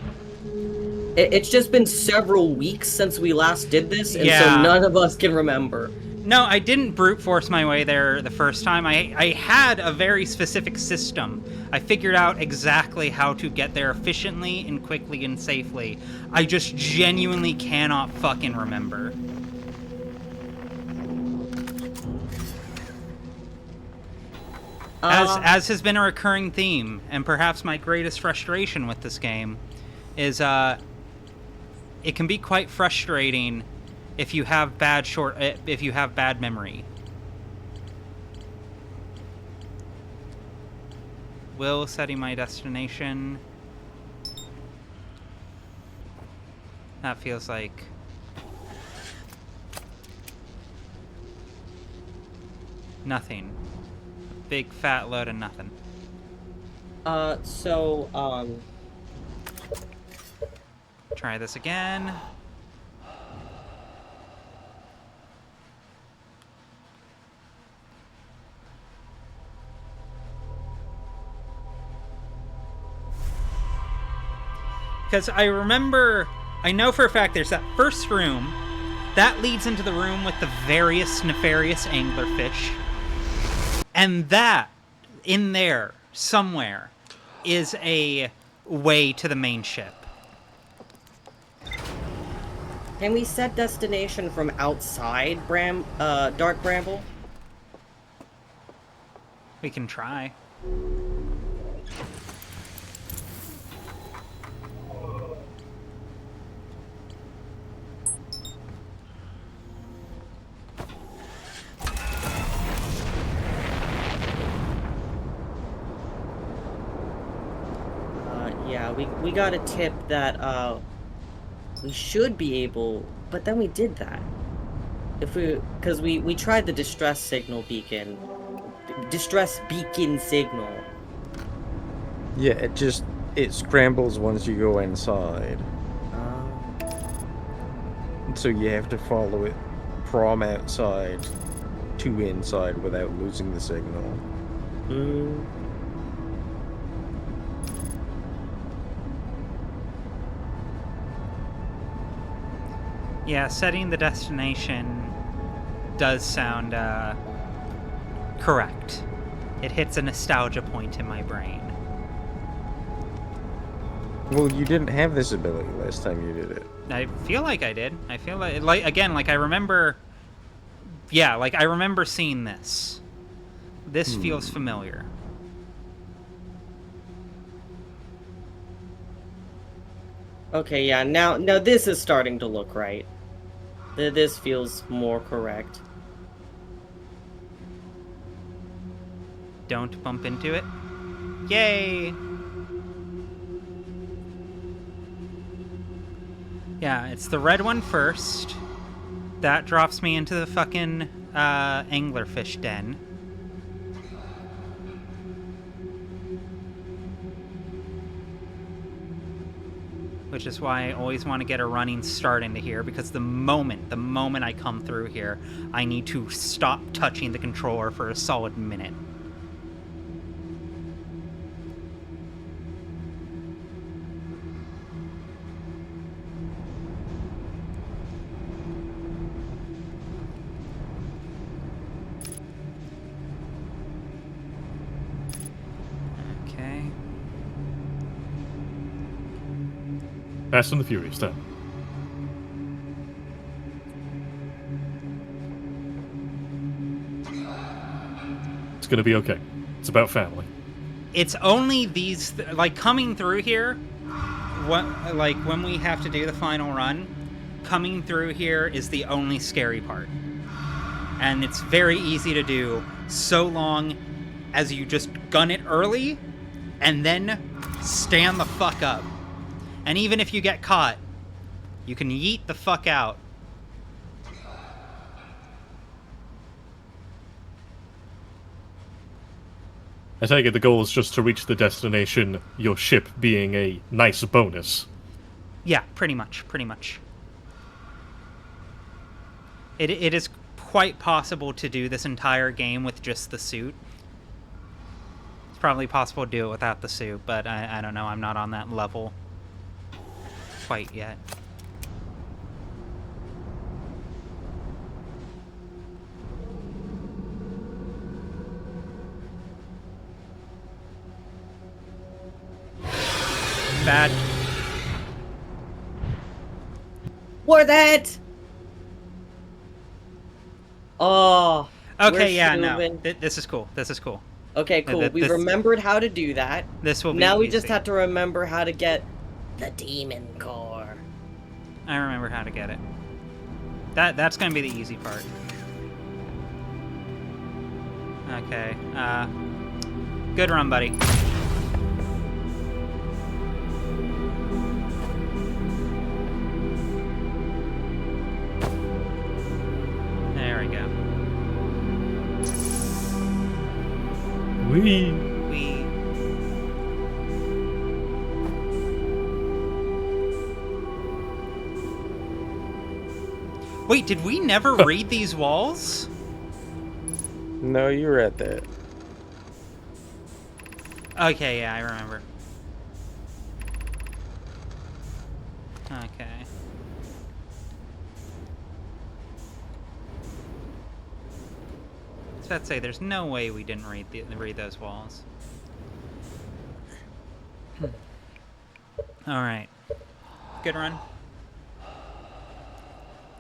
It's just been several weeks since we last did this, and so Yeah. none of us can remember. No, I didn't brute force my way there the first time. I had a very specific system. I figured out exactly how to get there efficiently and quickly and safely. I just genuinely cannot fucking remember. As has been a recurring theme, and perhaps my greatest frustration with this game, is it can be quite frustrating if you have bad memory. Will setting my destination. That feels like nothing. A big fat load of nothing. Try this again. Because I know for a fact there's that first room. That leads into the room with the various nefarious anglerfish. And that, in there, somewhere, is a way to the main ship. Can we set destination from outside Dark Bramble? We can try. Yeah, we got a tip that we should be able, but then we did that. Because we tried the distress signal beacon. Distress beacon signal. Yeah, it scrambles once you go inside. So you have to follow it from outside to inside without losing the signal. Yeah, setting the destination does sound correct. It hits a nostalgia point in my brain. Well, you didn't have this ability last time you did it. I feel like I did. I feel like again, like I remember. Yeah, like I remember seeing this. This feels familiar. Okay, yeah, now this is starting to look right. This feels more correct. Don't bump into it. Yay! Yeah, it's the red one first. That drops me into the fucking anglerfish den. Which is why I always want to get a running start into here, because the moment I come through here, I need to stop touching the controller for a solid minute. Okay. Fast and the Furious time. It's gonna be okay. It's about family. It's only these, like, coming through here, like, when we have to do the final run, coming through here is the only scary part. And it's very easy to do, so long as you just gun it early, and then stand the fuck up. And even if you get caught, you can yeet the fuck out. I take it the goal is just to reach the destination, your ship being a nice bonus. Yeah, pretty much. It is quite possible to do this entire game with just the suit. It's probably possible to do it without the suit, but I don't know. I'm not on that level quite yet. Bad. War that! Oh. Okay, yeah, no. moving. This is cool. Okay, cool. We This- remembered how to do that. This will be Now we easy. just have to remember how to get the demon core. I remember how to get it. That's gonna be the easy part. Okay. Good run, buddy. There we go. Whee! We. Wait, did we never read these walls? No, you were at that. Okay, yeah, I remember. Okay. I was about to say, there's no way we didn't read those walls. Alright. Good run.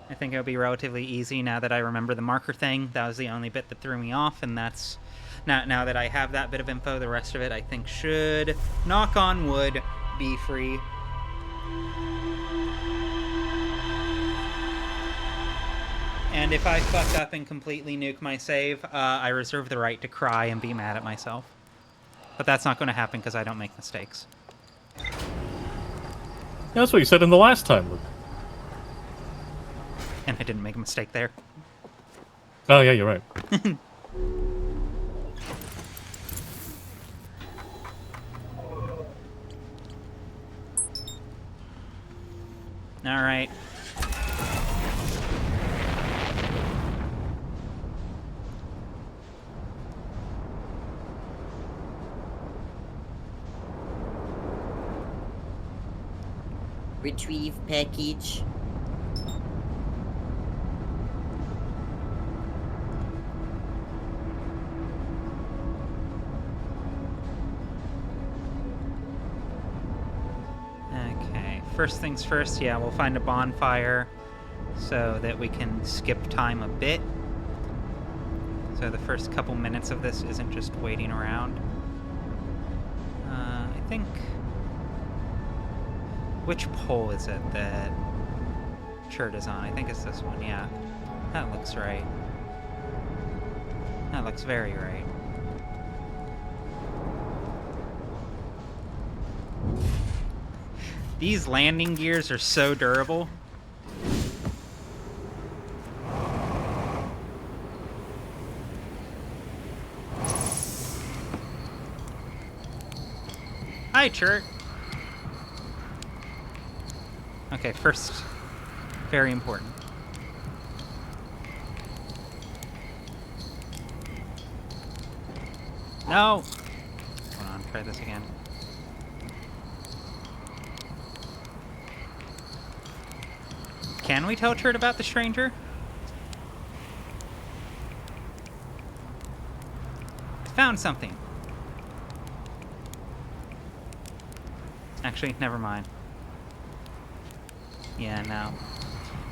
I think it'll be relatively easy now that I remember the marker thing. That was the only bit that threw me off, and that's... Now that I have that bit of info, the rest of it I think should, knock on wood, be free. And if I fuck up and completely nuke my save, I reserve the right to cry and be mad at myself. But that's not going to happen because I don't make mistakes. Yeah, that's what you said in the last time, Luke. And I didn't make a mistake there. Oh, yeah, you're right. Alright. Retrieve package. first things first, yeah, we'll find a bonfire so that we can skip time a bit. So the first couple minutes of this isn't just waiting around. I think... Which pole is it that Chert is on? I think it's this one, yeah. That looks right. That looks very right. These landing gears are so durable. Hi, Chert. Okay, first, very important. No! Hold on, try this again. Can we tell Chert about the stranger? Found something. Actually, never mind. Yeah, no.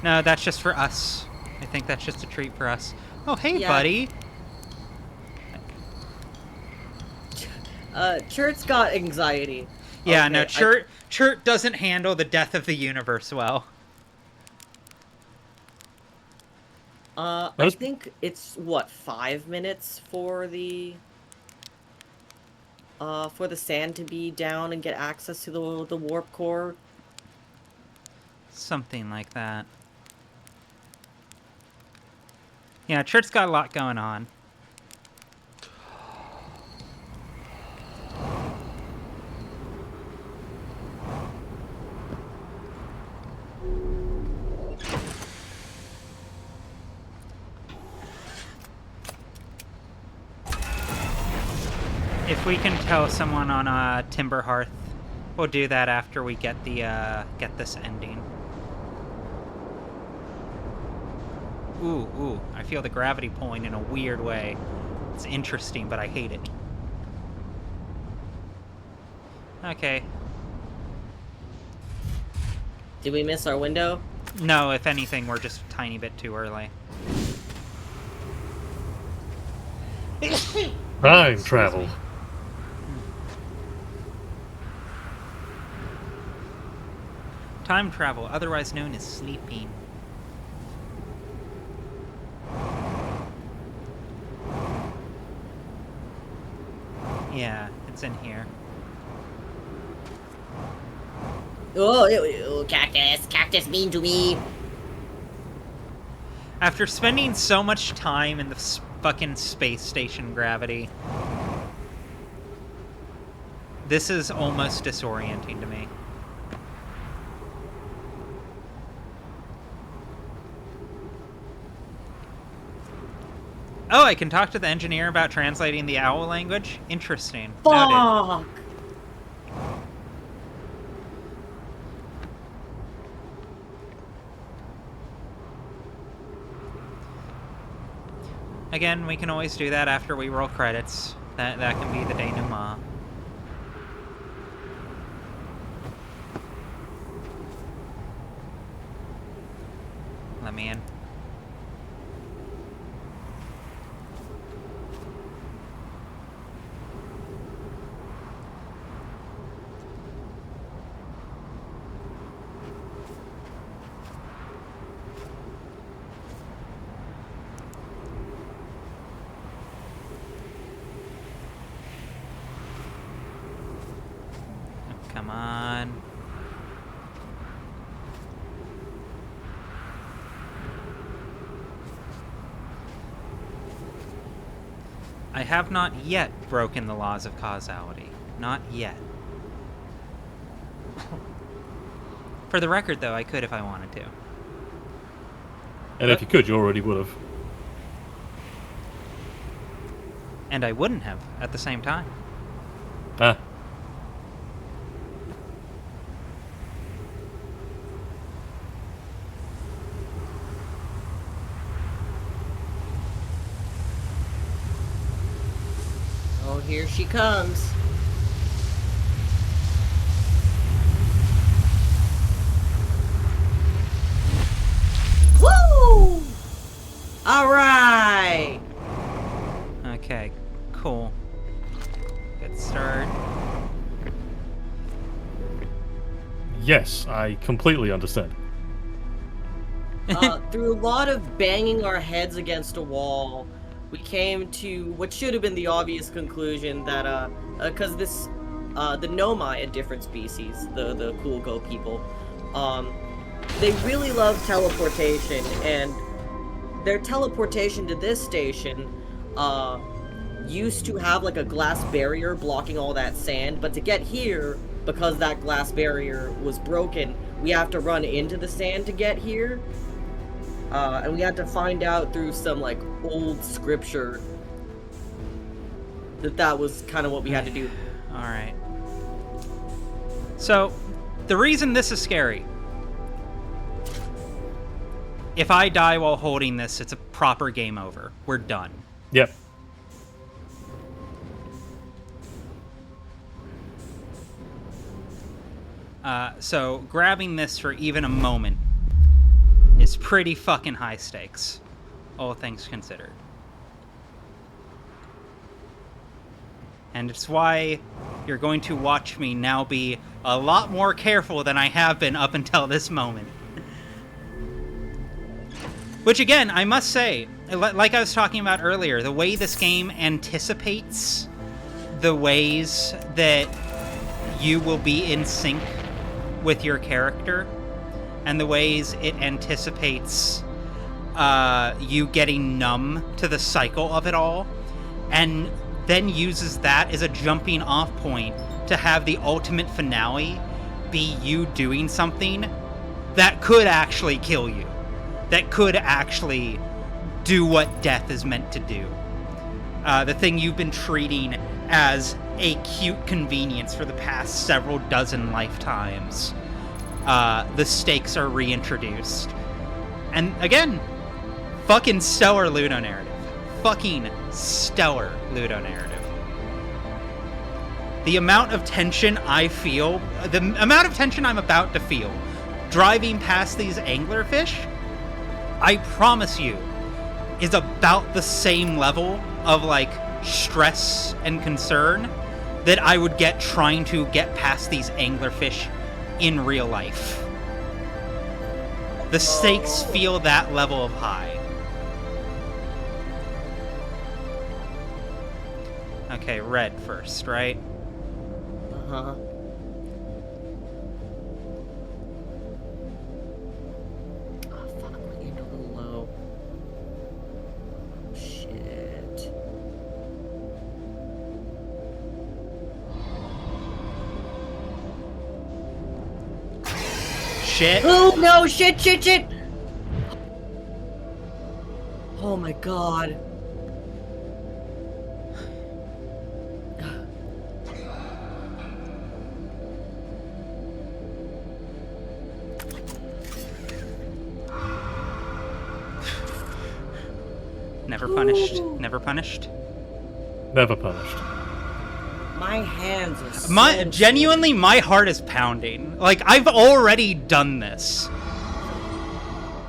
No, that's just for us. I think that's just a treat for us. Oh, hey, Yeah. buddy! Chert's got anxiety. Yeah, Okay, no, Chert doesn't handle the death of the universe well. I think it's, what, 5 minutes for the sand to be down and get access to the warp core? Something like that. Yeah, Chert's got a lot going on. If we can tell someone on a timber hearth, we'll do that after we get the get this ending. Ooh, I feel the gravity pulling in a weird way. It's interesting, but I hate it. Okay. Did we miss our window? No, if anything, we're just a tiny bit too early. Time travel. Time travel, otherwise known as sleeping. Yeah, it's in here. Oh, cactus! Cactus mean to me! After spending so much time in the fucking space station gravity, this is almost disorienting to me. Oh, I can talk to the engineer about translating the owl language? Interesting. Noted. Fuck! Again, we can always do that after we roll credits. That can be the denouement. Let me in. Come on. I have not yet broken the laws of causality. Not yet. For the record, though, I could if I wanted to. And if you could, you already would have. And I wouldn't have at the same time. Ah. Oh, here she comes. yes, I completely understand. Through a lot of banging our heads against a wall, we came to what should have been the obvious conclusion that, because the Nomai, a different species, the cool go people, they really love teleportation, and their teleportation to this station, used to have like a glass barrier blocking all that sand, but to get here, because that glass barrier was broken, we have to run into the sand to get here. And we had to find out through some, like, old scripture that was kind of what we had to do. Alright. So, the reason this is scary... If I die while holding this, it's a proper game over. We're done. Yep. So, grabbing this for even a moment is pretty fucking high stakes, all things considered. And it's why you're going to watch me now be a lot more careful than I have been up until this moment. Which, again, I must say, like I was talking about earlier, the way this game anticipates the ways that you will be in sync with your character, and the ways it anticipates you getting numb to the cycle of it all, and then uses that as a jumping off point to have the ultimate finale be you doing something that could actually kill you, that could actually do what death is meant to do. The thing you've been treating as a cute convenience for the past several dozen lifetimes. The stakes are reintroduced. And again, fucking stellar Ludo narrative. Fucking stellar Ludo narrative. The amount of tension I feel, the amount of tension I'm about to feel, driving past these anglerfish, I promise you, is about the same level of, like, stress and concern that I would get trying to get past these anglerfish in real life. The stakes feel that level of high. Okay, red first, right? Uh-huh. Oh, fuck, we're getting a little low. Shit. Shit. Oh, no! Shit, shit, shit! Oh my god. Never punished. Never punished. Never punished. My hands are so Genuinely, my heart is pounding. Like, I've already done this.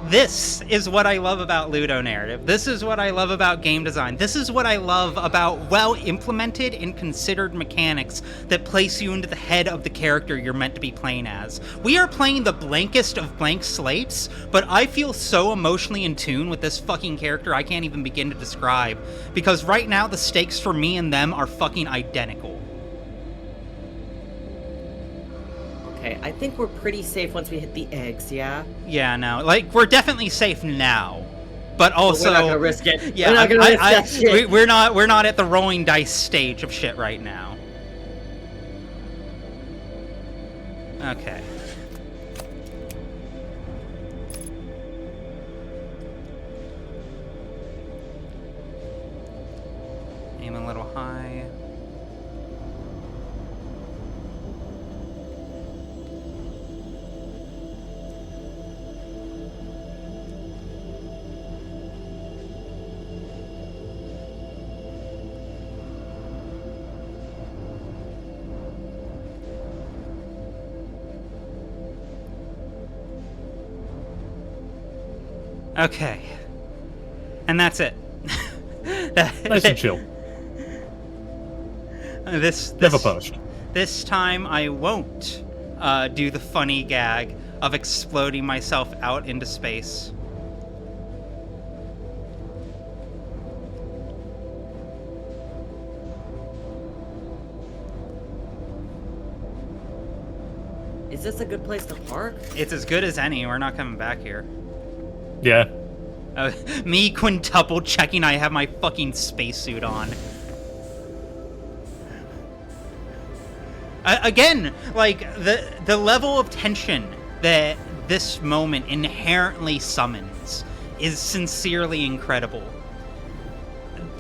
This is what I love about Ludo narrative. This is what I love about game design. This is what I love about well-implemented and considered mechanics that place you into the head of the character you're meant to be playing as. We are playing the blankest of blank slates, but I feel so emotionally in tune with this fucking character I can't even begin to describe. Because right now, the stakes for me and them are fucking identical. Okay, I think we're pretty safe once we hit the eggs, yeah? Yeah, no. Like, we're definitely safe now. But also... But we're not gonna risk it. Yeah, we're not gonna risk that shit. We're not at the rolling dice stage of shit right now. Okay. Aim a little high. Okay. And that's it. Nice and chill. This Never punished. This time I won't do the funny gag of exploding myself out into space. Is this a good place to park? It's as good as any. We're not coming back here. Yeah. Me quintuple checking I have my fucking spacesuit on. Again, like, the level of tension that this moment inherently summons is sincerely incredible.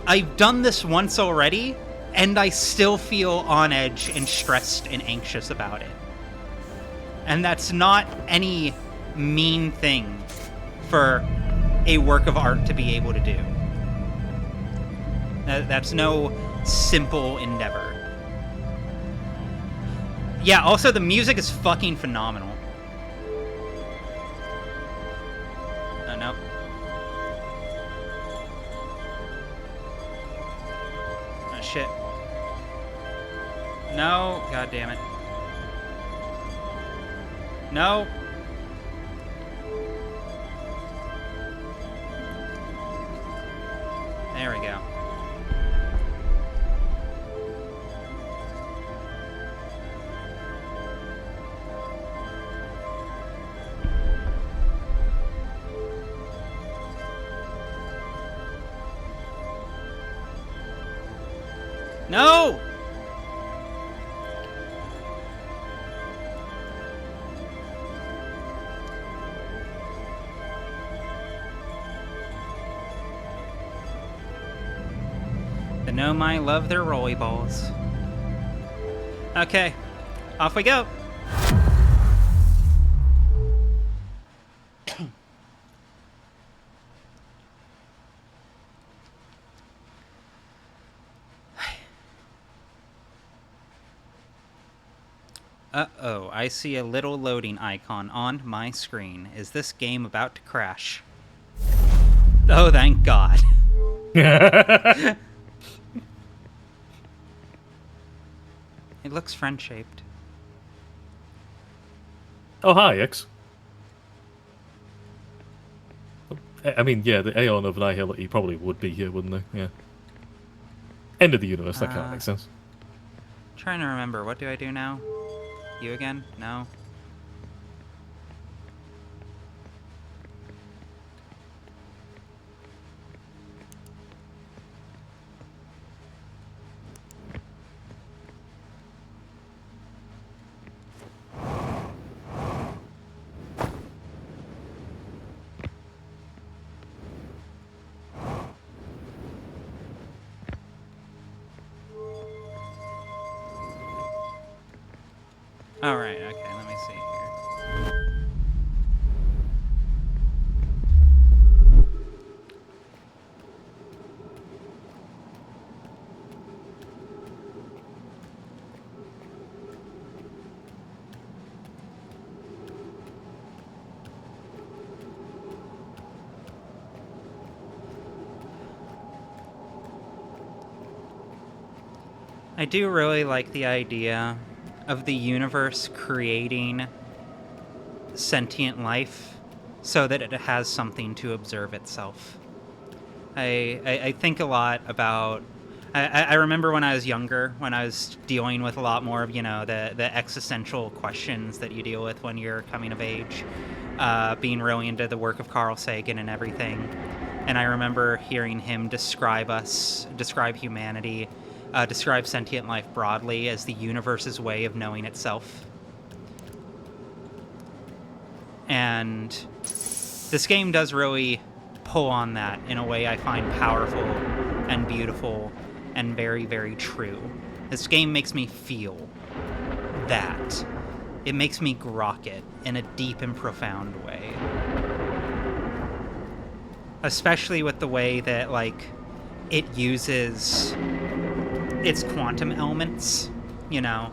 I've done this once already, and I still feel on edge and stressed and anxious about it. And that's not any mean thing for a work of art to be able to do. That's no simple endeavor. Yeah, also the music is fucking phenomenal. Oh, no. Oh, shit. No, god damn it. No. There we go. No! The Nomai love their rolly balls. Okay, off we go. Uh-oh, I see a little loading icon on my screen. Is this game about to crash? Oh, thank God. It looks friend-shaped. Oh, hi, X. I mean, yeah, the Aeon of Annihility probably would be here, wouldn't they? Yeah. End of the universe, that kind of makes sense. Trying to remember, what do I do now? You again? No? Alright, okay, let me see here. I do really like the idea of the universe creating sentient life so that it has something to observe itself. I think a lot about... I remember when I was younger, when I was dealing with a lot more of, you know, the existential questions that you deal with when you're coming of age, being really into the work of Carl Sagan and everything. And I remember hearing him describe humanity, describe sentient life broadly as the universe's way of knowing itself. And this game does really pull on that in a way I find powerful and beautiful and very, very true. This game makes me feel that. It makes me grok it in a deep and profound way. Especially with the way that, like, it uses its quantum elements, you know.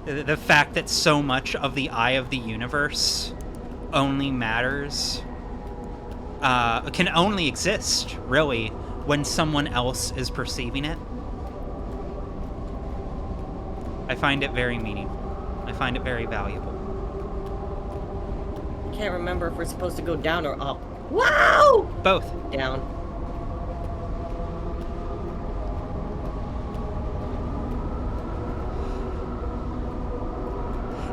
The fact that so much of the eye of the universe only matters, can only exist, really, when someone else is perceiving it. I find it very meaningful. I find it very valuable. Can't remember if we're supposed to go down or up. Wow! Both. Down.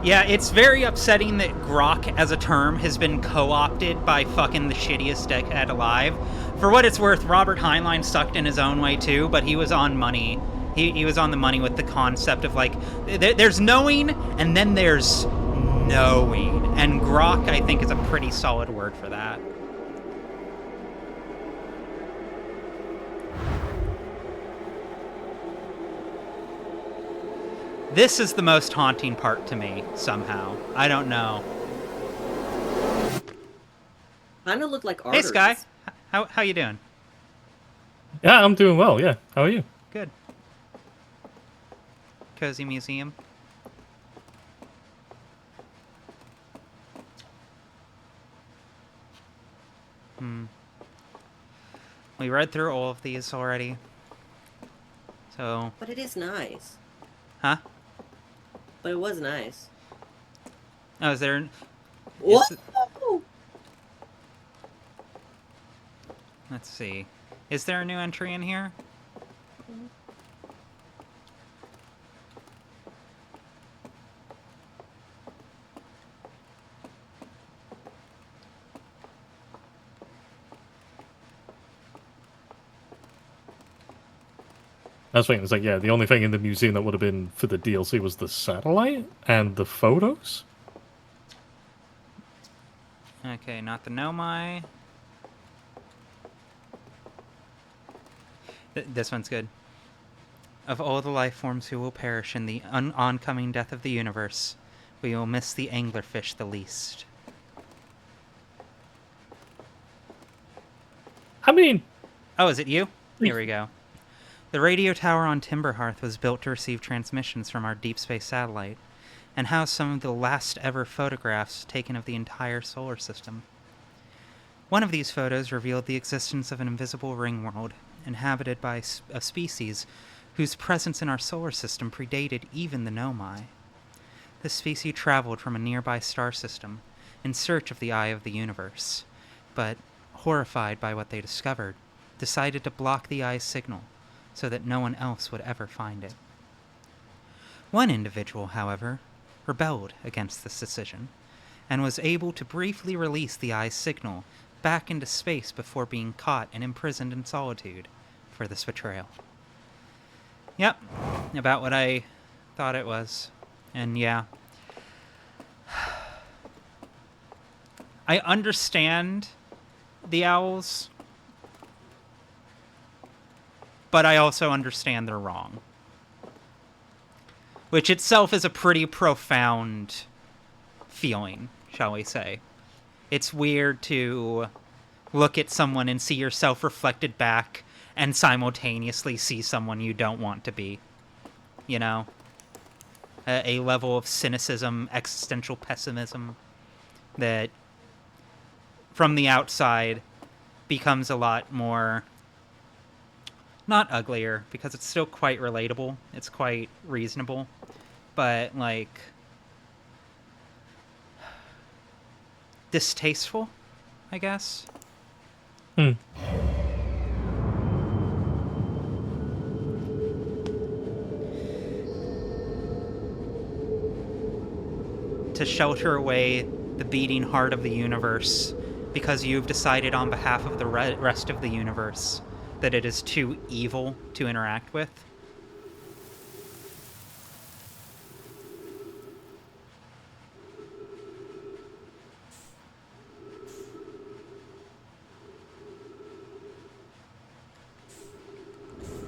Yeah, it's very upsetting that grok as a term has been co-opted by fucking the shittiest dickhead alive. For what it's worth, Robert Heinlein sucked in his own way too, but he was on money. He was on the money with the concept of like, there's knowing and then there's knowing. And grok, I think, is a pretty solid word for that. This is the most haunting part to me, somehow. I don't know. Kinda look like Hey, arteries. Sky. How you doing? Yeah, I'm doing well. Yeah, how are you? Good. Cozy museum. We read through all of these already. So, But it is nice. huh? But it was nice. Oh, is there... What? Let's see. Is there a new entry in here? That's right. It's like, yeah, the only thing in the museum that would have been for the DLC was the satellite and the photos. Okay, not the Nomai. This one's good. Of all the life forms who will perish in the oncoming death of the universe, we will miss the anglerfish the least. I mean, Oh, is it you? Here we go. The radio tower on Timberhearth was built to receive transmissions from our deep space satellite, and housed some of the last ever photographs taken of the entire solar system. One of these photos revealed the existence of an invisible ring world, inhabited by a species whose presence in our solar system predated even the Nomai. This species traveled from a nearby star system in search of the eye of the universe, but, horrified by what they discovered, decided to block the eye's signal so that no one else would ever find it. One individual, however, rebelled against this decision, and was able to briefly release the eye's signal back into space before being caught and imprisoned in solitude for this betrayal. Yep, about what I thought it was. And yeah. I understand the owls, but I also understand they're wrong. Which itself is a pretty profound feeling, shall we say. It's weird to look at someone and see yourself reflected back and simultaneously see someone you don't want to be. You know? A level of cynicism, existential pessimism that, from the outside, becomes a lot more... not uglier, because it's still quite relatable. It's quite reasonable. But, like... distasteful, I guess. To shelter away the beating heart of the universe because you've decided on behalf of the rest of the universe that it is too evil to interact with.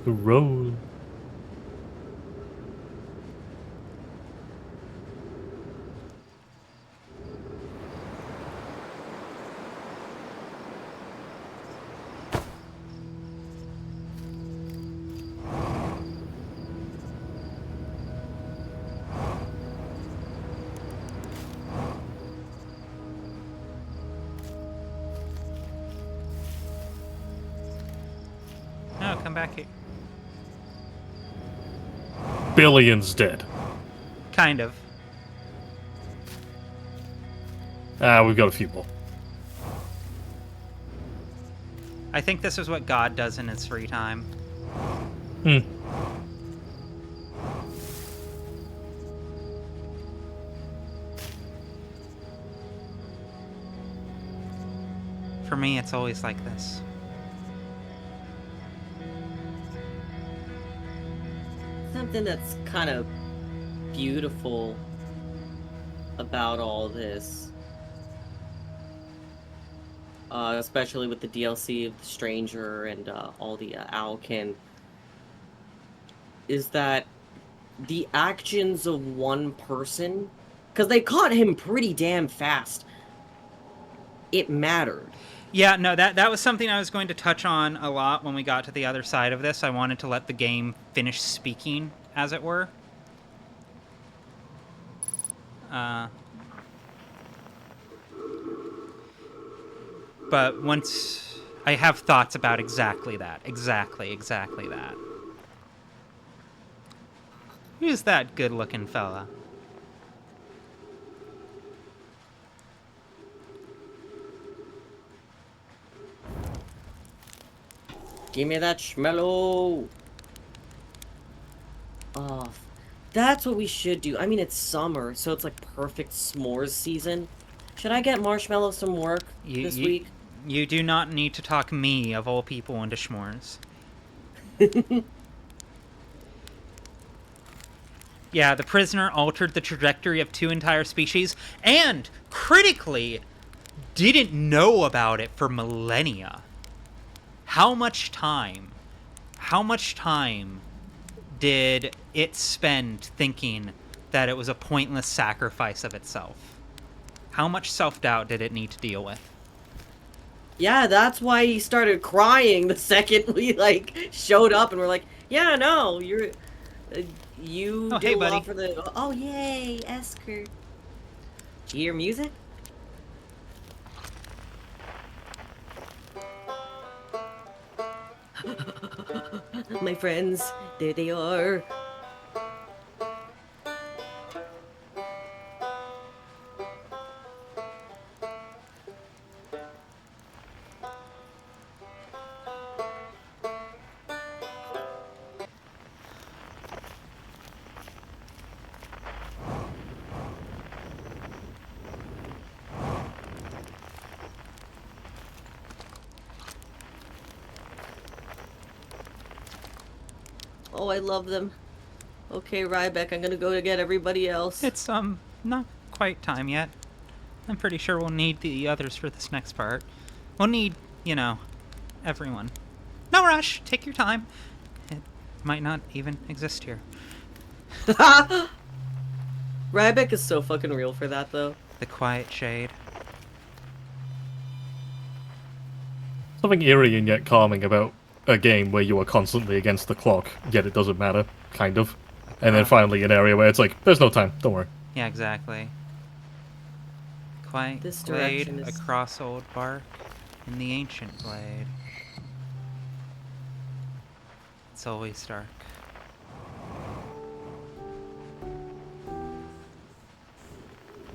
The road. No, come back here. Billions dead. Kind of. We've got a few more. I think this is what God does in his free time. Hmm. For me, it's always like this. Something that's kind of beautiful about all this, especially with the DLC of the Stranger and all the Owlk, is that the actions of one person, because they caught him pretty damn fast, it mattered. Yeah, no, that was something I was going to touch on a lot when we got to the other side of this. I wanted to let the game finish speaking, as it were. But once I have thoughts about exactly that. Exactly that. Who's that good-looking fella? Give me that schmello. Oh, that's what we should do. I mean, it's summer, so it's like perfect s'mores season. Should I get Marshmallow some work this week? You do not need to talk me, of all people, into s'mores. Yeah, the prisoner altered the trajectory of 2 entire species, and, critically, didn't know about it for millennia. How much time did it spend thinking that it was a pointless sacrifice of itself? How much self-doubt did it need to deal with? Yeah, that's why he started crying the second we, like, showed up and we're like, yeah, no, you're... you Oh, did hey, a buddy. lot for the... Oh, yay, Esker. Did you hear music? My friends, there they are. Oh, I love them. Okay, Ryback, I'm gonna go to get everybody else. It's, not quite time yet. I'm pretty sure we'll need the others for this next part. We'll need, everyone. No rush. Take your time. It might not even exist here. Ryback is so fucking real for that, though. The quiet shade. Something eerie and yet calming about a game where you are constantly against the clock, yet it doesn't matter, kind of. And then finally an area where it's like, there's no time, don't worry. Yeah, exactly. Quiet This glade direction is... across old bark in the ancient glade. It's always dark.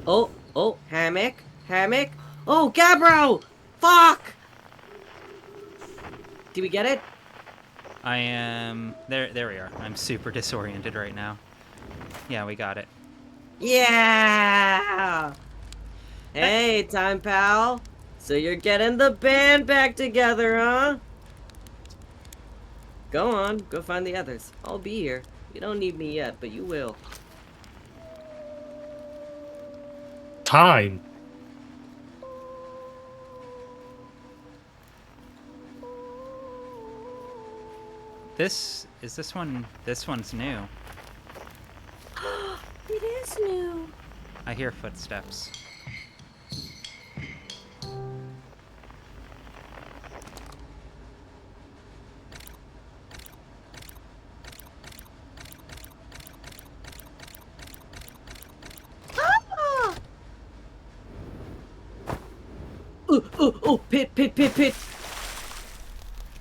Oh, hammock. Oh, Gabbro! Fuck! Did we get it? I am... There we are. I'm super disoriented right now. Yeah, we got it. Yeah! Hey, Time Pal. So you're getting the band back together, huh? Go on, go find the others. I'll be here. You don't need me yet, but you will. Time! This one's new. It is new. I hear footsteps. Oh, pit.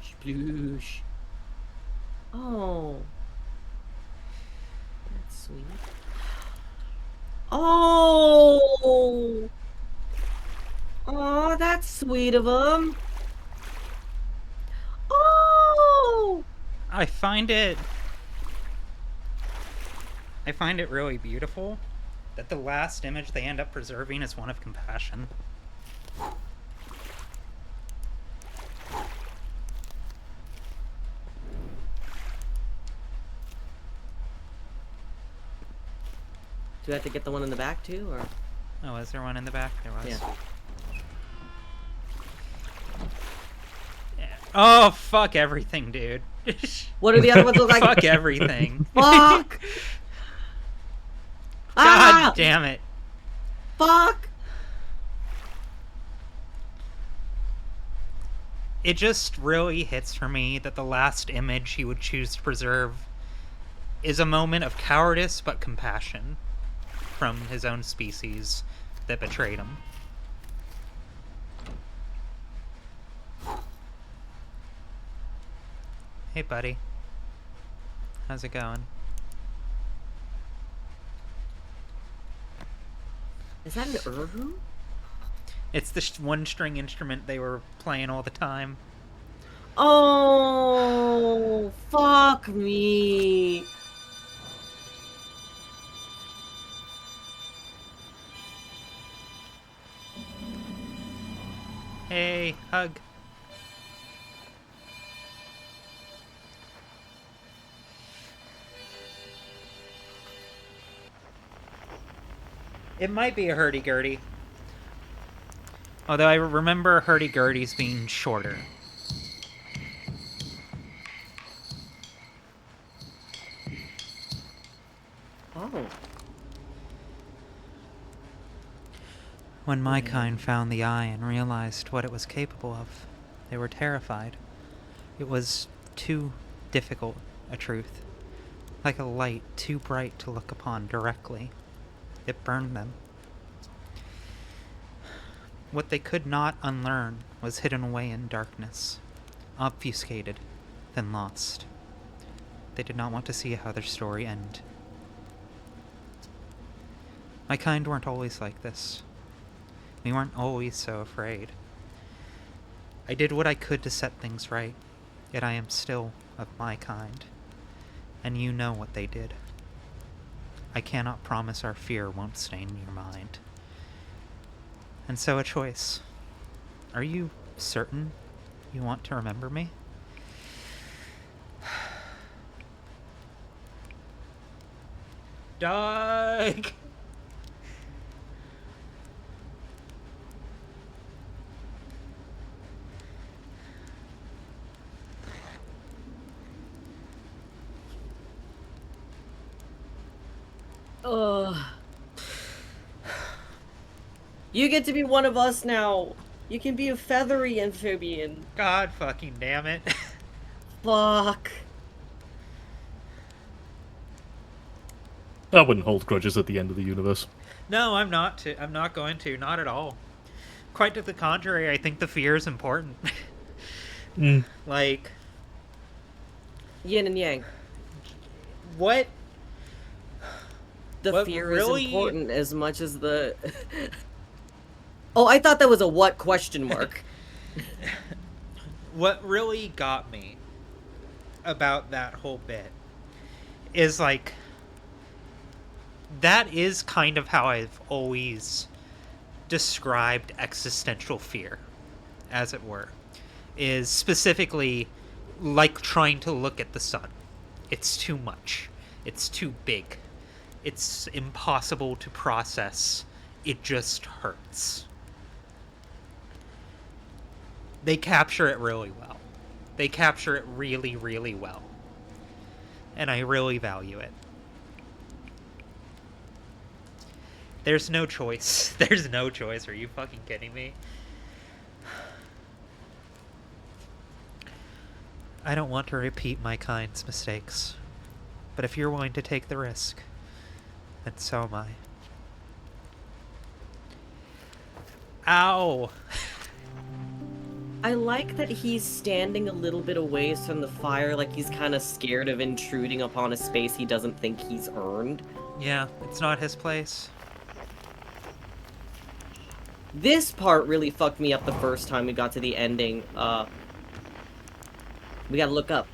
Sploosh. Oh. That's sweet. Oh! Oh, that's sweet of him. Oh! I find it really beautiful that the last image they end up preserving is one of compassion. Do I have to get the one in the back too, or? Oh, is there one in the back? There was. Yeah. Oh, fuck everything, dude. What do the other ones look like? Fuck everything. Fuck! God Ah! damn it. Fuck! It just really hits for me that the last image he would choose to preserve is a moment of cowardice but compassion from his own species that betrayed him. Hey, buddy. How's it going? Is that an Urhu? It's the one string instrument they were playing all the time. Oh, fuck me. Hey, hug. It might be a hurdy-gurdy. Although I remember hurdy-gurdies being shorter. Oh. When my kind found the eye and realized what it was capable of, they were terrified. It was too difficult a truth. Like a light too bright to look upon directly. It burned them. What they could not unlearn was hidden away in darkness, obfuscated, then lost. They did not want to see how their story ended. My kind weren't always like this. We weren't always so afraid. I did what I could to set things right, yet I am still of my kind. And you know what they did. I cannot promise our fear won't stain your mind. And so a choice. Are you certain you want to remember me? Doug! Ugh. You get to be one of us now. You can be a feathery amphibian. God fucking damn it. Fuck. I wouldn't hold grudges at the end of the universe. No, I'm not going to. Not at all. Quite to the contrary, I think the fear is important. Like... Yin and yang. What? The What fear really- is important as much as the... Oh, I thought that was a what question mark. What really got me about that whole bit is like... That is kind of how I've always described existential fear, as it were. Is specifically like trying to look at the sun. It's too much. It's too big. It's impossible to process. It just hurts. They capture it really well. They capture it really, really well. And I really value it. There's no choice. There's no choice. Are you fucking kidding me? I don't want to repeat my kind's mistakes. But if you're willing to take the risk, then so am I. Ow! I like that he's standing a little bit away from the fire, like he's kind of scared of intruding upon a space he doesn't think he's earned. Yeah, it's not his place. This part really fucked me up the first time we got to the ending. We gotta look up.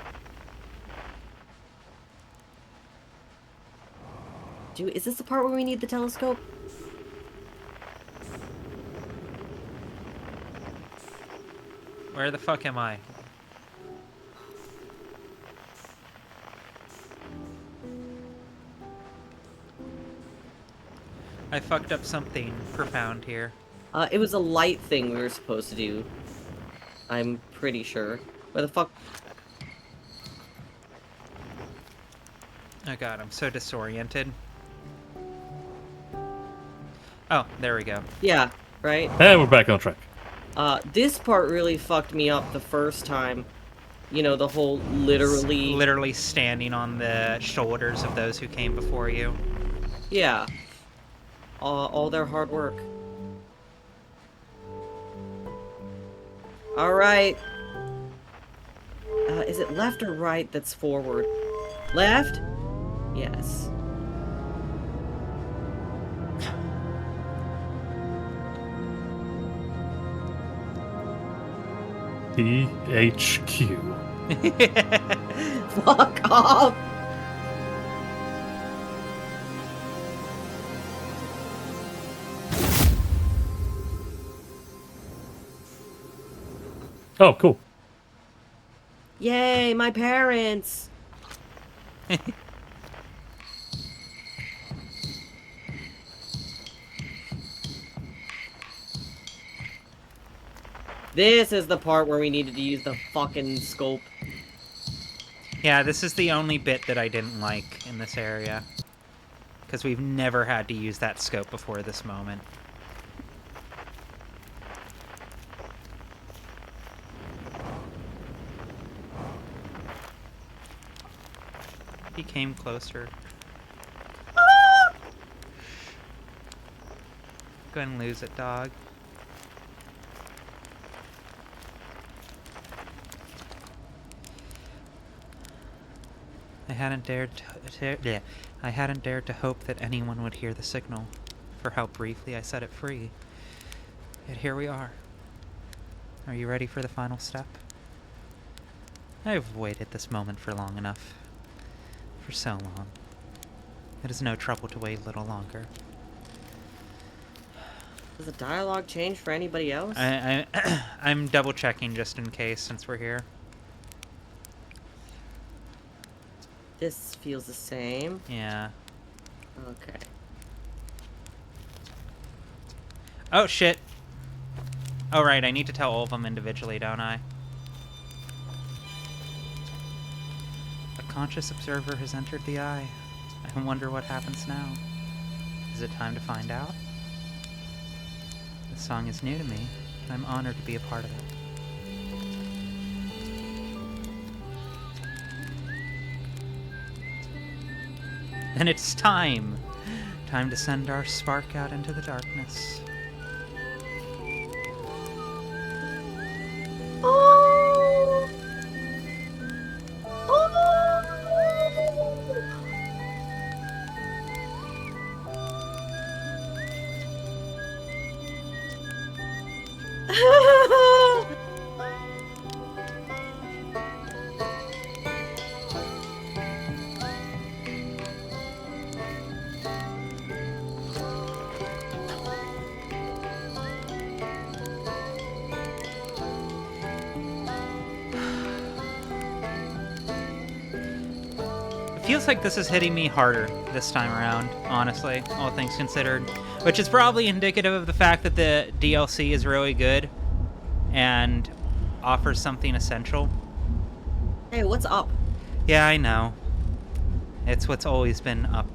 Is this the part where we need the telescope? Where the fuck am I? I fucked up something profound here. It was a light thing we were supposed to do. I'm pretty sure. Where the fuck? Oh god, I'm so disoriented. Oh, there we go. Yeah, right? And we're back on track. This part really fucked me up the first time. You know, the whole literally... Literally standing on the shoulders of those who came before you. Yeah. All their hard work. Alright. Is it left or right that's forward? Left? Yes. THQ. Fuck off! Oh, cool. Yay, my parents! This is the part where we needed to use the fucking scope. Yeah, this is the only bit that I didn't like in this area. Because we've never had to use that scope before this moment. He came closer. Go ahead and lose it, dog. I hadn't dared to hope that anyone would hear the signal, for how briefly I set it free. Yet here we are. Are you ready for the final step? I've waited this moment for long enough. For so long. It is no trouble to wait a little longer. Does the dialogue change for anybody else? I'm double checking just in case since we're here. This feels the same. Yeah. Okay. Oh shit! Oh right, I need to tell all of them individually, don't I? A conscious observer has entered the eye. I wonder what happens now. Is it time to find out? This song is new to me, and I'm honored to be a part of it. Then it's time! Time to send our spark out into the darkness. Oh! Oh! It feels like this is hitting me harder this time around, honestly, all things considered. Which is probably indicative of the fact that the DLC is really good and offers something essential. Hey, what's up? Yeah, I know. It's what's always been up.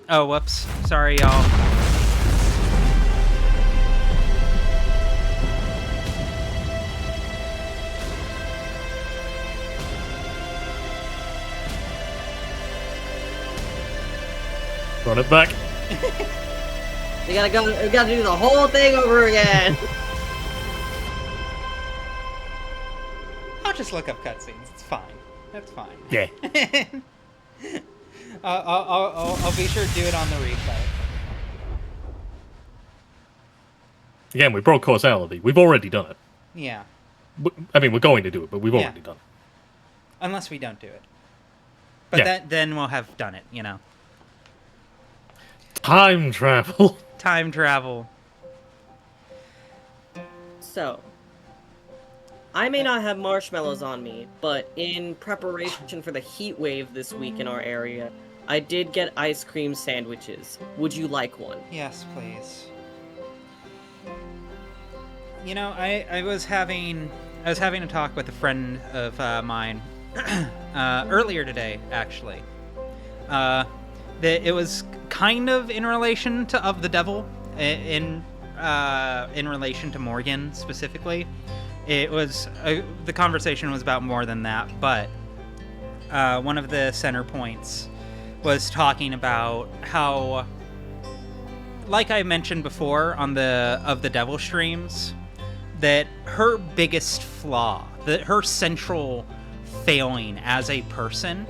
Oh, whoops. Sorry, y'all. Run it back. We gotta do the whole thing over again. just look up cutscenes. It's fine. That's fine. Yeah. I'll be sure to do it on the replay. Again, we broke causality. We've already done it. Yeah. I mean, we're going to do it, but we've already done it. Unless we don't do it. But then we'll have done it, you know. Time travel. Time travel. So, I may not have marshmallows on me, but in preparation for the heat wave this week in our area, I did get ice cream sandwiches. Would you like one? Yes, please. You know, I was having a talk with a friend of mine earlier today, actually. That it was kind of in relation to Of the Devil, in relation to Morgan specifically. It was the conversation was about more than that, but one of the center points was talking about how, like I mentioned before on the Of the Devil streams, that her biggest flaw, that her central failing as a person.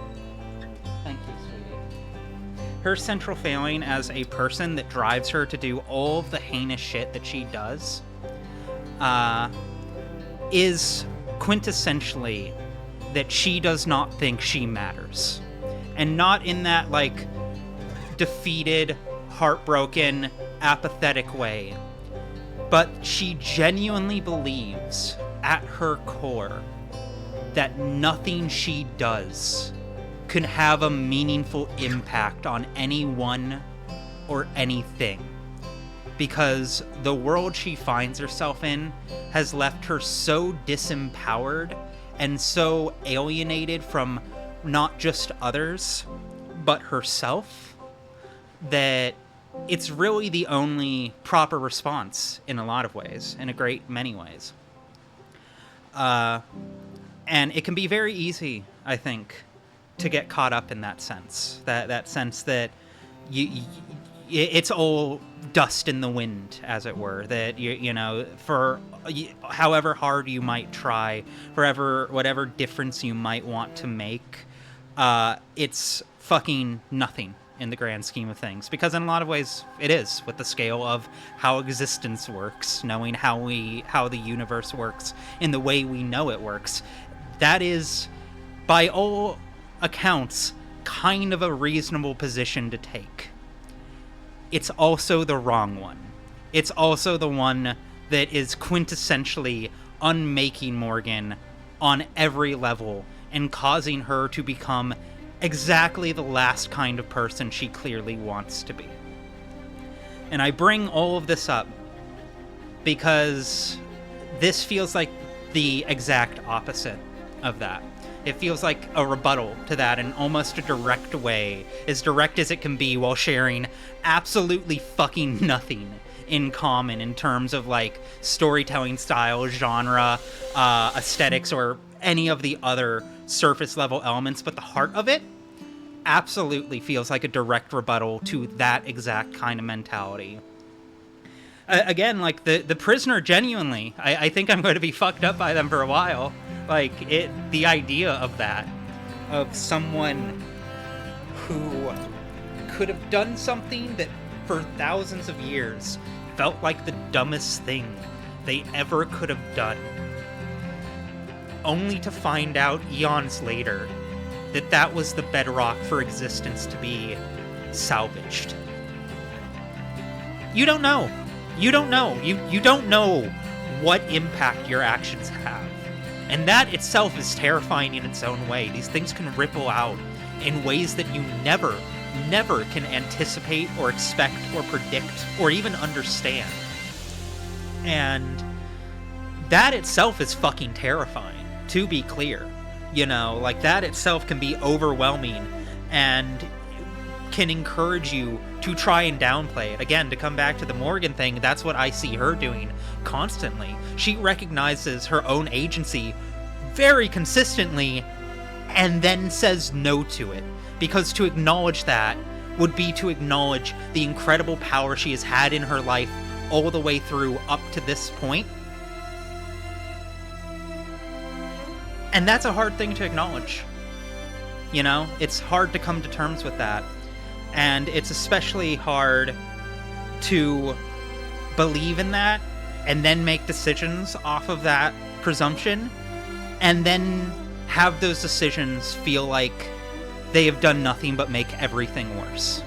Thank you, sweetie. Her central failing as a person that drives her to do all of the heinous shit that she does, is quintessentially that she does not think she matters. And not in that, like, defeated, heartbroken, apathetic way. But she genuinely believes, at her core, that nothing she does can have a meaningful impact on anyone or anything. Because the world she finds herself in has left her so disempowered and so alienated from not just others, but herself, that it's really the only proper response in a lot of ways, in a great many ways. And it can be very easy, I think, to get caught up in that sense. That sense that it's all dust in the wind, as it were. That, you know, for however hard you might try, for whatever difference you might want to make, it's fucking nothing in the grand scheme of things, because in a lot of ways it is, with the scale of how existence works, knowing how the universe works in the way we know it works. That is, by all accounts, kind of a reasonable position to take. It's also the wrong one. It's also the one that is quintessentially unmaking Morgan on every level and causing her to become exactly the last kind of person she clearly wants to be. And I bring all of this up because this feels like the exact opposite of that. It feels like a rebuttal to that in almost a direct way, as direct as it can be, while sharing absolutely fucking nothing in common in terms of, like, storytelling style, genre, aesthetics, or any of the other surface level elements, but the heart of it absolutely feels like a direct rebuttal to that exact kind of mentality. Again, like, the prisoner, genuinely, I think I'm going to be fucked up by them for a while. Like, the idea of that, of someone who could have done something that for thousands of years felt like the dumbest thing they ever could have done, only to find out eons later that that was the bedrock for existence to be salvaged. You don't know. You don't know. You don't know what impact your actions have. And that itself is terrifying in its own way. These things can ripple out in ways that you never can anticipate or expect or predict or even understand. And that itself is fucking terrifying, to be clear. You know, like, that itself can be overwhelming and can encourage you to try and downplay it. Again, to come back to the Morgan thing, that's what I see her doing constantly. She recognizes her own agency very consistently and then says no to it. Because to acknowledge that would be to acknowledge the incredible power she has had in her life all the way through up to this point. And that's a hard thing to acknowledge. You know, it's hard to come to terms with that. And it's especially hard to believe in that and then make decisions off of that presumption and then have those decisions feel like they have done nothing but make everything worse.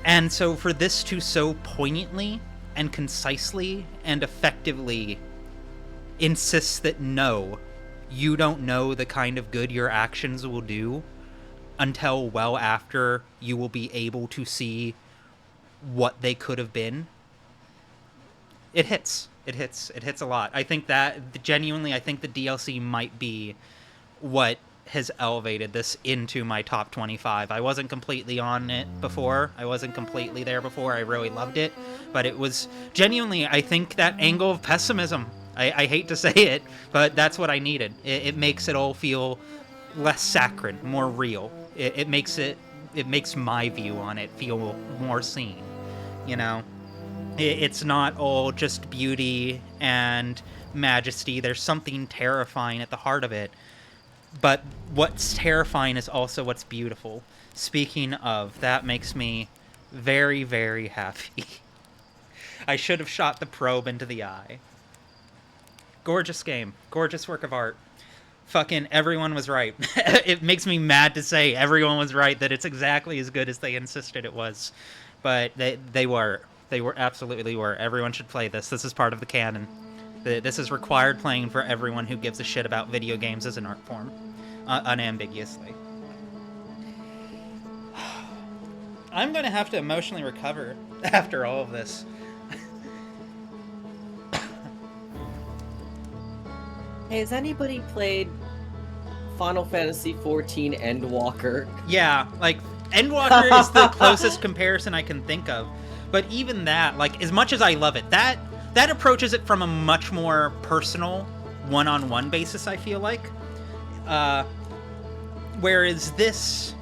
And so for this to so poignantly and concisely and effectively insist that no, you don't know the kind of good your actions will do until well after you will be able to see what they could have been. It hits. It hits a lot. I think that, genuinely, I think the DLC might be what has elevated this into my top 25. I wasn't completely on it before. I wasn't completely there before. I really loved it. But it was, genuinely, I think, that angle of pessimism. I hate to say it, but that's what I needed. It makes it all feel less saccharine, more real. It makes my view on it feel more seen, you know? It's not all just beauty and majesty. There's something terrifying at the heart of it. But what's terrifying is also what's beautiful. Speaking of, that makes me very, very happy. I should have shot the probe into the eye. Gorgeous game. Gorgeous work of art. Fucking everyone was right. It makes me mad to say everyone was right, that it's exactly as good as they insisted it was. But they were. They were, absolutely were. Everyone should play this. This is part of the canon. This is required playing for everyone who gives a shit about video games as an art form. Unambiguously. I'm gonna have to emotionally recover after all of this. Hey, has anybody played Final Fantasy XIV Endwalker? Yeah, like, Endwalker is the closest comparison I can think of. But even that, like, as much as I love it, that approaches it from a much more personal, one-on-one basis, I feel like. Whereas this,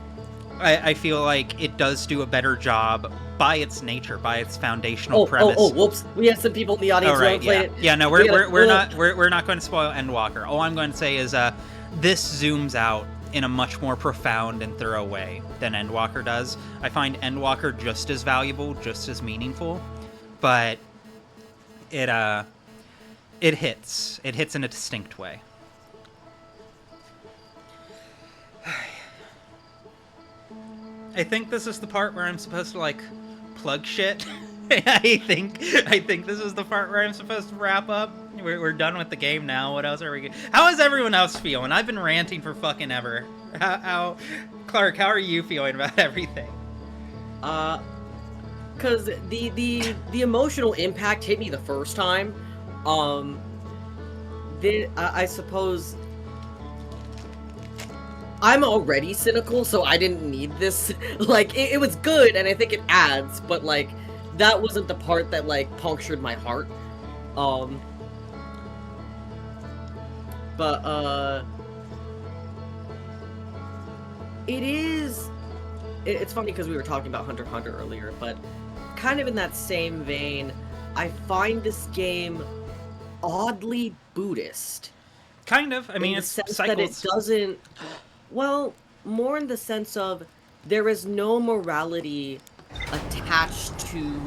I feel like it does do a better job by its nature, by its foundational premise. Oh, whoops! We have some people in the audience who haven't played it. Yeah, no, we're not going to spoil Endwalker. All I'm going to say is, this zooms out in a much more profound and thorough way than Endwalker does. I find Endwalker just as valuable, just as meaningful, but it hits. It hits in a distinct way. I think this is the part where I'm supposed to, like, plug shit. I think this is the part where I'm supposed to wrap up. We're done with the game now. What else are we... How is everyone else feeling? I've been ranting for fucking ever. Clark, how are you feeling about everything? Cause the emotional impact hit me the first time. I suppose I'm already cynical, so I didn't need this. Like, it was good, and I think it adds, but, like, that wasn't the part that, like, punctured my heart. It's funny because we were talking about Hunter x Hunter earlier, but kind of in that same vein, I find this game oddly Buddhist. Kind of. I mean, in the it's sense cycles. that it doesn't... Well, more in the sense of there is no morality attached to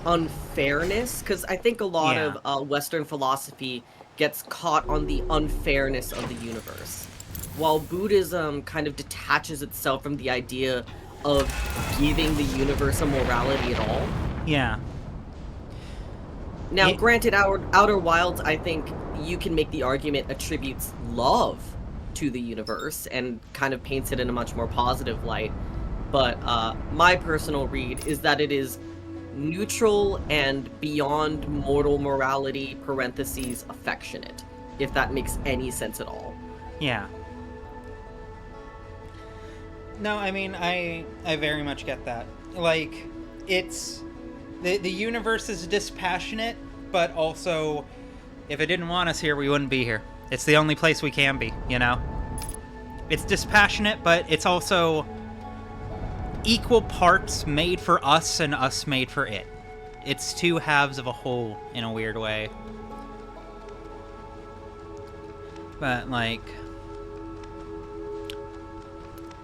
unfairness, because I think a lot of Western philosophy gets caught on the unfairness of the universe, while Buddhism kind of detaches itself from the idea of giving the universe a morality at all. Yeah. Now, granted, Outer Wilds, I think you can make the argument, attributes love to the universe and kind of paints it in a much more positive light. But my personal read is that it is neutral and beyond mortal morality, parentheses, affectionate, if that makes any sense at all. Yeah. No, I mean, I very much get that. Like, it's... The universe is dispassionate, but also, if it didn't want us here, we wouldn't be here. It's the only place we can be, you know? It's dispassionate, but it's also equal parts made for us and us made for it. It's two halves of a whole in a weird way. But, like,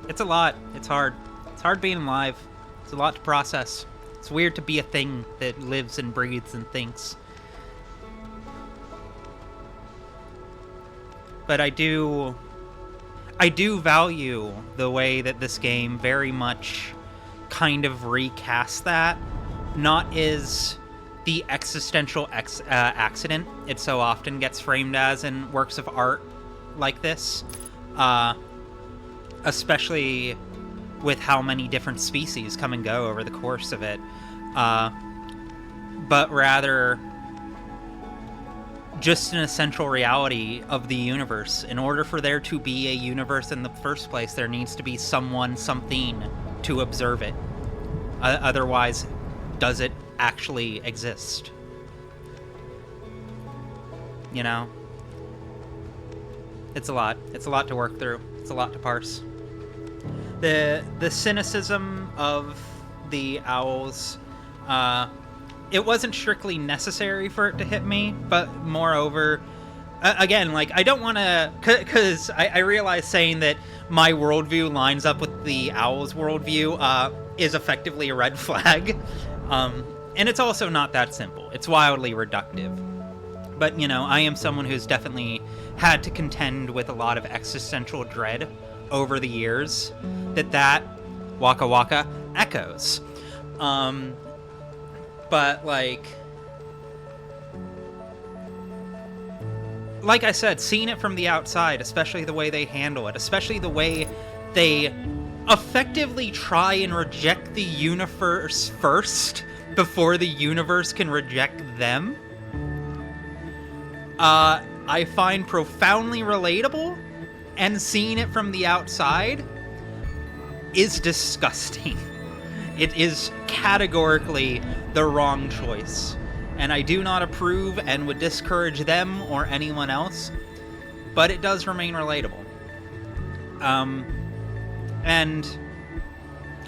it's a lot. It's hard. It's hard being alive. It's a lot to process. It's weird to be a thing that lives and breathes and thinks. But I do value the way that this game very much kind of recasts that, not as the existential accident it so often gets framed as in works of art like this, especially with how many different species come and go over the course of it, but rather just an essential reality of the universe. In order for there to be a universe in the first place, there needs to be someone, something to observe it. Otherwise, does it actually exist? You know? It's a lot. It's a lot to work through. It's a lot to parse. The cynicism of the owls, it wasn't strictly necessary for it to hit me, but moreover, again, like, I don't want to, because I realize saying that my worldview lines up with the owl's worldview is effectively a red flag, and it's also not that simple. It's wildly reductive. But, you know, I am someone who's definitely had to contend with a lot of existential dread over the years that Waka Waka echoes. But, like I said, seeing it from the outside, especially the way they handle it, especially the way they effectively try and reject the universe first before the universe can reject them, I find profoundly relatable, and seeing it from the outside is disgusting. It is categorically the wrong choice, and I do not approve and would discourage them or anyone else, but it does remain relatable. And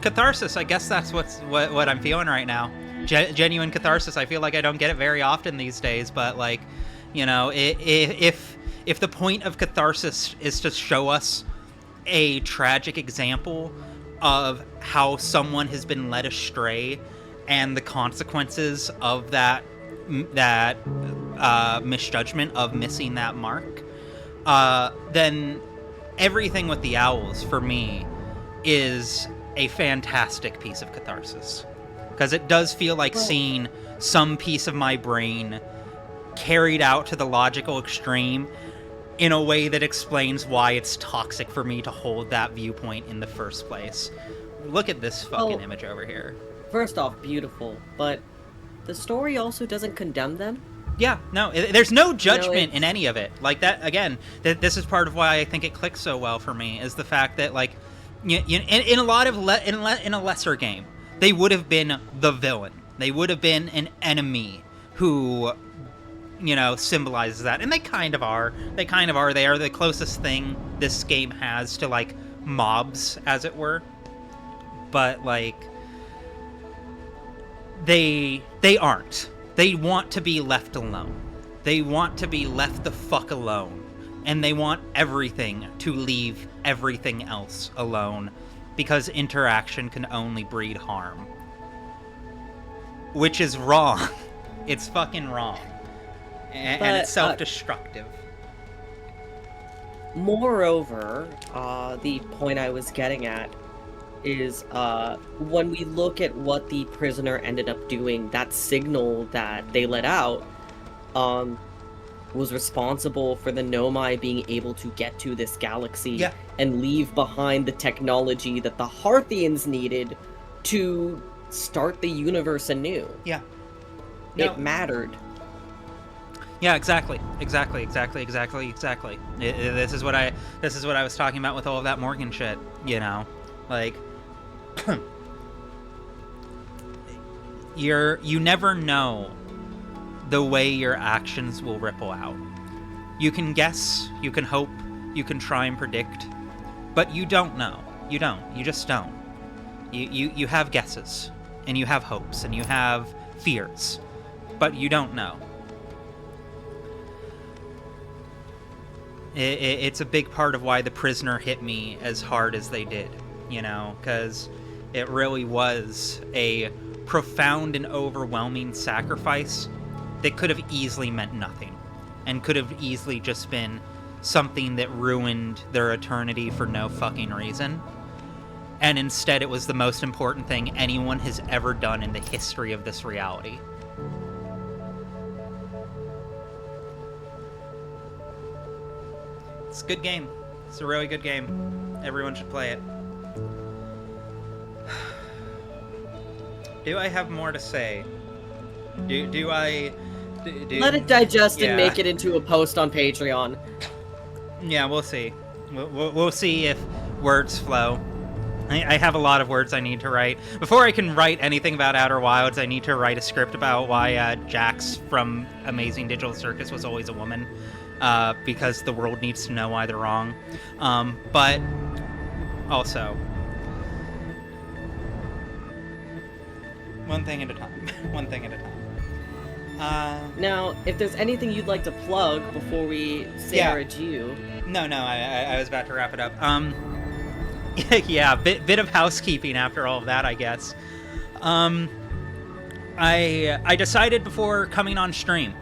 catharsis, I guess that's what I'm feeling right now. Genuine catharsis. I feel like I don't get it very often these days, but, like, you know, if the point of catharsis is to show us a tragic example of how someone has been led astray and the consequences of that misjudgment of missing that mark, then everything with the owls, for me, is a fantastic piece of catharsis. Because it does feel like seeing some piece of my brain carried out to the logical extreme in a way that explains why it's toxic for me to hold that viewpoint in the first place. Look at this fucking image over here. First off, beautiful, but the story also doesn't condemn them. Yeah, no, there's no judgment in any of it. Like, that, again, this is part of why I think it clicks so well for me, is the fact that, like, in a lot of in a lesser game, they would have been the villain. They would have been an enemy who, you know, symbolizes that. And they kind of are. They are the closest thing this game has to, like, mobs, as it were. But, like, they aren't. They want to be left alone. They want to be left the fuck alone. And they want everything to leave everything else alone, because interaction can only breed harm. Which is wrong. It's fucking wrong. And it's self-destructive. Moreover, the point I was getting at is when we look at what the prisoner ended up doing, that signal that they let out was responsible for the Nomai being able to get to this galaxy and leave behind the technology that the Harthians needed to start the universe anew. Yeah. It mattered. Yeah, exactly. This is what I was talking about with all of that Morgan shit, you know? Like, you never know the way your actions will ripple out. You can guess, you can hope, you can try and predict, but you don't know. You don't. You just don't. You have guesses, and you have hopes, and you have fears, but you don't know. It's a big part of why The Prisoner hit me as hard as they did, you know, because it really was a profound and overwhelming sacrifice that could have easily meant nothing, and could have easily just been something that ruined their eternity for no fucking reason. And instead it was the most important thing anyone has ever done in the history of this reality. It's a good game. It's a really good game. Everyone should play it. Do I have more to say? Do I... Let it digest Yeah. and make it into a post on Patreon. Yeah, we'll see. We'll see if words flow. I have a lot of words I need to write. Before I can write anything about Outer Wilds, I need to write a script about why Jax from Amazing Digital Circus was always a woman. Because the world needs to know why they're wrong. But also, one thing at a time. One thing at a time. Now, if there's anything you'd like to plug before we say Yeah. our adieu. No, I was about to wrap it up. Yeah, bit of housekeeping after all of that, I guess. I decided before coming on stream,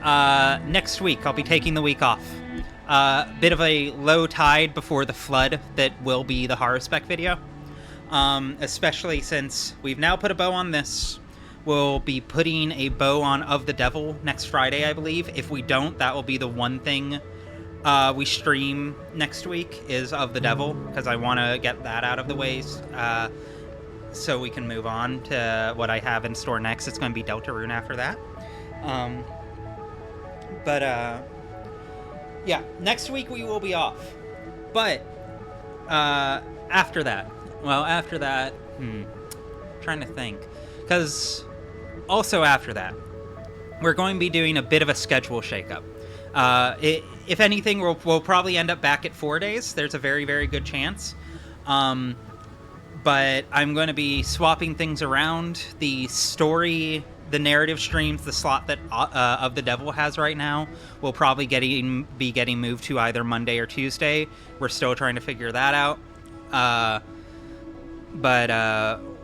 next week I'll be taking the week off. Bit of a low tide before the flood that will be the horror spec video. Especially since we've now put a bow on this. We'll be putting a bow on Of the Devil next Friday, I believe. If we don't, that will be the one thing we stream next week is Of the Devil, because I want to get that out of the way so we can move on to what I have in store next. It's going to be Deltarune after that. Yeah, next week we will be off. But after that, trying to think. Because also after that, we're going to be doing a bit of a schedule shakeup. If anything, we'll probably end up back at 4 days. There's a very, very good chance. But I'm going to be swapping things around. The story, the narrative streams, the slot that Of the Devil has right now will probably be getting moved to either Monday or Tuesday. We're still trying to figure that out. But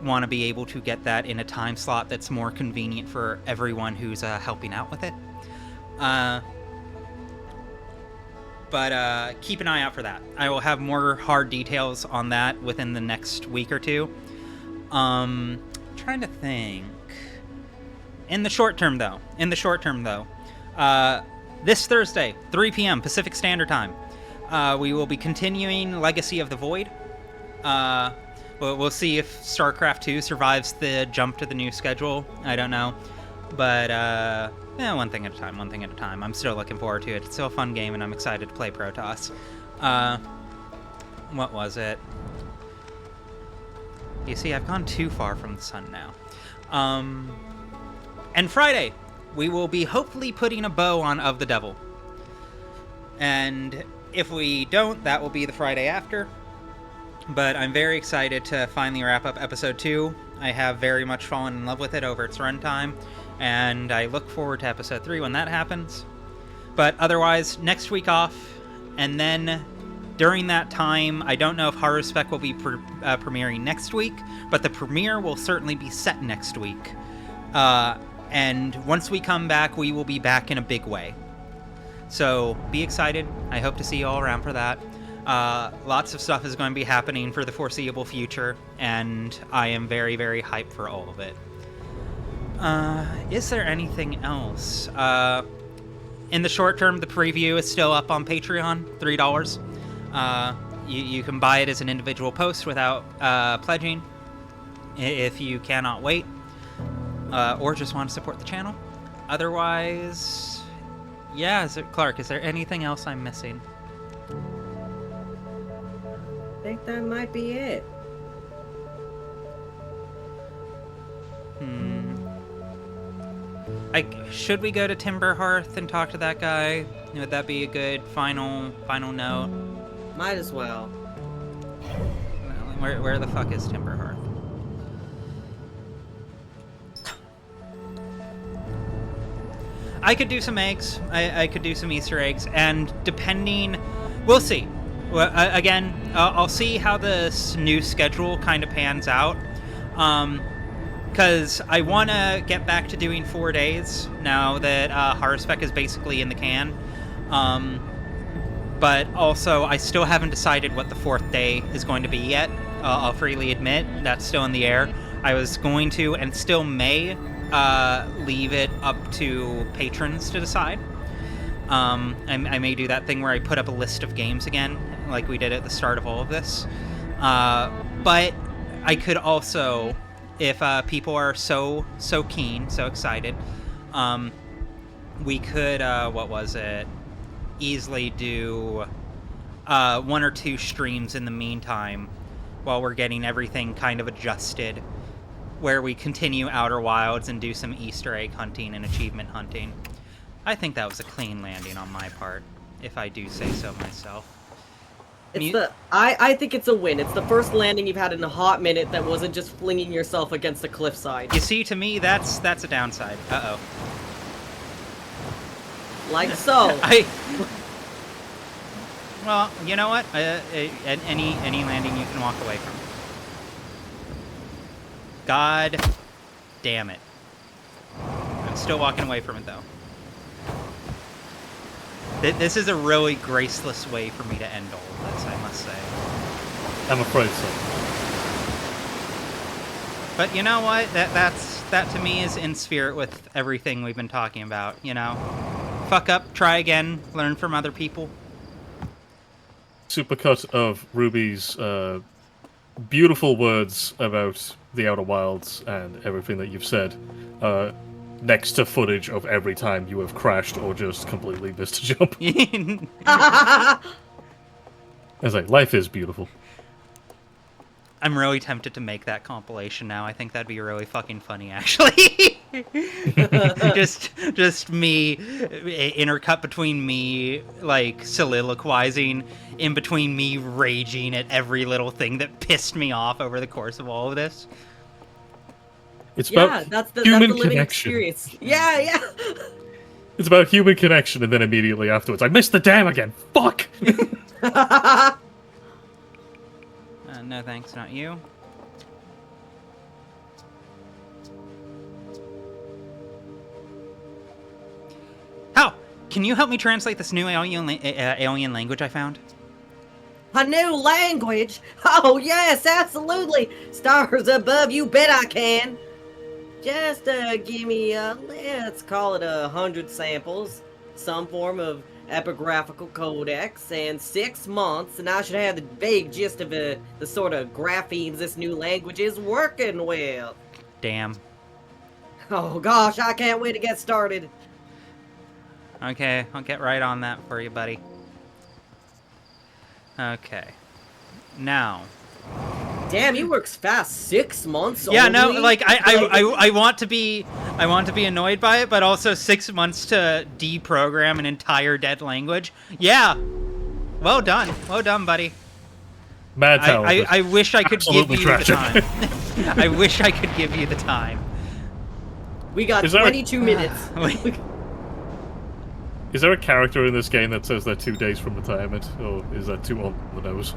want to be able to get that in a time slot that's more convenient for everyone who's helping out with it. But keep an eye out for that. I will have more hard details on that within the next week or two. Trying to think. In the short term, though, this Thursday, 3 p.m. Pacific Standard Time, we will be continuing Legacy of the Void. We'll see if StarCraft 2 survives the jump to the new schedule. I don't know. But, one thing at a time. I'm still looking forward to it. It's still a fun game, and I'm excited to play Protoss. What was it? You see, I've gone too far from the sun now. And Friday, we will be hopefully putting a bow on Of the Devil. And if we don't, that will be the Friday after. But I'm very excited to finally wrap up Episode 2. I have very much fallen in love with it over its runtime, and I look forward to Episode 3 when that happens. But otherwise, next week off, and then during that time, I don't know if Horror Spec will be premiering next week, but the premiere will certainly be set next week. And once we come back, we will be back in a big way. So be excited. I hope to see you all around for that. Lots of stuff is going to be happening for the foreseeable future, and I am very, very hyped for all of it. Is there anything else? In the short term, the preview is still up on Patreon, $3. You can buy it as an individual post without pledging, if you cannot wait, or just want to support the channel. Otherwise, yeah, Clark, is there anything else I'm missing? I think that might be it. Should we go to Timberhearth and talk to that guy? Would that be a good final note? Might as well. Where the fuck is Timberhearth? I could do some eggs. I could do some Easter eggs, and depending, we'll see. Well, again, I'll see how this new schedule kind of pans out. Because I want to get back to doing 4 days now that Harspec is basically in the can. But also, I still haven't decided what the 4th day is going to be yet. I'll freely admit, that's still in the air. I was going to, and still may, leave it up to patrons to decide. I may do that thing where I put up a list of games again, like we did at the start of all of this. But I could also, if people are so keen, so excited, we could, easily do 1 or 2 streams in the meantime while we're getting everything kind of adjusted, where we continue Outer Wilds and do some Easter egg hunting and achievement hunting. I think that was a clean landing on my part, if I do say so myself. I think it's a win. It's the first landing you've had in a hot minute that wasn't just flinging yourself against a cliffside. You see, to me, that's a downside. Uh-oh. Like so. Well, you know what? Any landing you can walk away from. God damn it. I'm still walking away from it, though. This is a really graceless way for me to end all of this, I must say. I'm afraid so. But you know what? That to me is in spirit with everything we've been talking about, you know? Fuck up, try again, learn from other people. Supercut of Ruby's beautiful words about the Outer Wilds and everything that you've said, next to footage of every time you have crashed or just completely missed a jump. I was like, life is beautiful. I'm really tempted to make that compilation now. I think that'd be really fucking funny, actually. just me, intercut between me, like, soliloquizing, in between me raging at every little thing that pissed me off over the course of all of this. It's about that's the human living connection. experience. Yeah. It's about human connection, and then immediately afterwards, I missed the dam again. Fuck! No thanks, not you. How? Can you help me translate this new alien language I found? A new language? Oh, yes, absolutely. Stars above, you bet I can. Just give me, let's call it 100 samples, some form of epigraphical codex, and 6 months, and I should have the vague gist of the sort of graphemes this new language is working with. Damn. Oh gosh, I can't wait to get started. Okay, I'll get right on that for you, buddy. Okay. Now. Damn, he works fast. 6 months. Yeah, only? no, like I want to be annoyed by it, but also 6 months to deprogram an entire dead language. Yeah. Well done, buddy. Mad talent. I wish I could give you Absolutely the time. I wish I could give you the time. We got 22 minutes. Is there a character in this game that says they're 2 days from retirement, or is that too on the nose?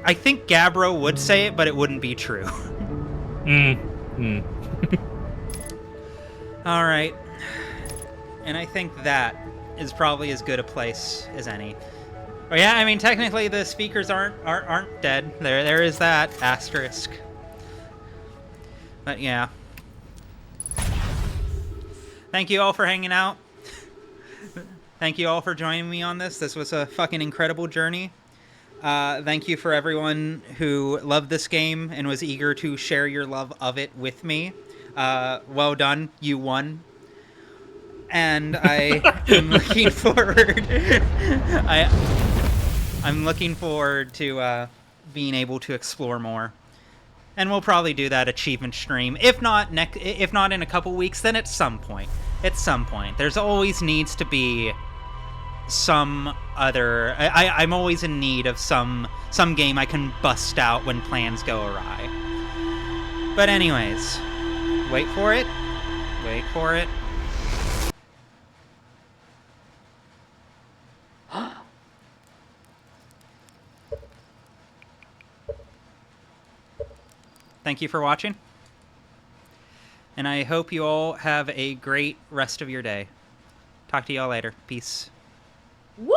I think Gabbro would say it, but it wouldn't be true. All right. And I think that is probably as good a place as any. Oh yeah, I mean technically the speakers aren't dead. There is that asterisk. But yeah. Thank you all for hanging out. Thank you all for joining me on this. This was a fucking incredible journey. Thank you for everyone who loved this game and was eager to share your love of it with me. Well done, you won. And I am looking forward. I'm looking forward to being able to explore more. And we'll probably do that achievement stream. If not in a couple weeks, then at some point. At some point. There's always needs to be some other... I'm always in need of some game I can bust out when plans go awry. But anyways, wait for it. Wait for it. Thank you for watching. And I hope you all have a great rest of your day. Talk to y'all later. Peace. Woo!